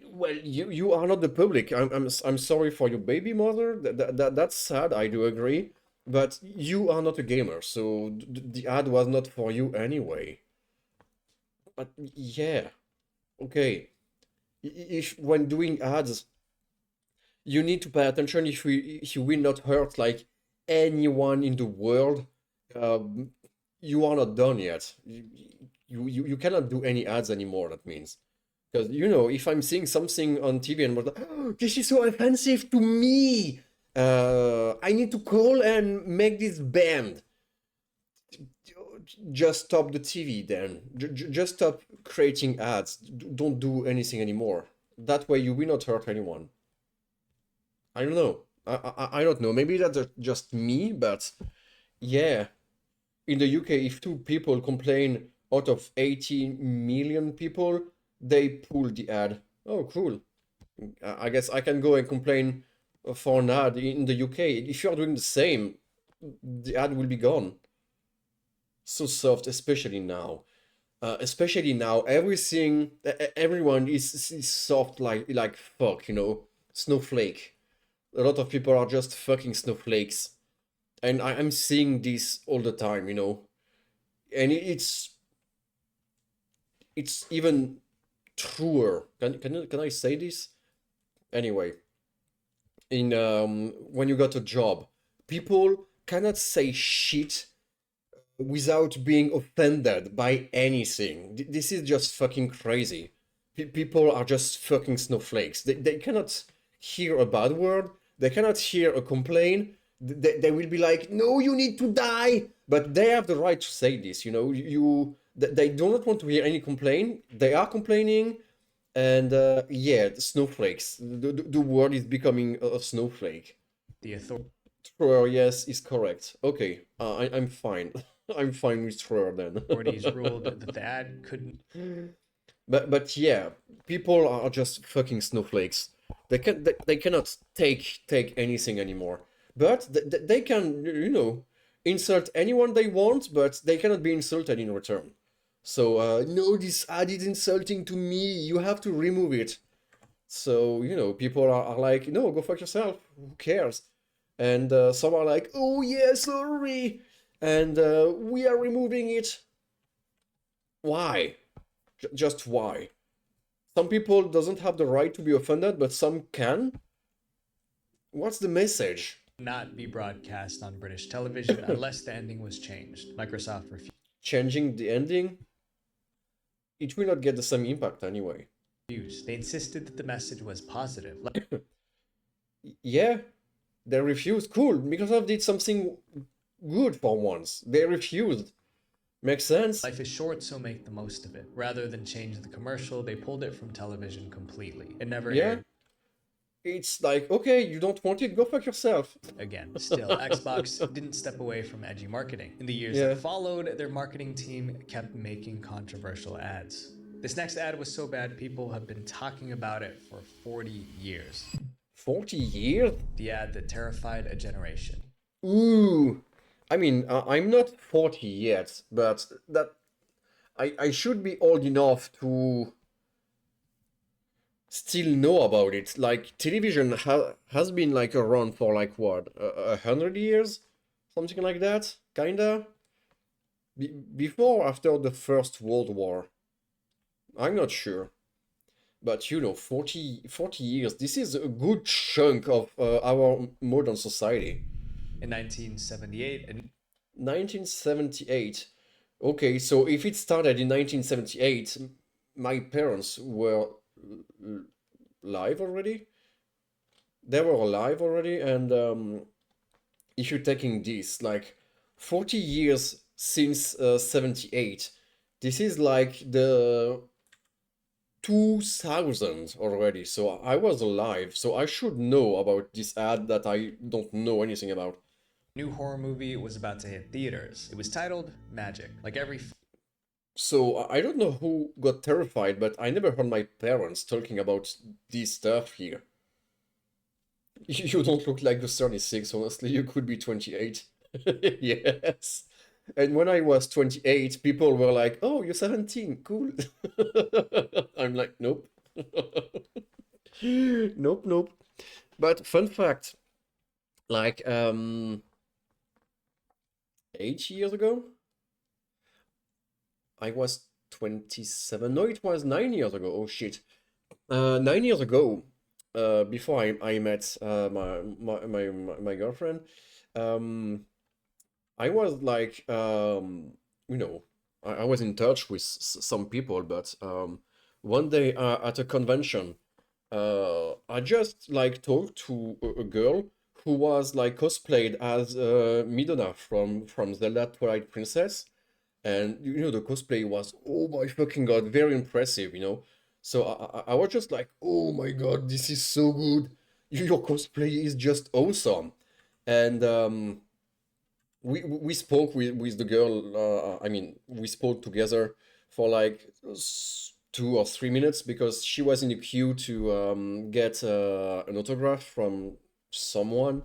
Well, you are not the public. I'm sorry for your baby mother. That's sad, I do agree. But you are not a gamer, so the ad was not for you anyway. But yeah, okay. If when doing ads, you need to pay attention if you will not hurt like anyone in the world. You are not done yet. You cannot do any ads anymore, that means. Because, you know, if I'm seeing something on TV and like, oh, this is so offensive to me, I need to call and make this banned. Just stop the TV then. Just stop creating ads. Don't do anything anymore. That way you will not hurt anyone. I don't know. I don't know. Maybe that's just me, but yeah. In the UK, if 2 people complain out of 80 million people, they pull the ad. Oh, cool. I guess I can go and complain for an ad in the UK. If you're doing the same, the ad will be gone. So soft, especially now. Everyone is soft like fuck, you know? Snowflake. A lot of people are just fucking snowflakes. And I'm seeing this all the time, you know? And it's even truer. Can I say this? Anyway, in when you got a job, people cannot say shit without being offended by anything. This is just fucking crazy. People are just fucking snowflakes. They cannot hear a bad word. They cannot hear a complaint. They will be like, no, you need to die. But they have the right to say this, you know. They do not want to hear any complaint. They are complaining. And yeah, the snowflakes. The word is becoming a snowflake. The authority. Truer, yes, is correct. Okay, I'm fine. I'm fine with Truer then. Authorities ruled that the ad couldn't. But yeah, people are just fucking snowflakes. They cannot take anything anymore. But they can, you know, insult anyone they want, but they cannot be insulted in return. So no, this ad is insulting to me. You have to remove it. So, you know, people are like, no, go fuck yourself. Who cares? And some are like, oh yeah, sorry. And we are removing it. Why? Just why? Some people doesn't have the right to be offended, but some can. What's the message? Not be broadcast on British television unless the ending was changed. Microsoft refused. Changing the ending? It will not get the same impact anyway. They insisted that the message was positive. Yeah, they refused. Cool. Microsoft did something good for once. They refused. Makes sense. Life is short, so make the most of it. Rather than change the commercial, they pulled it from television completely. It never aired. it's like, okay, you don't want it, go fuck yourself. Again, still, Xbox didn't step away from edgy marketing. In the years that followed, their marketing team kept making controversial ads. This next ad was so bad, people have been talking about it for 40 years. 40 years? The ad that terrified a generation. Ooh. I mean, I'm not 40 yet, but that I should be old enough to still know about it. Like, television has been like around for like what, 100 years? Something like that, kinda? Before or after the First World War? I'm not sure. But you know, 40 years, this is a good chunk of our modern society. In 1978... 1978. Okay, so if it started in 1978, my parents were live already. They were alive already, and if you're taking this, like 40 years since 78, this is like the 2000 already, so I was alive, so I should know about this ad that I don't know anything about. New horror movie was about to hit theaters. It was titled Magic. Like every... So I don't know who got terrified, but I never heard my parents talking about this stuff here. You don't look like the 36, honestly, you could be 28. Yes. And when I was 28, people were like, oh, you're 17, cool. I'm like, nope. Nope. But fun fact, like, 8 years ago, I was 27. No, it was 9 years ago. Oh shit. 9 years ago, before I met my girlfriend, I was like, you know, I was in touch with some people, but one day at a convention, I just like talked to a girl who was like cosplayed as Midona from Zelda Twilight Princess, and you know the cosplay was, oh my fucking god, very impressive, you know. So I was just like, oh my god, this is so good. Your cosplay is just awesome, and we spoke with the girl. I mean, we spoke together for like 2 or 3 minutes because she was in the queue to get an autograph from someone,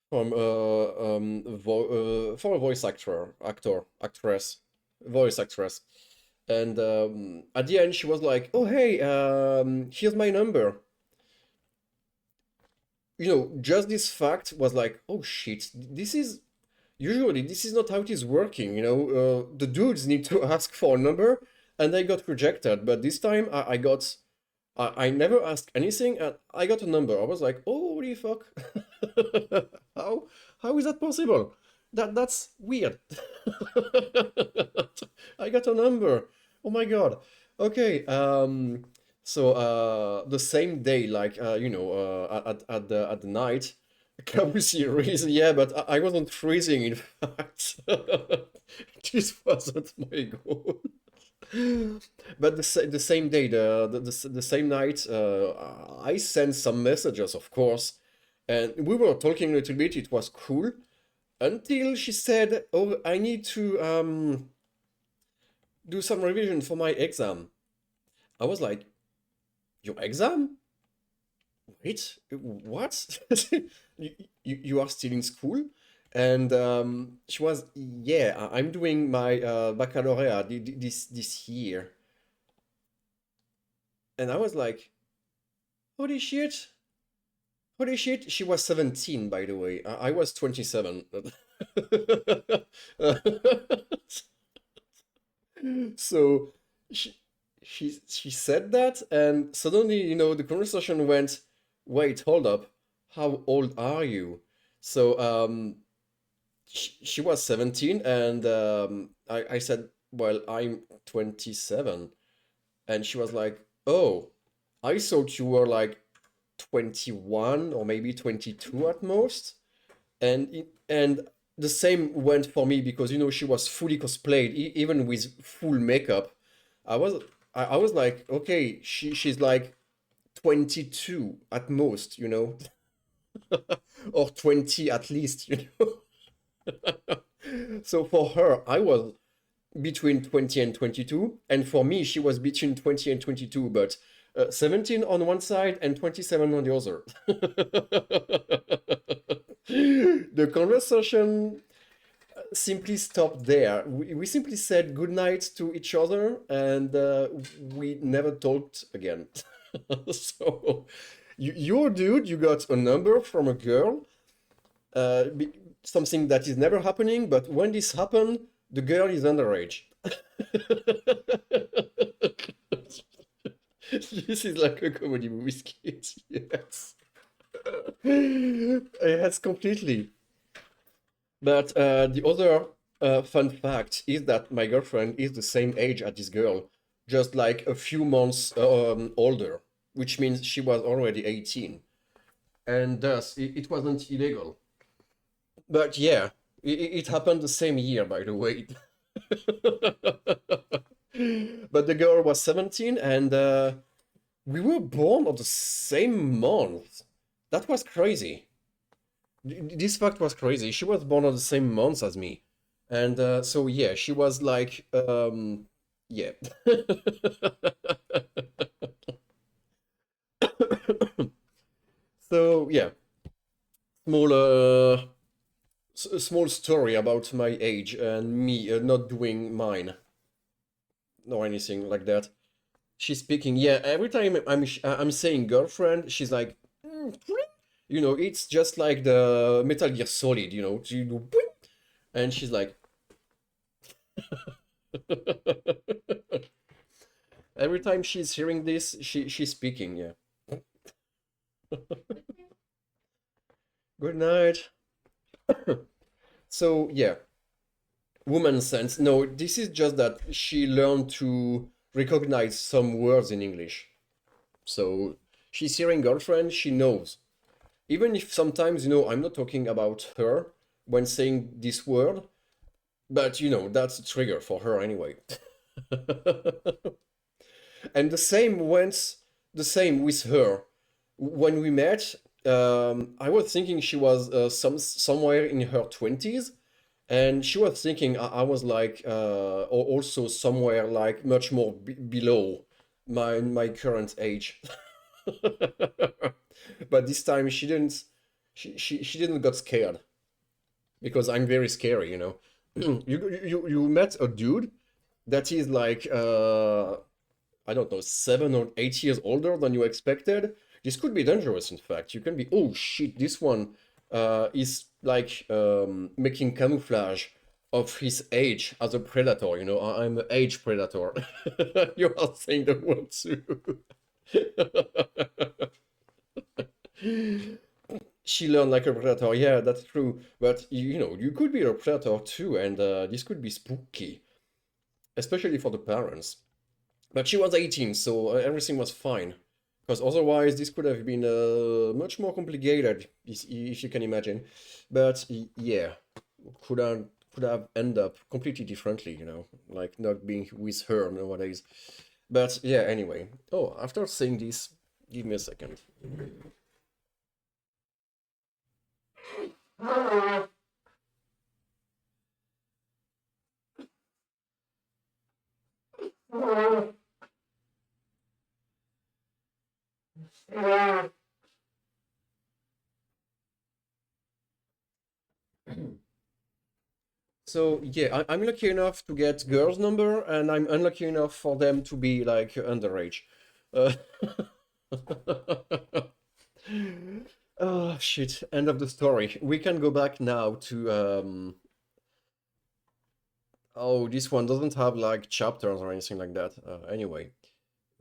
from for a voice actress, and at the end she was like, oh hey, here's my number. You know, just this fact was like, oh shit, this is not how it is working, you know. The dudes need to ask for a number, and I got rejected, but this time I never asked anything, and I got a number. I was like, holy fuck. How is that possible? That's weird. I got a number. Oh my god. Okay, so the same day, like you know, at the night, Kaguchi reason, yeah, but I wasn't freezing, in fact. This wasn't my goal. But the same day, the same night, I sent some messages, of course, and we were talking a little bit. It was cool until she said, "Oh, I need to do some revision for my exam." I was like, "Your exam? Wait, what? You are still in school?" And she was, yeah, I'm doing my baccalaureate this year. And I was like, holy shit. Holy shit. She was 17, by the way. I was 27. So she said that, and suddenly, you know, the conversation went, wait, hold up. How old are you? So she was 17, and I said, well, I'm 27. And she was like, oh, I thought you were like 21 or maybe 22 at most. And the same went for me, because, you know, she was fully cosplayed, even with full makeup. I was like, okay, she's like 22 at most, you know, or 20 at least, you know. So for her, I was between 20 and 22, and for me, she was between 20 and 22, but 17 on one side and 27 on the other. The conversation simply stopped there. We simply said goodnight to each other, and we never talked again. So, your dude, you got a number from a girl, something that is never happening, but when this happened, the girl is underage. This is like a comedy movie skit, yes. Yes, completely. But the other fun fact is that my girlfriend is the same age as this girl, just like a few months older, which means she was already 18. And thus, it wasn't illegal. But yeah, it happened the same year, by the way. But the girl was 17, and we were born on the same month. That was crazy. This fact was crazy. She was born on the same month as me. And so, yeah, she was like, yeah. So, yeah. Small story about my age and me not doing mine. Or anything like that. She's speaking, yeah, every time I'm saying girlfriend, she's like, you know, it's just like the Metal Gear Solid, you know, you do, and she's like, every time she's hearing this, she's speaking, yeah. Good night. So, yeah, woman sense. No, this is just that she learned to recognize some words in English. So she's hearing girlfriend, she knows. Even if sometimes, you know, I'm not talking about her when saying this word, but, you know, that's a trigger for her anyway. And the same with her. When we met, I was thinking she was somewhere in her 20s, and she was thinking I was like also somewhere like much more below my current age. But this time she didn't got scared, because I'm very scary, you know. You met a dude that is like I don't know, 7 or 8 years older than you expected. This could be dangerous, in fact. You can be, oh shit, this one is like making camouflage of his age as a predator, you know. I'm an age predator. You are saying the word too. She learned like a predator, yeah, that's true. But, you know, you could be a predator too, and this could be spooky. Especially for the parents. But she was 18, so everything was fine. Because otherwise, this could have been much more complicated, if you can imagine. But yeah, could have ended up completely differently, you know, like not being with her nowadays. But yeah, anyway. Oh, after saying this, give me a second. So yeah, I'm lucky enough to get girls' number, and I'm unlucky enough for them to be like underage. Oh shit! End of the story. We can go back now to Oh, this one doesn't have like chapters or anything like that. Anyway,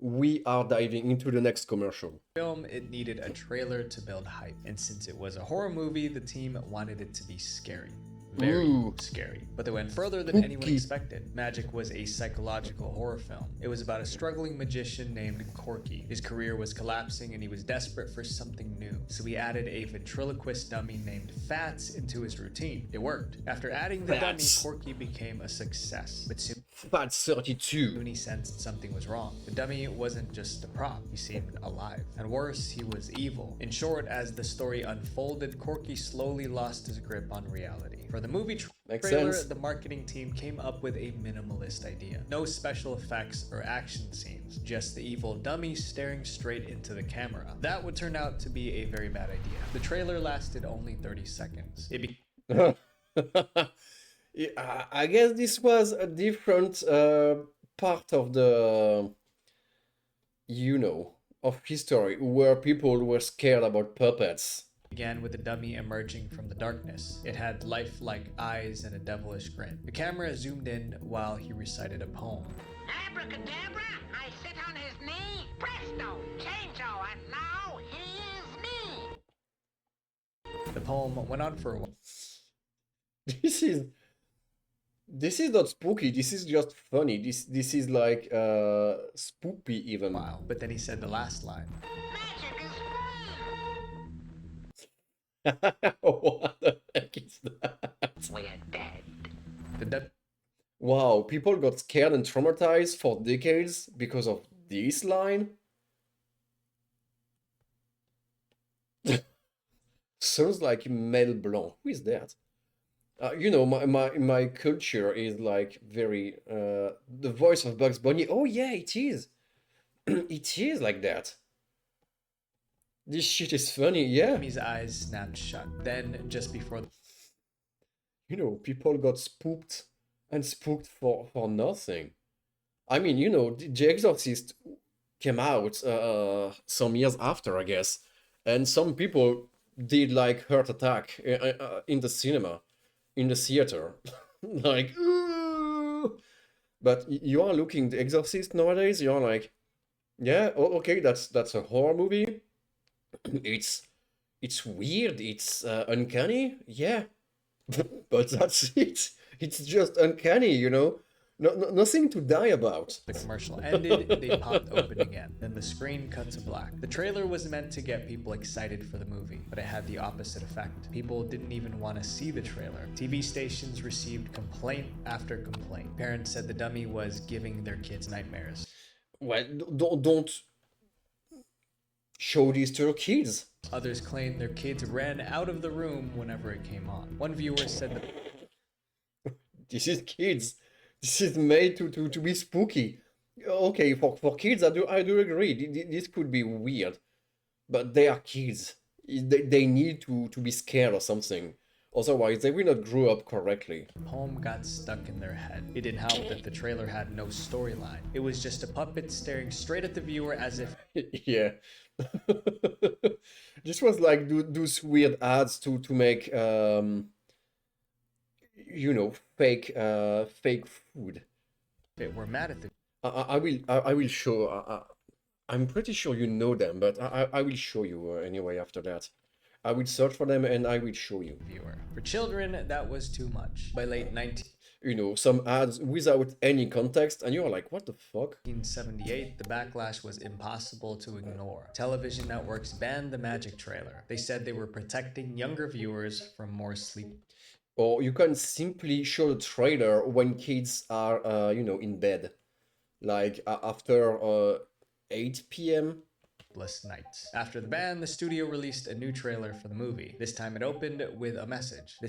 we are diving into the next commercial. Film, it needed a trailer to build hype, and since it was a horror movie, the team wanted it to be scary. Very scary. But they went further than anyone expected. Magic was a psychological horror film. It was about a struggling magician named Corky. His career was collapsing and he was desperate for something new. So he added a ventriloquist dummy named Fats into his routine. It worked. After adding the dummy, Corky became a success. But soon Fat 32. When he sensed something was wrong. The dummy wasn't just a prop, he seemed alive. And worse, he was evil. In short, as the story unfolded, Corky slowly lost his grip on reality. For the movie trailer, the marketing team came up with a minimalist idea. No special effects or action scenes, just the evil dummy staring straight into the camera. That would turn out to be a very bad idea. The trailer lasted only 30 seconds. Yeah, I guess this was a different part of the, of history where people were scared about puppets. Began with the dummy emerging from the darkness. It had lifelike eyes and a devilish grin. The camera zoomed in while he recited a poem. Abracadabra, I sit on his knee. Presto, changeo, and now he is me. The poem went on for a while. This is not spooky, this is just funny. This is like spoopy even. Wow. But then he said the last line. What the heck is that? We're dead. Wow, people got scared and traumatized for decades because of this line? Sounds like Mel Blanc. Who is that? My culture is like very the voice of Bugs Bunny. Oh yeah, it is. It is like that. This shit is funny, yeah. His eyes snapped shut. Then, just before people got spooked and spooked for nothing. I mean, The Exorcist came out some years after, I guess, and some people did like heart attack in the cinema. In the theater. Like, ooh! But you are looking The Exorcist nowadays, you're like, yeah, okay, that's a horror movie. It's weird, it's uncanny, yeah. But that's it. It's just uncanny, nothing to die about. The commercial ended, they popped open again. Then the screen cut to black. The trailer was meant to get people excited for the movie, but it had the opposite effect. People didn't even want to see the trailer. TV stations received complaint after complaint. Parents said the dummy was giving their kids nightmares. Well, don't show these to your kids. Others claimed their kids ran out of the room whenever it came on. One viewer said that this is kids. This is made to be spooky. Okay, for kids, I do agree. This could be weird, but they are kids. They need to be scared or something. Otherwise, they will not grow up correctly. The poem got stuck in their head. It didn't help that the trailer had no storyline. It was just a puppet staring straight at the viewer as if... Yeah. This was like those weird ads to make... fake food. They were mad at the... I will show. I'm pretty sure you know them, but I will show you anyway after that. I will search for them and I will show you. Viewer. For children, that was too much. By late 19... some ads without any context, and you're like, what the fuck? 1978, the backlash was impossible to ignore. Television networks banned the Magic trailer. They said they were protecting younger viewers from more sleep. Or you can simply show the trailer when kids are, in bed. Like after 8 p.m. Nights. After the ban, the studio released a new trailer for the movie. This time it opened with a message. The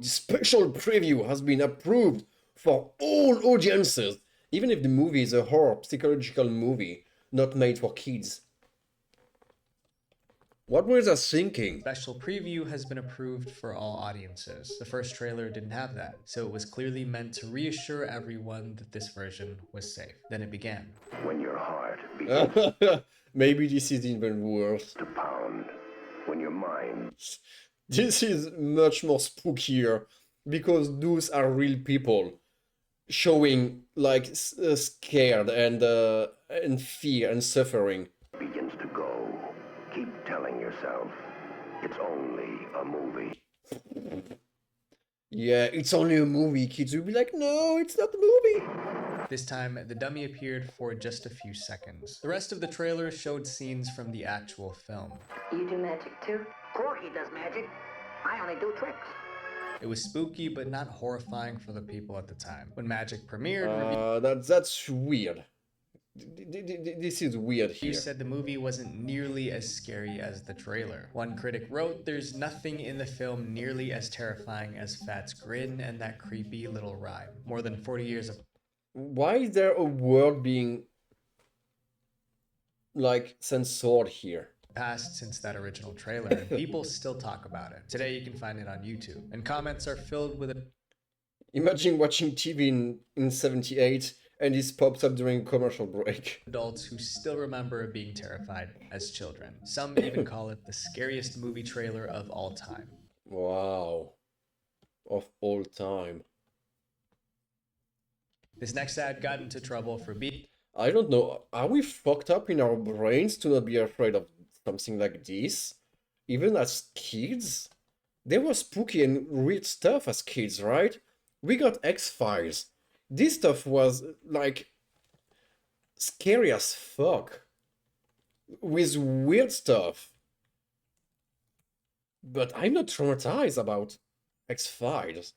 special preview has been approved for all audiences, even if the movie is a horror psychological movie, not made for kids. What was I thinking? Special preview has been approved for all audiences. The first trailer didn't have that, so it was clearly meant to reassure everyone that this version was safe. Then it began. When your heart begins maybe this is even worse. to pound, when your mind... This is much more spookier, because those are real people showing like scared and fear and suffering. begins to go. Keep telling yourself, it's only a movie. Yeah, it's only a movie. Kids will be like, no, it's not a movie. This time, the dummy appeared for just a few seconds. The rest of the trailer showed scenes from the actual film. You do magic too? Corky does magic. I only do tricks. It was spooky, but not horrifying for the people at the time. When Magic premiered, that's weird. This is weird here. You said the movie wasn't nearly as scary as the trailer. One critic wrote, "There's nothing in the film nearly as terrifying as Fat's grin and that creepy little rhyme." More than 40 years of... Why is there a word being, like, censored here? Passed since that original trailer, and people still talk about it. Today you can find it on YouTube, and comments are filled with it. Imagine watching TV in 78 and this pops up during a commercial break. Adults who still remember being terrified as children. Some even call it the scariest movie trailer of all time. Wow. Of all time. This next ad got into trouble for being... I don't know, are we fucked up in our brains to not be afraid of something like this? Even as kids? There was spooky and weird stuff as kids, right? We got X-Files. This stuff was, like, scary as fuck. With weird stuff. But I'm not traumatized about X-Files.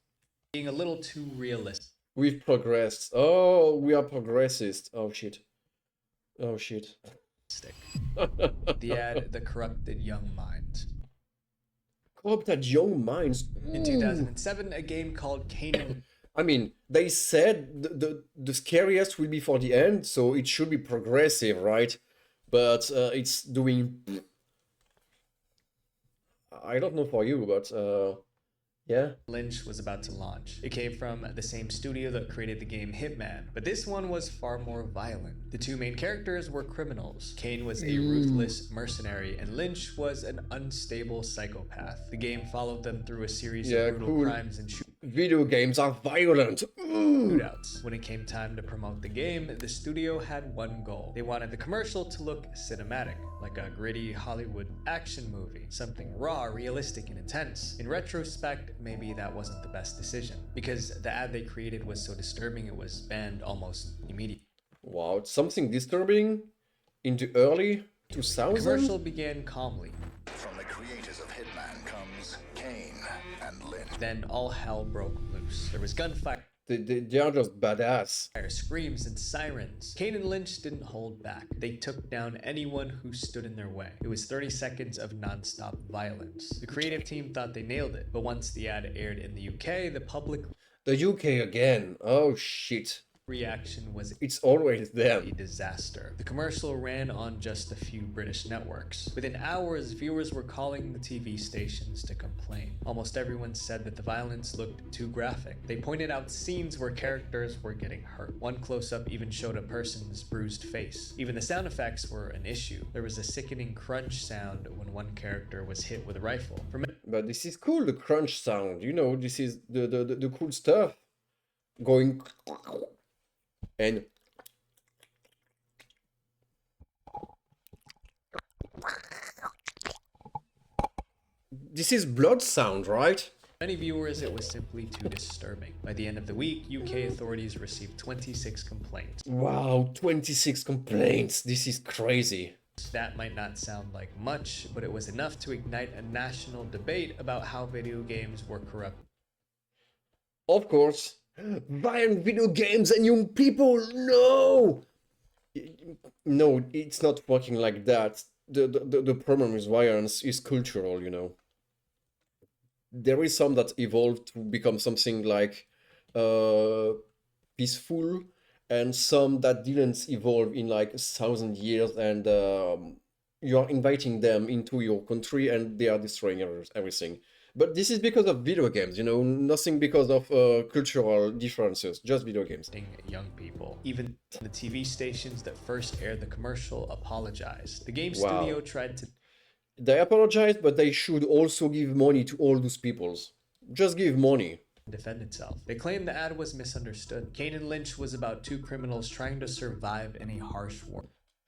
Being a little too realistic. We've progressed. Oh, we are progressist. Oh, shit. Oh, shit. The ad, The Corrupted Young Minds. Corrupted Young Minds? In 2007, a game called Kanan... I mean, they said the scariest will be for the end, so it should be progressive, right? But it's doing... I don't know for you, but yeah. Lynch was about to launch. It came from the same studio that created the game Hitman, but this one was far more violent. The two main characters were criminals. Kane was a ruthless mercenary, and Lynch was an unstable psychopath. The game followed them through a series of brutal crimes and video games are violent. shootouts. When it came time to promote the game, the studio had one goal. They wanted the commercial to look cinematic, like a gritty Hollywood action movie, something raw, realistic, and intense. In retrospect, maybe that wasn't the best decision, because the ad they created was so disturbing it was banned almost immediately. Wow, something disturbing in the early 2000s? The commercial began calmly. From the creators of Hitman comes Kane and Lynch. Then all hell broke loose. There was gunfire. They are just badass. Screams and sirens. Kane and Lynch didn't hold back. They took down anyone who stood in their way. It was 30 seconds of non-stop violence. The creative team thought they nailed it, but once the ad aired in the UK, the public... The UK again. Oh shit. Reaction was it's always them. A disaster. The commercial ran on just a few British networks. Within hours, viewers were calling the TV stations to complain. Almost everyone said that the violence looked too graphic. They pointed out scenes where characters were getting hurt. One close-up even showed a person's bruised face. Even the sound effects were an issue. There was a sickening crunch sound when one character was hit with a rifle. But this is cool, the crunch sound. You know, this is the cool stuff. Going... And this is blood sound, right? Many viewers, it was simply too disturbing. By the end of the week, UK authorities received 26 complaints. Wow, 26 complaints. This is crazy. That might not sound like much, but it was enough to ignite a national debate about how video games were corrupt. Of course. Violent video games and young people, no! No, it's not working like that. The problem with violence is cultural, you know. There is some that evolved to become something like peaceful, and some that didn't evolve in like 1,000 years, and you are inviting them into your country and they are destroying everything. But this is because of video games, you know, nothing because of cultural differences, just video games. Young people. Even the TV stations that first aired the commercial apologized. The game studio tried to... They apologized, but they should also give money to all those peoples. Just give money. Defend itself. They claimed the ad was misunderstood. Kane and Lynch was about two criminals trying to survive in a harsh war.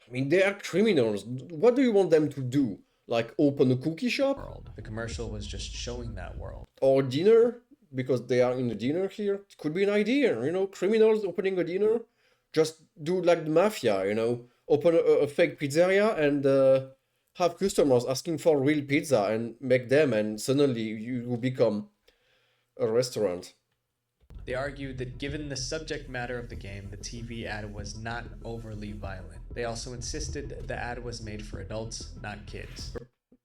I mean, they are criminals. What do you want them to do? Like open a cookie shop? The commercial was just showing that world. Or dinner, because they are in the dinner here. It could be an idea, you know, criminals opening a dinner. Just do like the mafia, you know, open a fake pizzeria and have customers asking for real pizza and make them, and suddenly you become a restaurant. They argued that given the subject matter of the game, the TV ad was not overly violent. They also insisted the ad was made for adults, not kids.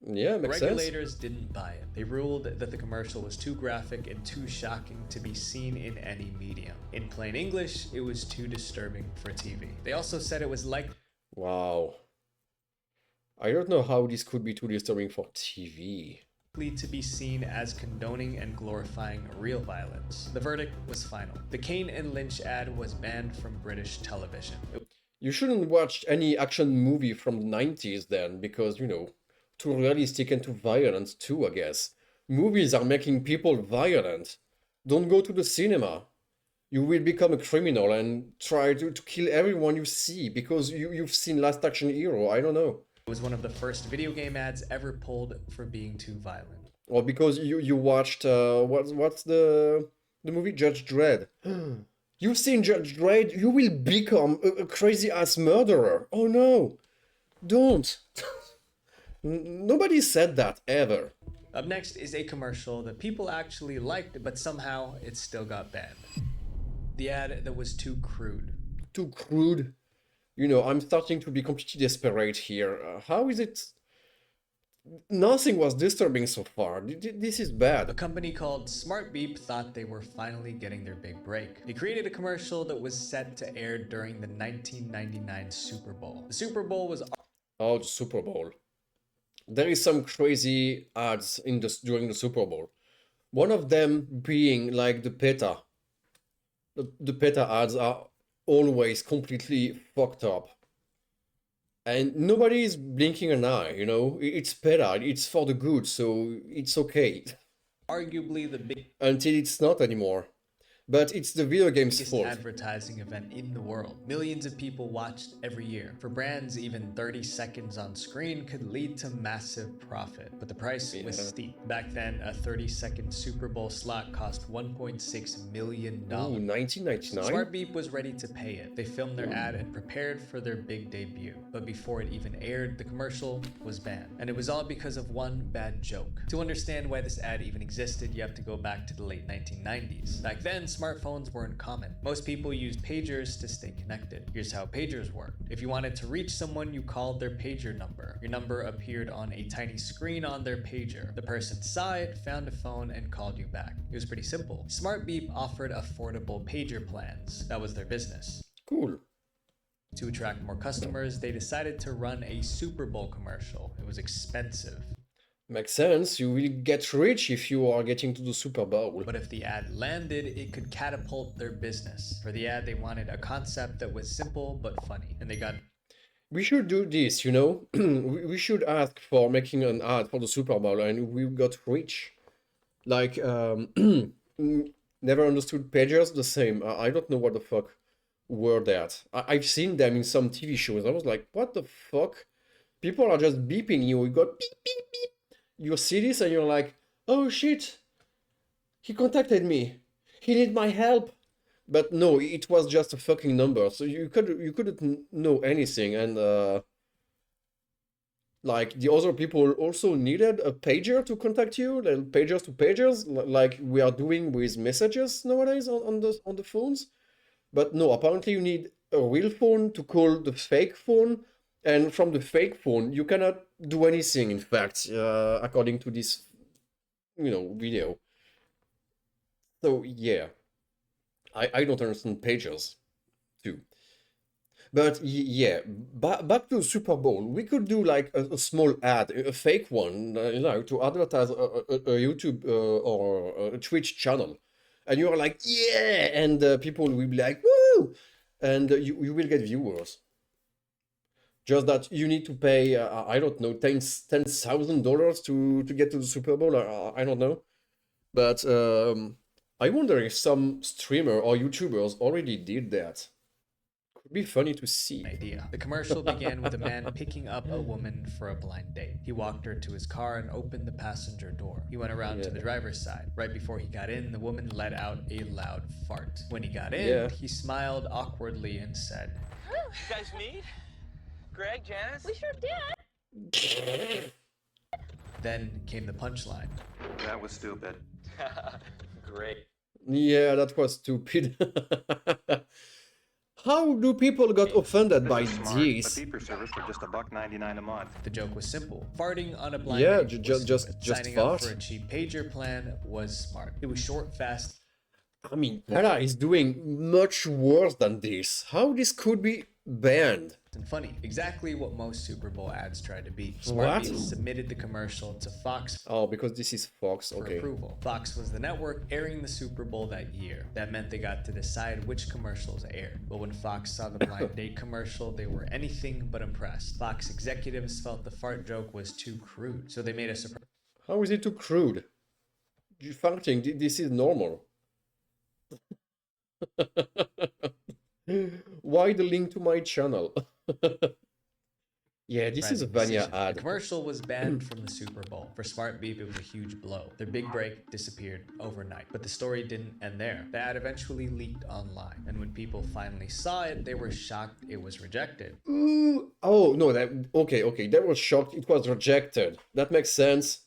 Yeah, makes Regulators sense. didn't buy it. They ruled that the commercial was too graphic and too shocking to be seen in any medium. In plain English, it was too disturbing for TV. They also said it was like... Wow. I don't know how this could be too disturbing for TV. To be seen as condoning and glorifying real violence. The verdict was final. The Kane and Lynch ad was banned from British television. You shouldn't watch any action movie from the 90s then, because, you know, too realistic and too violent too, I guess. Movies are making people violent. Don't go to the cinema. You will become a criminal and try to kill everyone you see because you've seen Last Action Hero, I don't know. It was one of the first video game ads ever pulled for being too violent. Or because you watched, what's the movie? Judge Dredd. You've seen Judge Dredd, you will become a crazy-ass murderer. Oh no, don't. Nobody said that, ever. Up next is a commercial that people actually liked, but somehow it still got banned. The ad that was too crude. Too crude? You know, I'm starting to be completely desperate here. How is it? Nothing was disturbing so far. This is bad. A company called Smart Beep thought they were finally getting their big break. They created a commercial that was set to air during the 1999 Super Bowl. The Super Bowl was... Oh, the Super Bowl. There is some crazy ads during the Super Bowl. One of them being like the PETA. The PETA ads are always completely fucked up. And nobody is blinking an eye, you know? It's PETA, it's for the good, so it's okay. Arguably the big... Until it's not anymore. But it's the video game's fault. Advertising event in the world. Millions of people watched every year. For brands, even 30 seconds on screen could lead to massive profit. But the price was steep. Back then, a 30-second Super Bowl slot cost $1.6 million. Ooh, 1999? Smart Beep was ready to pay it. They filmed their ad and prepared for their big debut. But before it even aired, the commercial was banned. And it was all because of one bad joke. To understand why this ad even existed, you have to go back to the late 1990s. Back then, smartphones weren't common. Most people used pagers to stay connected. Here's how pagers worked. If you wanted to reach someone, you called their pager number. Your number appeared on a tiny screen on their pager. The person saw it, found a phone, and called you back. It was pretty simple. Smart Beep offered affordable pager plans. That was their business. Cool. To attract more customers, they decided to run a Super Bowl commercial. It was expensive. Makes sense, you will get rich if you are getting to the Super Bowl. But if the ad landed, it could catapult their business. For the ad, they wanted a concept that was simple but funny, and they got... We should do this, you know? We should ask for making an ad for the Super Bowl, and we got rich. Like, never understood pagers, the same. I don't know what the fuck were that. I've seen them in some TV shows. I was like, what the fuck? People are just beeping you. You got beep, beep, beep. You see this and you're like, oh shit, he contacted me, he need my help. But no, it was just a fucking number, so you couldn't know anything. And like the other people also needed a pager to contact you, like pagers to pagers, like we are doing with messages nowadays on the phones. But no, apparently you need a real phone to call the fake phone. And from the fake phone, you cannot do anything, in fact, according to this, you know, video. So, yeah. I don't understand pagers, too. But, yeah, back to the Super Bowl. We could do, like, a small ad, a fake one, you know, to advertise a YouTube or a Twitch channel. And you're like, yeah! And people will be like, woo! And you will get viewers. Just that you need to pay, I don't know, $10,000 to get to the Super Bowl. I don't know. But I wonder if some streamer or YouTubers already did that. Could be funny to see. Idea. The commercial began with a man picking up a woman for a blind date. He walked her to his car and opened the passenger door. He went around to the driver's side. Right before he got in, the woman let out a loud fart. When he got in, he smiled awkwardly and said, You guys meet? Greg, Janice? We sure did. Then came the punchline. That was stupid. great. Yeah, that was stupid. How do people got offended by this? The beeper service for just $1.99 a month. The joke was simple. Farting on a blind Yeah, date was stupid. just Signing fart. up for a cheap pager plan was smart. It was short, fast. I mean, Pella is doing much worse than this. How this could be banned? And funny, exactly what most Super Bowl ads tried to be. What? SmartBeat submitted the commercial to Fox. Oh, because this is Fox, for okay. approval. Fox was the network airing the Super Bowl that year. That meant they got to decide which commercials aired. But when Fox saw the blind date commercial, they were anything but impressed. Fox executives felt the fart joke was too crude, so they made a surprise. How is it too crude? Farting, this is normal. Why the link to my channel? Yeah, this is a Vanya ad. The commercial was banned from the Super Bowl. For SmartBeep, it was a huge blow. Their big break disappeared overnight. But the story didn't end there. The ad eventually leaked online. And when people finally saw it, they were shocked it was rejected. Ooh, oh, no, okay, they were shocked it was rejected. That makes sense.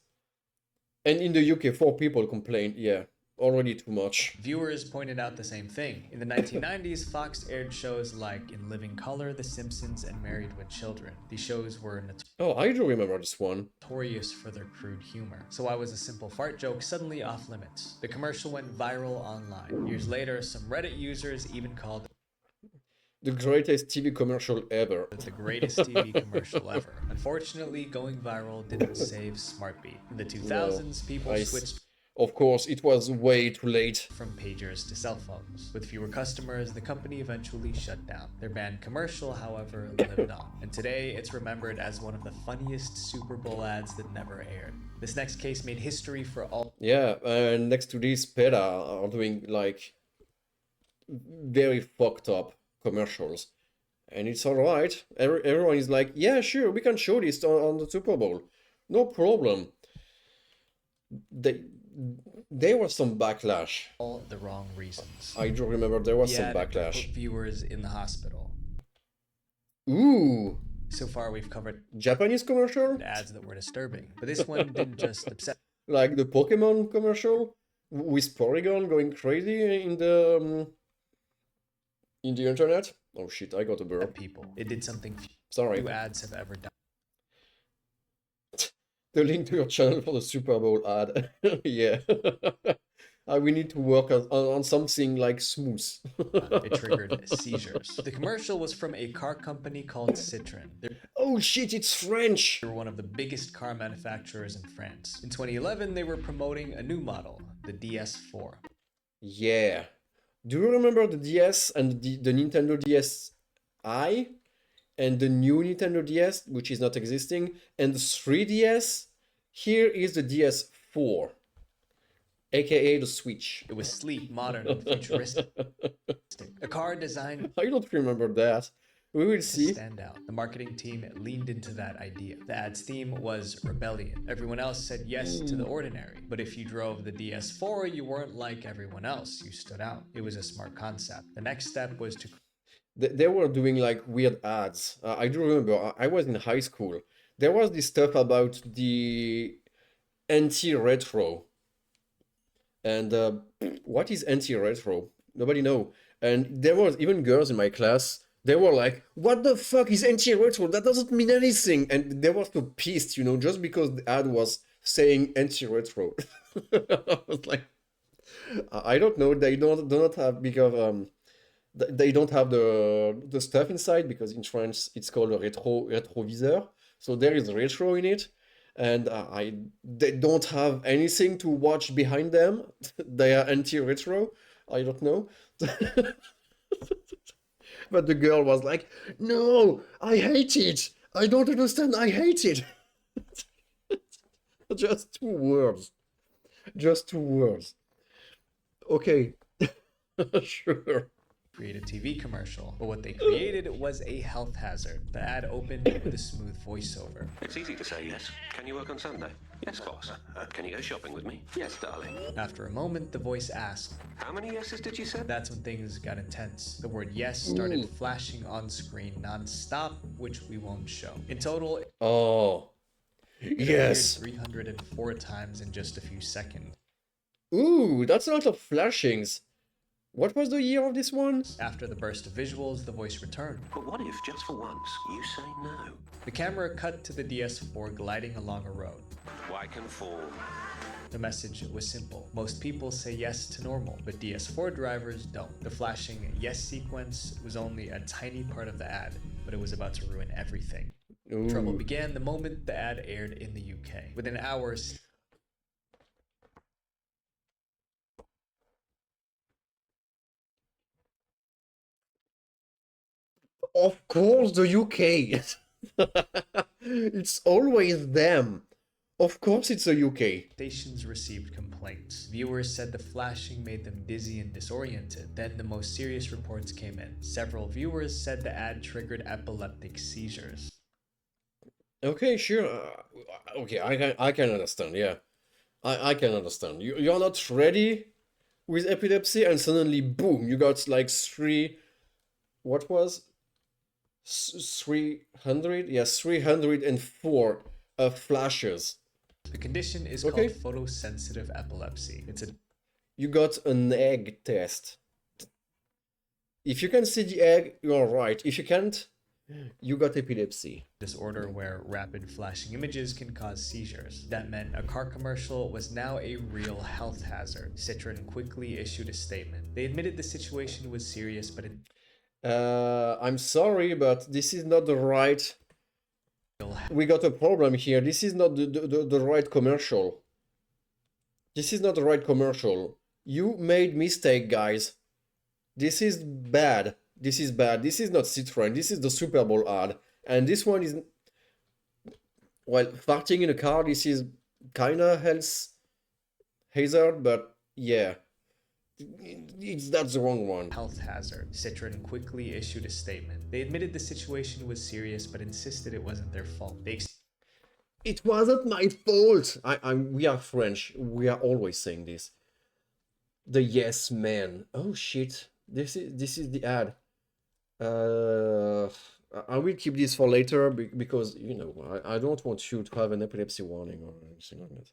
And in the UK, 4 people complained, yeah. Already too much. Viewers pointed out the same thing. In the 1990s, Fox aired shows like In Living Color, The Simpsons, and Married with Children. These shows were oh, I do remember this one. Notorious for their crude humor. So why was a simple fart joke suddenly off limits? The commercial went viral online. Years later, some Reddit users even called it the greatest TV commercial ever. the greatest TV commercial ever. Unfortunately, going viral didn't save SmartBeat. In the 2000s, people switched. Of course, it was way too late. From pagers to cell phones. With fewer customers, the company eventually shut down. Their banned commercial, however, lived on. And today, it's remembered as one of the funniest Super Bowl ads that never aired. This next case made history for all. Yeah, and next to this, PETA are doing like very fucked up commercials. And it's alright. Everyone is like, yeah, sure, we can show this on the Super Bowl. No problem. There was some backlash. All the wrong reasons. I do remember there was some backlash. Put viewers in the hospital. Ooh. So far we've covered Japanese commercial? Ads that were disturbing. But this one didn't just upset. Like the Pokemon commercial with Porygon going crazy in the internet. Oh shit, I got a burp. People. It did something Sorry. few ads have ever done. The link to your channel for the Super Bowl ad. Yeah. We need to work on something like smooth. It triggered seizures. The commercial was from a car company called Citroën. Oh shit, it's French! They were one of the biggest car manufacturers in France. In 2011, they were promoting a new model, the DS4. Yeah. Do you remember the DS and the Nintendo DS-i? And the new Nintendo DS, which is not existing, and the 3DS? Here is the DS4. AKA the Switch. It was sleek, modern, and futuristic. A car designed... I don't remember that. We will see. Stand out. The marketing team leaned into that idea. The ad's theme was rebellion. Everyone else said yes to the ordinary. But if you drove the DS4, you weren't like everyone else. You stood out. It was a smart concept. The next step was to... They were doing like weird ads. I do remember, I was in high school. There was this stuff about the anti-retro. And what is anti-retro? Nobody know. And there was even girls in my class. They were like, what the fuck is anti-retro? That doesn't mean anything. And they were so pissed, you know, just because the ad was saying anti-retro. I was like, I don't know. They do not have, because they don't have the stuff inside, because in France it's called a retroviseur. So there is retro in it. And they don't have anything to watch behind them. They are anti-retro. I don't know. But the girl was like, no, I hate it. I don't understand. I hate it. Just 2 words. Just 2 words. Okay. Sure. Create a TV commercial, but what they created was a health hazard. The ad opened with a smooth voiceover. It's easy to say yes. Can you work on Sunday? Yes, boss. Can you go shopping with me? Yes, darling. After a moment, the voice asked, how many yeses did you say? That's when things got intense. The word yes started flashing on screen non-stop, which we won't show. In total, oh, it yes, 304 times in just a few seconds. Ooh, that's a lot of flashings. What was the year of this one? After the burst of visuals, the voice returned. But what if, just for once, you say no? The camera cut to the DS4 gliding along a road. Why conform? The message was simple. Most people say yes to normal, but DS4 drivers don't. The flashing yes sequence was only a tiny part of the ad, but it was about to ruin everything. Ooh. Trouble began the moment the ad aired in the UK. Within hours, of course, the UK. It's always them. Of course it's the UK. Stations received complaints. Viewers said the flashing made them dizzy and disoriented. Then the most serious reports came in. Several viewers said the ad triggered epileptic seizures. Okay, sure. Okay, I can understand. Yeah, I can understand. You're not ready with epilepsy, and suddenly, boom, you got like three. What was 300? Yes, 304 flashes. The condition is called photosensitive epilepsy. You got an egg test. If you can see the egg, you're right. If you can't, you got epilepsy. Disorder where rapid flashing images can cause seizures. That meant a car commercial was now a real health hazard. Citroën quickly issued a statement. They admitted the situation was serious, but I'm sorry, but this is not the right... We got a problem here. This is not the right commercial. This is not the right commercial. You made mistake, guys. This is bad. This is bad. This is not Citroën. This is the Super Bowl ad. And this one is... Well, farting in a car, this is kinda health hazard, but yeah. That's the wrong one. Health hazard. Citroën quickly issued a statement. They admitted the situation was serious, but insisted it wasn't their fault. It wasn't my fault. We are French. We are always saying this. The yes man. Oh shit. This is the ad. I will keep this for later because you know I don't want you to have an epilepsy warning or anything like that.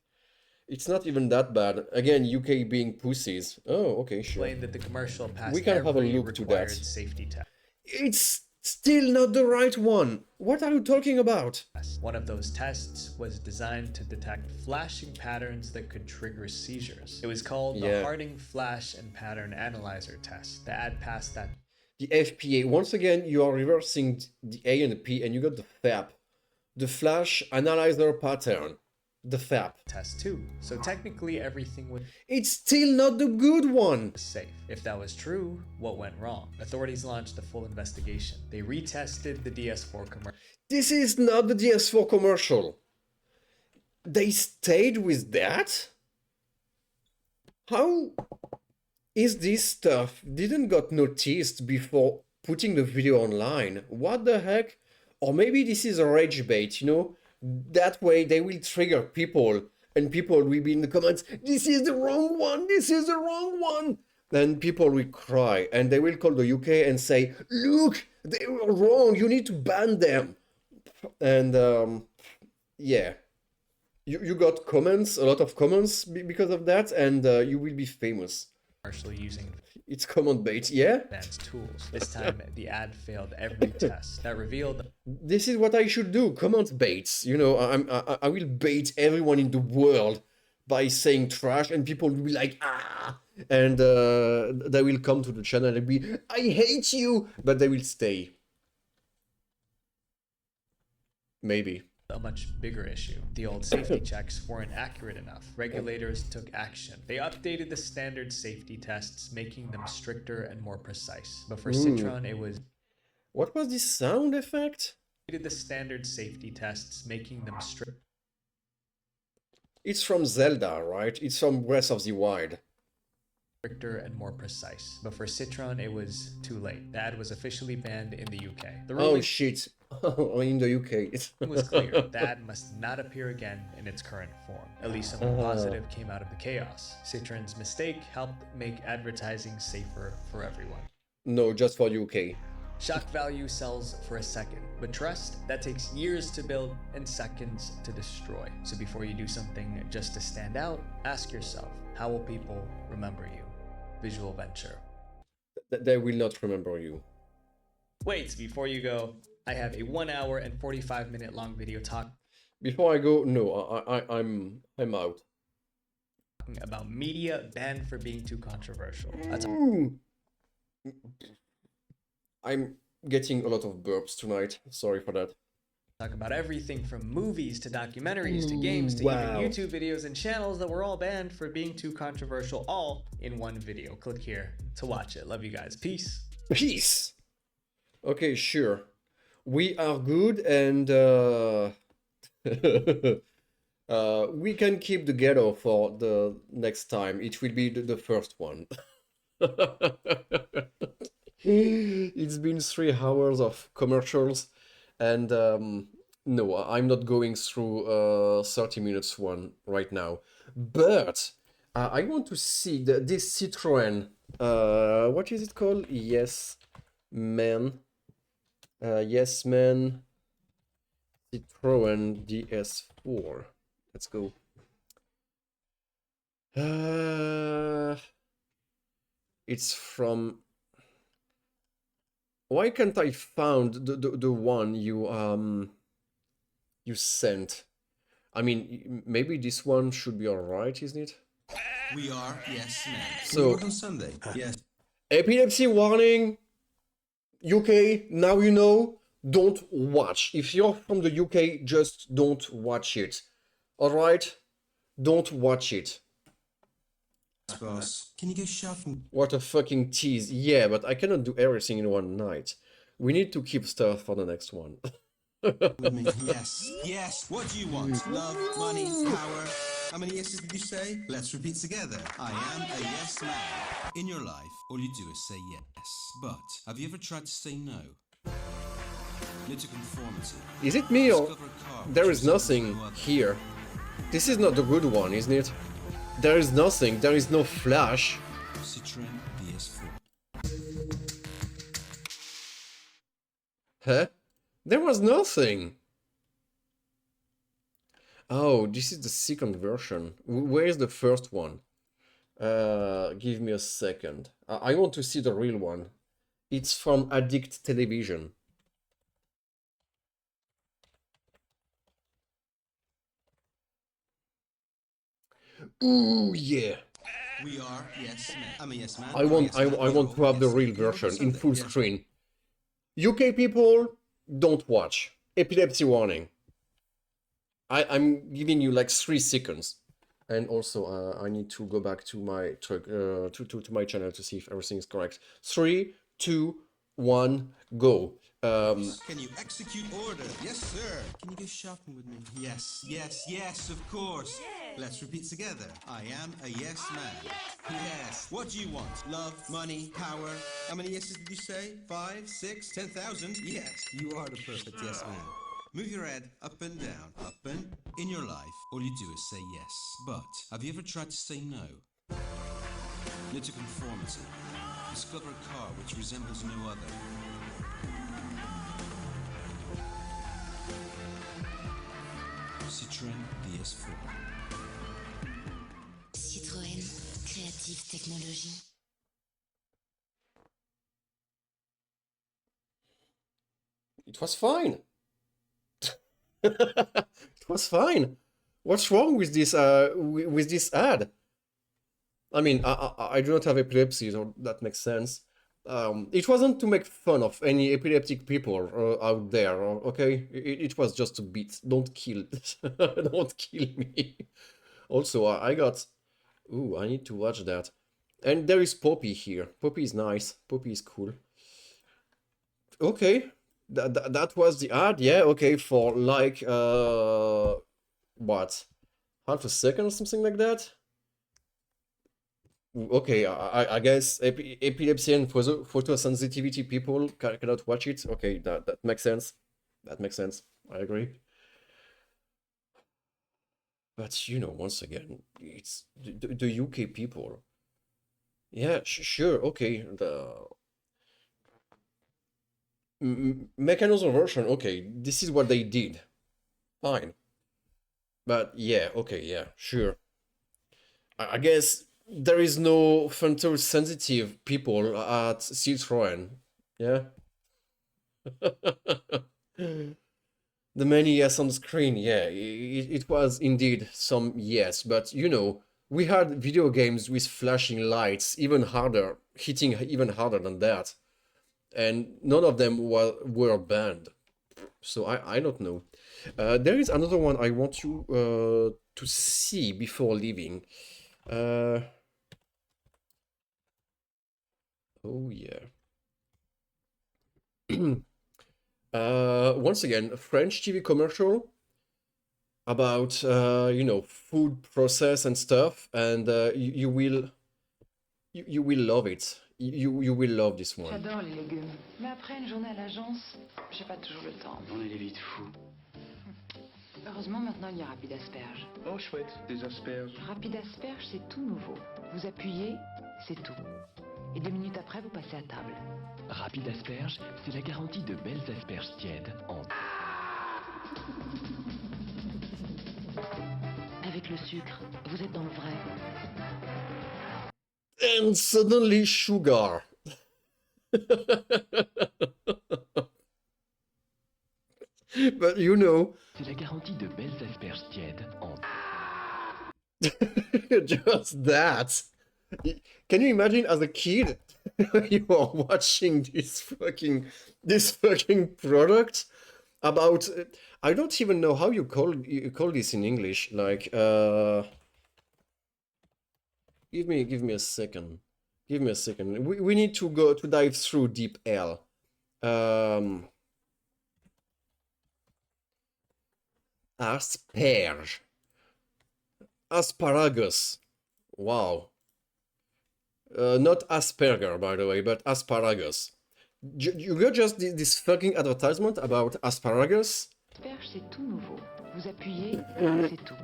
It's not even that bad. Again, UK being pussies. Oh, okay, sure. Explained that the commercial passed we can have a look to that. Safety test. It's still not the right one. What are you talking about? One of those tests was designed to detect flashing patterns that could trigger seizures. It was called the Harding Flash and Pattern Analyzer Test. The ad passed that. The FPA. Once again, you are reversing the A and the P, and you got the FAP. The Flash Analyzer Pattern. The FAP. Test 2. So technically everything would... It's still not the good one! ...safe. If that was true, what went wrong? Authorities launched a full investigation. They retested the DS4 commercial. This is not the DS4 commercial. They stayed with that? How is this stuff didn't got noticed before putting the video online? What the heck? Or maybe this is a rage bait, you know? That way they will trigger people and people will be in the comments, this is the wrong one, this is the wrong one. Then people will cry and they will call the UK and say, look, they were wrong, you need to ban them. And yeah, you got comments, a lot of comments because of that, and you will be famous. Using it's comment bait, yeah? Advanced tools. This time the ad failed every test. That revealed this is what I should do, comment baits. You know, I will bait everyone in the world by saying trash, and people will be like, ah, and they will come to the channel and be, I hate you, but they will stay. Maybe. A much bigger issue. The old safety checks weren't accurate enough. Regulators took action. They updated the standard safety tests, making them stricter and more precise. But for Citroën, it was... What was this sound effect? The standard safety tests, making them strict. It's from Zelda, right? It's from Breath of the Wild. Stricter and more precise. But for Citroën, it was too late. The ad was officially banned in the UK. Oh shit. In the UK. It was clear the ad must not appear again in its current form. At least something positive came out of the chaos. Citroën's mistake helped make advertising safer for everyone. No, just for UK. Shock value sells for a second, but trust, that takes years to build and seconds to destroy. So before you do something just to stand out, ask yourself, how will people remember you? Visual venture. They will not remember you. Wait, before you go, I have a 1 hour and 45-minute long video talk. Before I go, no, I'm out. Talking about media banned for being too controversial. That's I'm getting a lot of burps tonight. Sorry for that. Talk about everything from movies to documentaries to games to even YouTube videos and channels that were all banned for being too controversial, all in one video. Click here to watch it. Love you guys. Peace. Peace. Okay, sure. We are good, and we can keep the ghetto for the next time. It will be the first one. It's been 3 hours of commercials, and no, I'm not going through 30 minutes one right now. But I want to see this Citroën. What is it called? Yes, man. Yes, man. Citroën DS4. Let's go. It's from. Why can't I found the one you sent? I mean, maybe this one should be alright, isn't it? We are, yes, man. So, on Sunday, yes. Epilepsy warning! UK, now you know, don't watch. If you're from the UK, just don't watch it. Alright? Don't watch it. Boss, can you go shopping? What a fucking tease. Yeah, but I cannot do everything in one night. We need to keep stuff for the next one. With me? Yes. Yes. What do you want? Love, money, power. How many yeses did you say? Let's repeat together. I am a yes man. In your life, all you do is say yes. But have you ever tried to say no? New to conformity. Is it me or there is nothing here? This is not the good one, isn't it? There is nothing. There is no flash. Citroën DS4. Huh? There was nothing. Oh, this is the second version. Where is the first one? Give me a second. I want to see the real one. It's from Addict Television. Ooh, yeah. We are yes man. I'm a yes man. I want to have the real version in full screen. UK people, don't watch. Epilepsy warning. I'm giving you like 3 seconds. And also, I need to go back to my truck, to my channel to see if everything is correct. 3, 2, 1, go. Can you execute order? Yes, sir. Can you go shopping with me? Yes, yes, yes, of course. Yes. Let's repeat together. I am a yes man. Yes. What do you want? Love, money, power. How many yeses did you say? 5, 6, 10,000? Yes, you are the perfect yes man. Move your head up and down, up and in your life. All you do is say yes. But have you ever tried to say no? New to conformity. Discover a car which resembles no other. Citroën DS4. Citroën, créative technologie. It was fine. It was fine. What's wrong with this ad? I mean, I do not have epilepsy, so that makes sense. It wasn't to make fun of any epileptic people out there, okay? It was just a bit. Don't kill, don't kill me. Also, I got. Ooh, I need to watch that. And there is Poppy here. Poppy is nice. Poppy is cool. Okay. That was the ad, yeah, okay, for like, what, half a second or something like that? Okay, I guess epilepsy and photosensitivity people cannot watch it. Okay, that makes sense. That makes sense. I agree. But, you know, once again, it's the UK people. Yeah, sure, okay, Make another version. Okay, this is what they did. Fine. But yeah, okay, yeah, sure. I guess there is no frontal sensitive people at Citroën. Yeah. The many yes on the screen, yeah, it was indeed some yes, but you know, we had video games with flashing lights, even harder, hitting even harder than that, and none of them were banned. So I don't know. There is another one I want you to see before leaving. Oh yeah. Once again, a French TV commercial about you know, food process and stuff, and you will love it. You will love this one. J'adore les légumes. Mais après une journée à l'agence, j'ai pas toujours le temps. On est vite fou. Heureusement, maintenant, il y a Rapide Asperge. Oh, chouette, des asperges. Rapide Asperge, c'est tout nouveau. Vous appuyez, c'est tout. Et 2 minutes après, vous passez à table. Rapide Asperge, c'est la garantie de belles asperges tièdes en... Avec le sucre, vous êtes dans le vrai. And suddenly sugar. But you know... C'est la garantie de belles asperges tièdes en... Just that. Can you imagine as a kid you are watching this fucking product about I don't even know how you call this in English, like give me a second. Give me a second. We need to go to dive through deep L. Asperge. Asparagus. Wow. Not Asperger, by the way, but asparagus. You got just this fucking advertisement about asparagus? Asperge, c'est tout nouveau. Vous appuyez, c'est tout.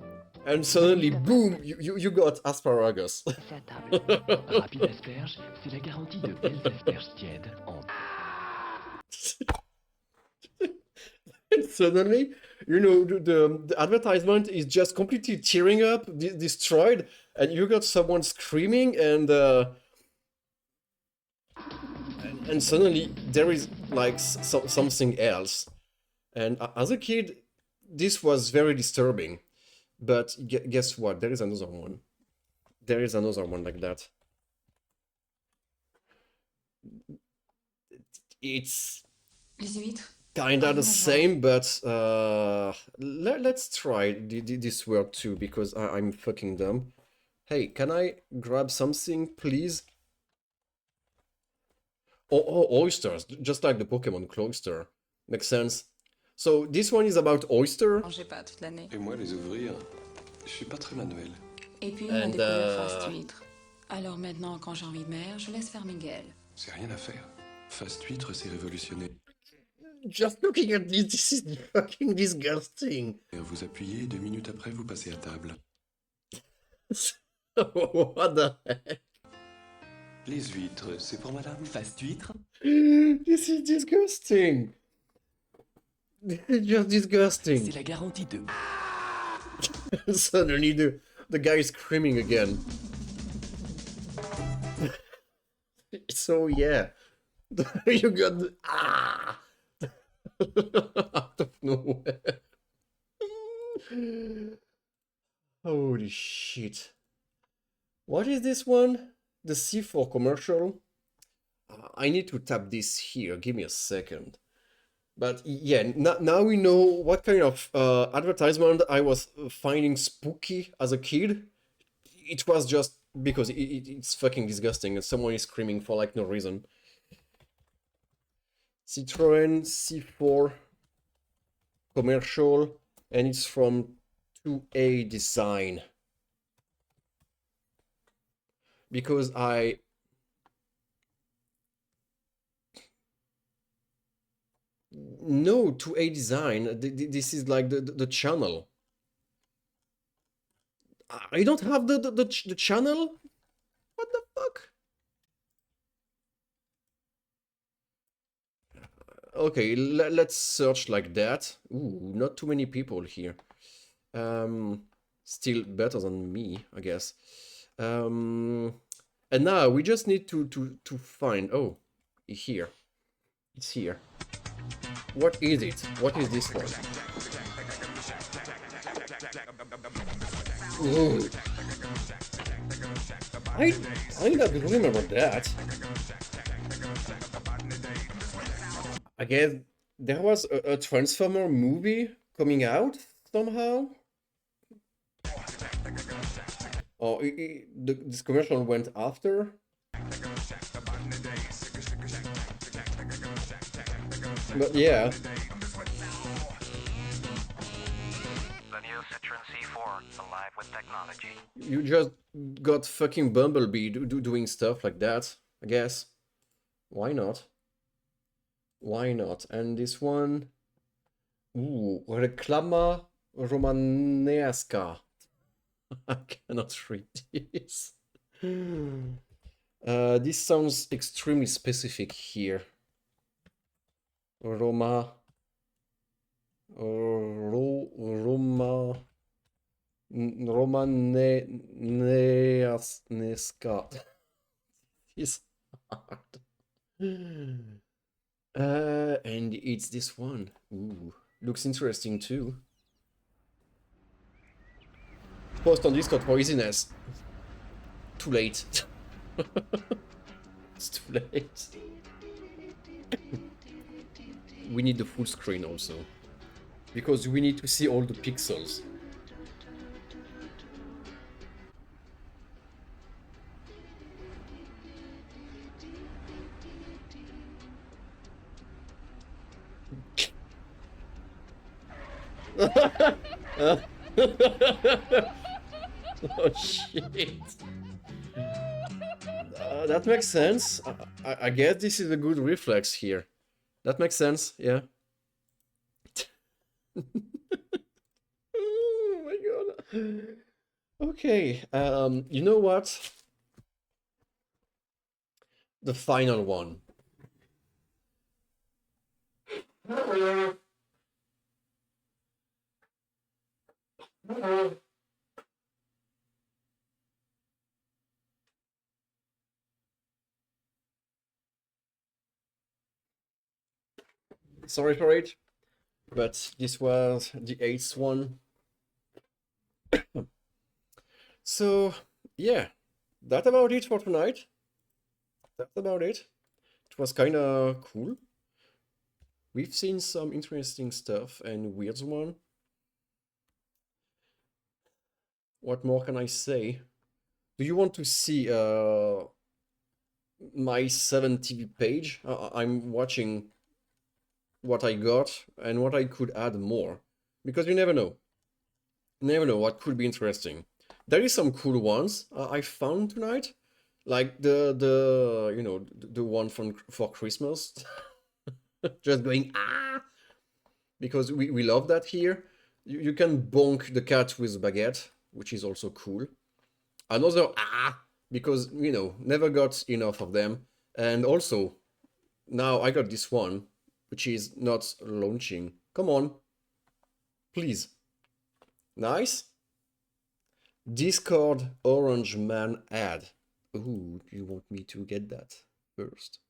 And suddenly, boom, you got asparagus. C'est à table. Rapide Asperge, c'est la garantie de belles asperges tièdes en... And suddenly, you know, the advertisement is just completely tearing up, destroyed, and you got someone screaming, and suddenly there is like something else. And as a kid, this was very disturbing. But guess what? There is another one. There is another one like that. It's kinda the same, but let's try this word too, because I'm fucking dumb. Hey, can I grab something, please? Oh, oysters, just like the Pokemon Cloyster. Makes sense. So this one is about oyster. Mangez pas toute l'année. Et moi, les ouvrir, je suis pas très manuel. Et puis, on a découvert Fast Huître. Alors maintenant, quand j'ai envie de mer, je laisse faire Miguel. C'est rien à faire. Fast huître, c'est révolutionné. Just looking at this is fucking disgusting. Vous appuyez, 2 minutes après, vous passez à table. What the heck? Les huîtres, c'est pour madame. Fast huître. This is disgusting. This is just disgusting. C'est la garantie de... Suddenly the guy is screaming again. So yeah. You got the... out of nowhere. Holy shit. What is this one? The C4 commercial? I need to tap this here. Give me a second. But yeah, now we know what kind of advertisement I was finding spooky as a kid. It was just because it's fucking disgusting and someone is screaming for like no reason. Citroën C4 commercial, and it's from 2A Design. Because No, 2A Design, this is like the channel. I don't have the channel? What the fuck? Okay, let's search like that. Ooh, not too many people here. Still better than me, I guess. And now we just need to find. Oh, here. It's here. What is it? What is this one? Ooh. I don't remember that. I guess there was a Transformer movie coming out somehow. Or this commercial went after. But yeah. The new Citroen C4, alive with technology. You just got fucking Bumblebee doing stuff like that, I guess. Why not? Why not? And this one... Ooh, Reclama Romanesca. I cannot read this. This sounds extremely specific here. Roma... Romanesca. It's hard. And it's this one. Ooh, looks interesting too. Post on Discord for easiness. Too late. It's too late. We need the full screen also. Because we need to see all the pixels. Oh shit. That makes sense. I guess this is a good reflex here. That makes sense, yeah. Oh my god. Okay, you know what? The final one. Sorry for it, but this was the 8th one. So, yeah, that's about it for tonight. That's about it. It was kind of cool. We've seen some interesting stuff and weird one. What more can I say? Do you want to see my 7TV page? I'm watching what I got and what I could add more, because you never know. You never know what could be interesting. There is some cool ones I found tonight, like the you know, the one for Christmas. Just going ah, because we love that here. You can bonk the cat with baguette, which is also cool. Another ah, because you know, never got enough of them. And also now I got this one, which is not launching. Come on, please. Nice. Discord Orange Man ad. Ooh, you want me to get that first?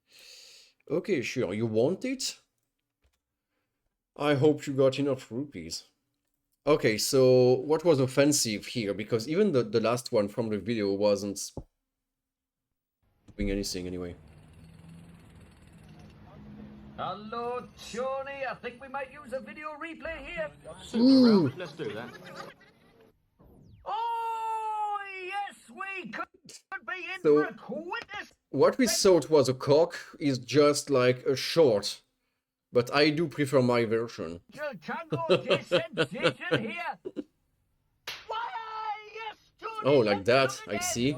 Okay, sure. You want it? I hope you got enough rupees. Okay, so what was offensive here? Because even the last one from the video wasn't doing anything anyway. Hello, Tony. I think we might use a video replay here. Ooh. Let's do that. Oh, yes, we could be in So, for a witness. what we thought was a cock is just like a short, but I do prefer my version. Tango sensation here. Why, yes, Tony. Oh, like that, I see.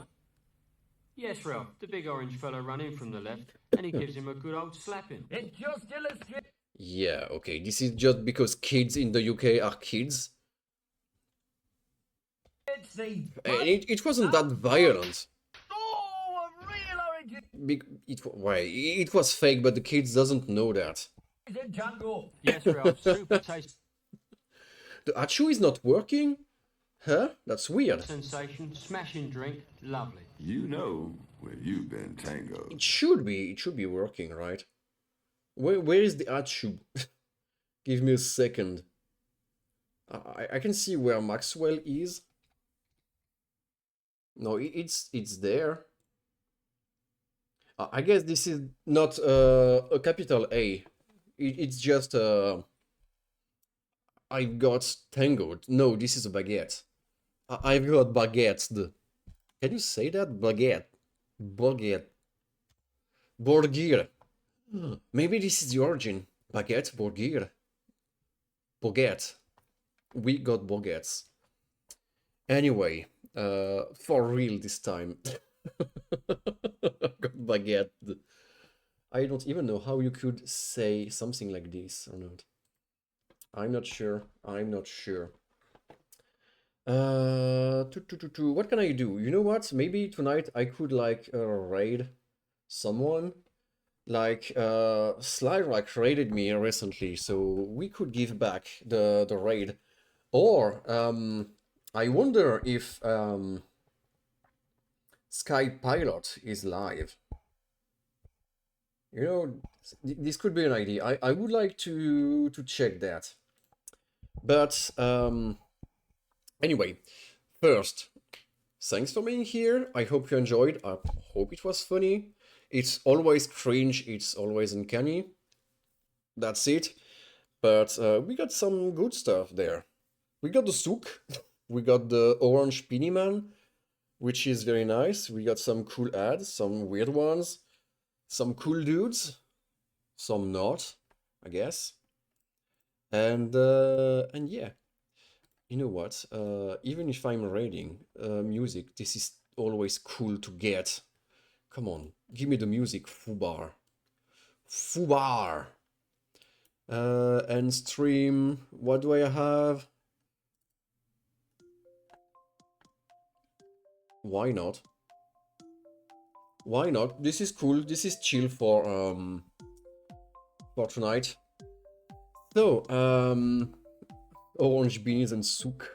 Yes, Ralph, the big orange fella running from the left, and he gives him a good old slapping. It just illustrates. Yeah, okay, this is just because kids in the UK are kids. And it wasn't that violent. Oh, a real origin. It was fake, but the kids doesn't know that. Jungle. Yes, Ralph. Super taste. The Achu is not working? Huh? That's weird. Sensation. Smashing drink. Lovely. You know when you've been tangoed. It should be working, right? Where is the Achu? Give me a second. I can see where Maxwell is. No, it's there. I guess this is not a capital A. It's just I got tangled. No, this is a baguette. I've got baguettes. Can you say that? Baguette. Baguette. Borgir. Maybe this is the origin. Baguette, Borgir. Baguette. We got baguettes. Anyway, for real this time. Got baguette. I don't even know how you could say something like this or not. I'm not sure. I'm not sure. What can I do? You know what? Maybe tonight I could like raid someone. Like Slyrock raided me recently, so we could give back the raid. Or I wonder if Sky Pilot is live. You know, this could be an idea. I would like to check that. But anyway, first, thanks for being here. I hope you enjoyed. I hope it was funny. It's always cringe. It's always uncanny. That's it. But we got some good stuff there. We got the souk. We got the orange Beanie Man, which is very nice. We got some cool ads, some weird ones, some cool dudes, some not, I guess. And yeah, you know what? Even if I'm raiding music, this is always cool to get. Come on, give me the music, Fubar. Fubar! And stream, what do I have? Why not? Why not? This is cool. This is chill for tonight. So, orange beanies and souk.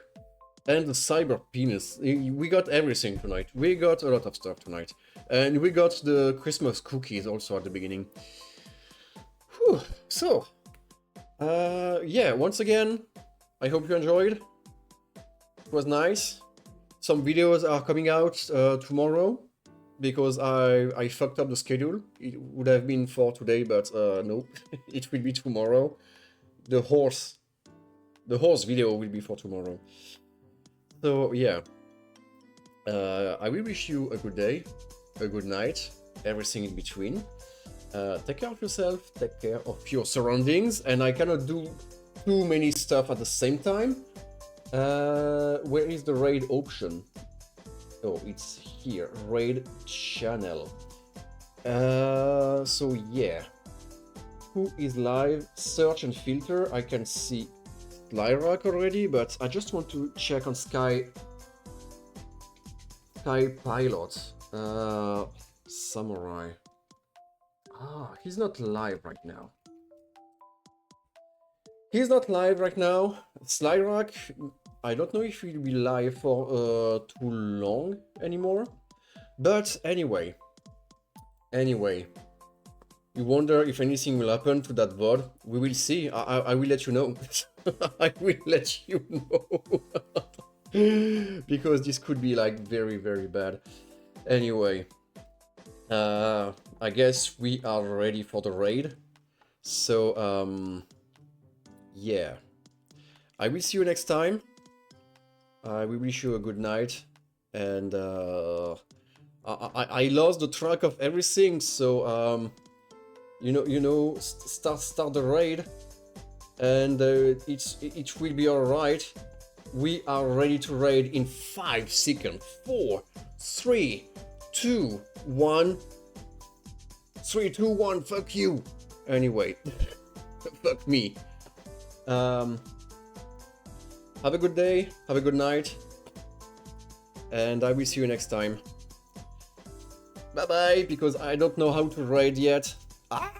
And the cyber penis. We got everything tonight. We got a lot of stuff tonight. And we got the Christmas cookies also at the beginning. Whew. So, yeah, once again, I hope you enjoyed. It was nice. Some videos are coming out tomorrow because I fucked up the schedule. It would have been for today, but no, it will be tomorrow. The horse video will be for tomorrow. So yeah, I will wish you a good day, a good night, everything in between. Take care of yourself, take care of your surroundings, and I cannot do too many stuff at the same time. Where is the raid option? Oh, it's here, raid channel. So yeah, who is live? Search and filter. I can see Lyrac already, but I just want to check on Sky Pilot. Samurai. Ah, he's not live right now. He's not live right now. Slyrock, I don't know if he'll be live for too long anymore. But anyway, you wonder if anything will happen to that VOD. We will see. I will let you know. I will let you know. Because this could be like very, very bad. Anyway, I guess we are ready for the raid. So, yeah. I will see you next time. I will wish you a good night. And I lost the track of everything, so you know, start the raid, and it will be all right. We are ready to raid in 5 seconds. 4, 3, 2, 1. 3, 2, 1. Fuck you. Anyway, fuck me. Have a good day. Have a good night. And I will see you next time. Bye bye, because I don't know how to raid yet. Ah!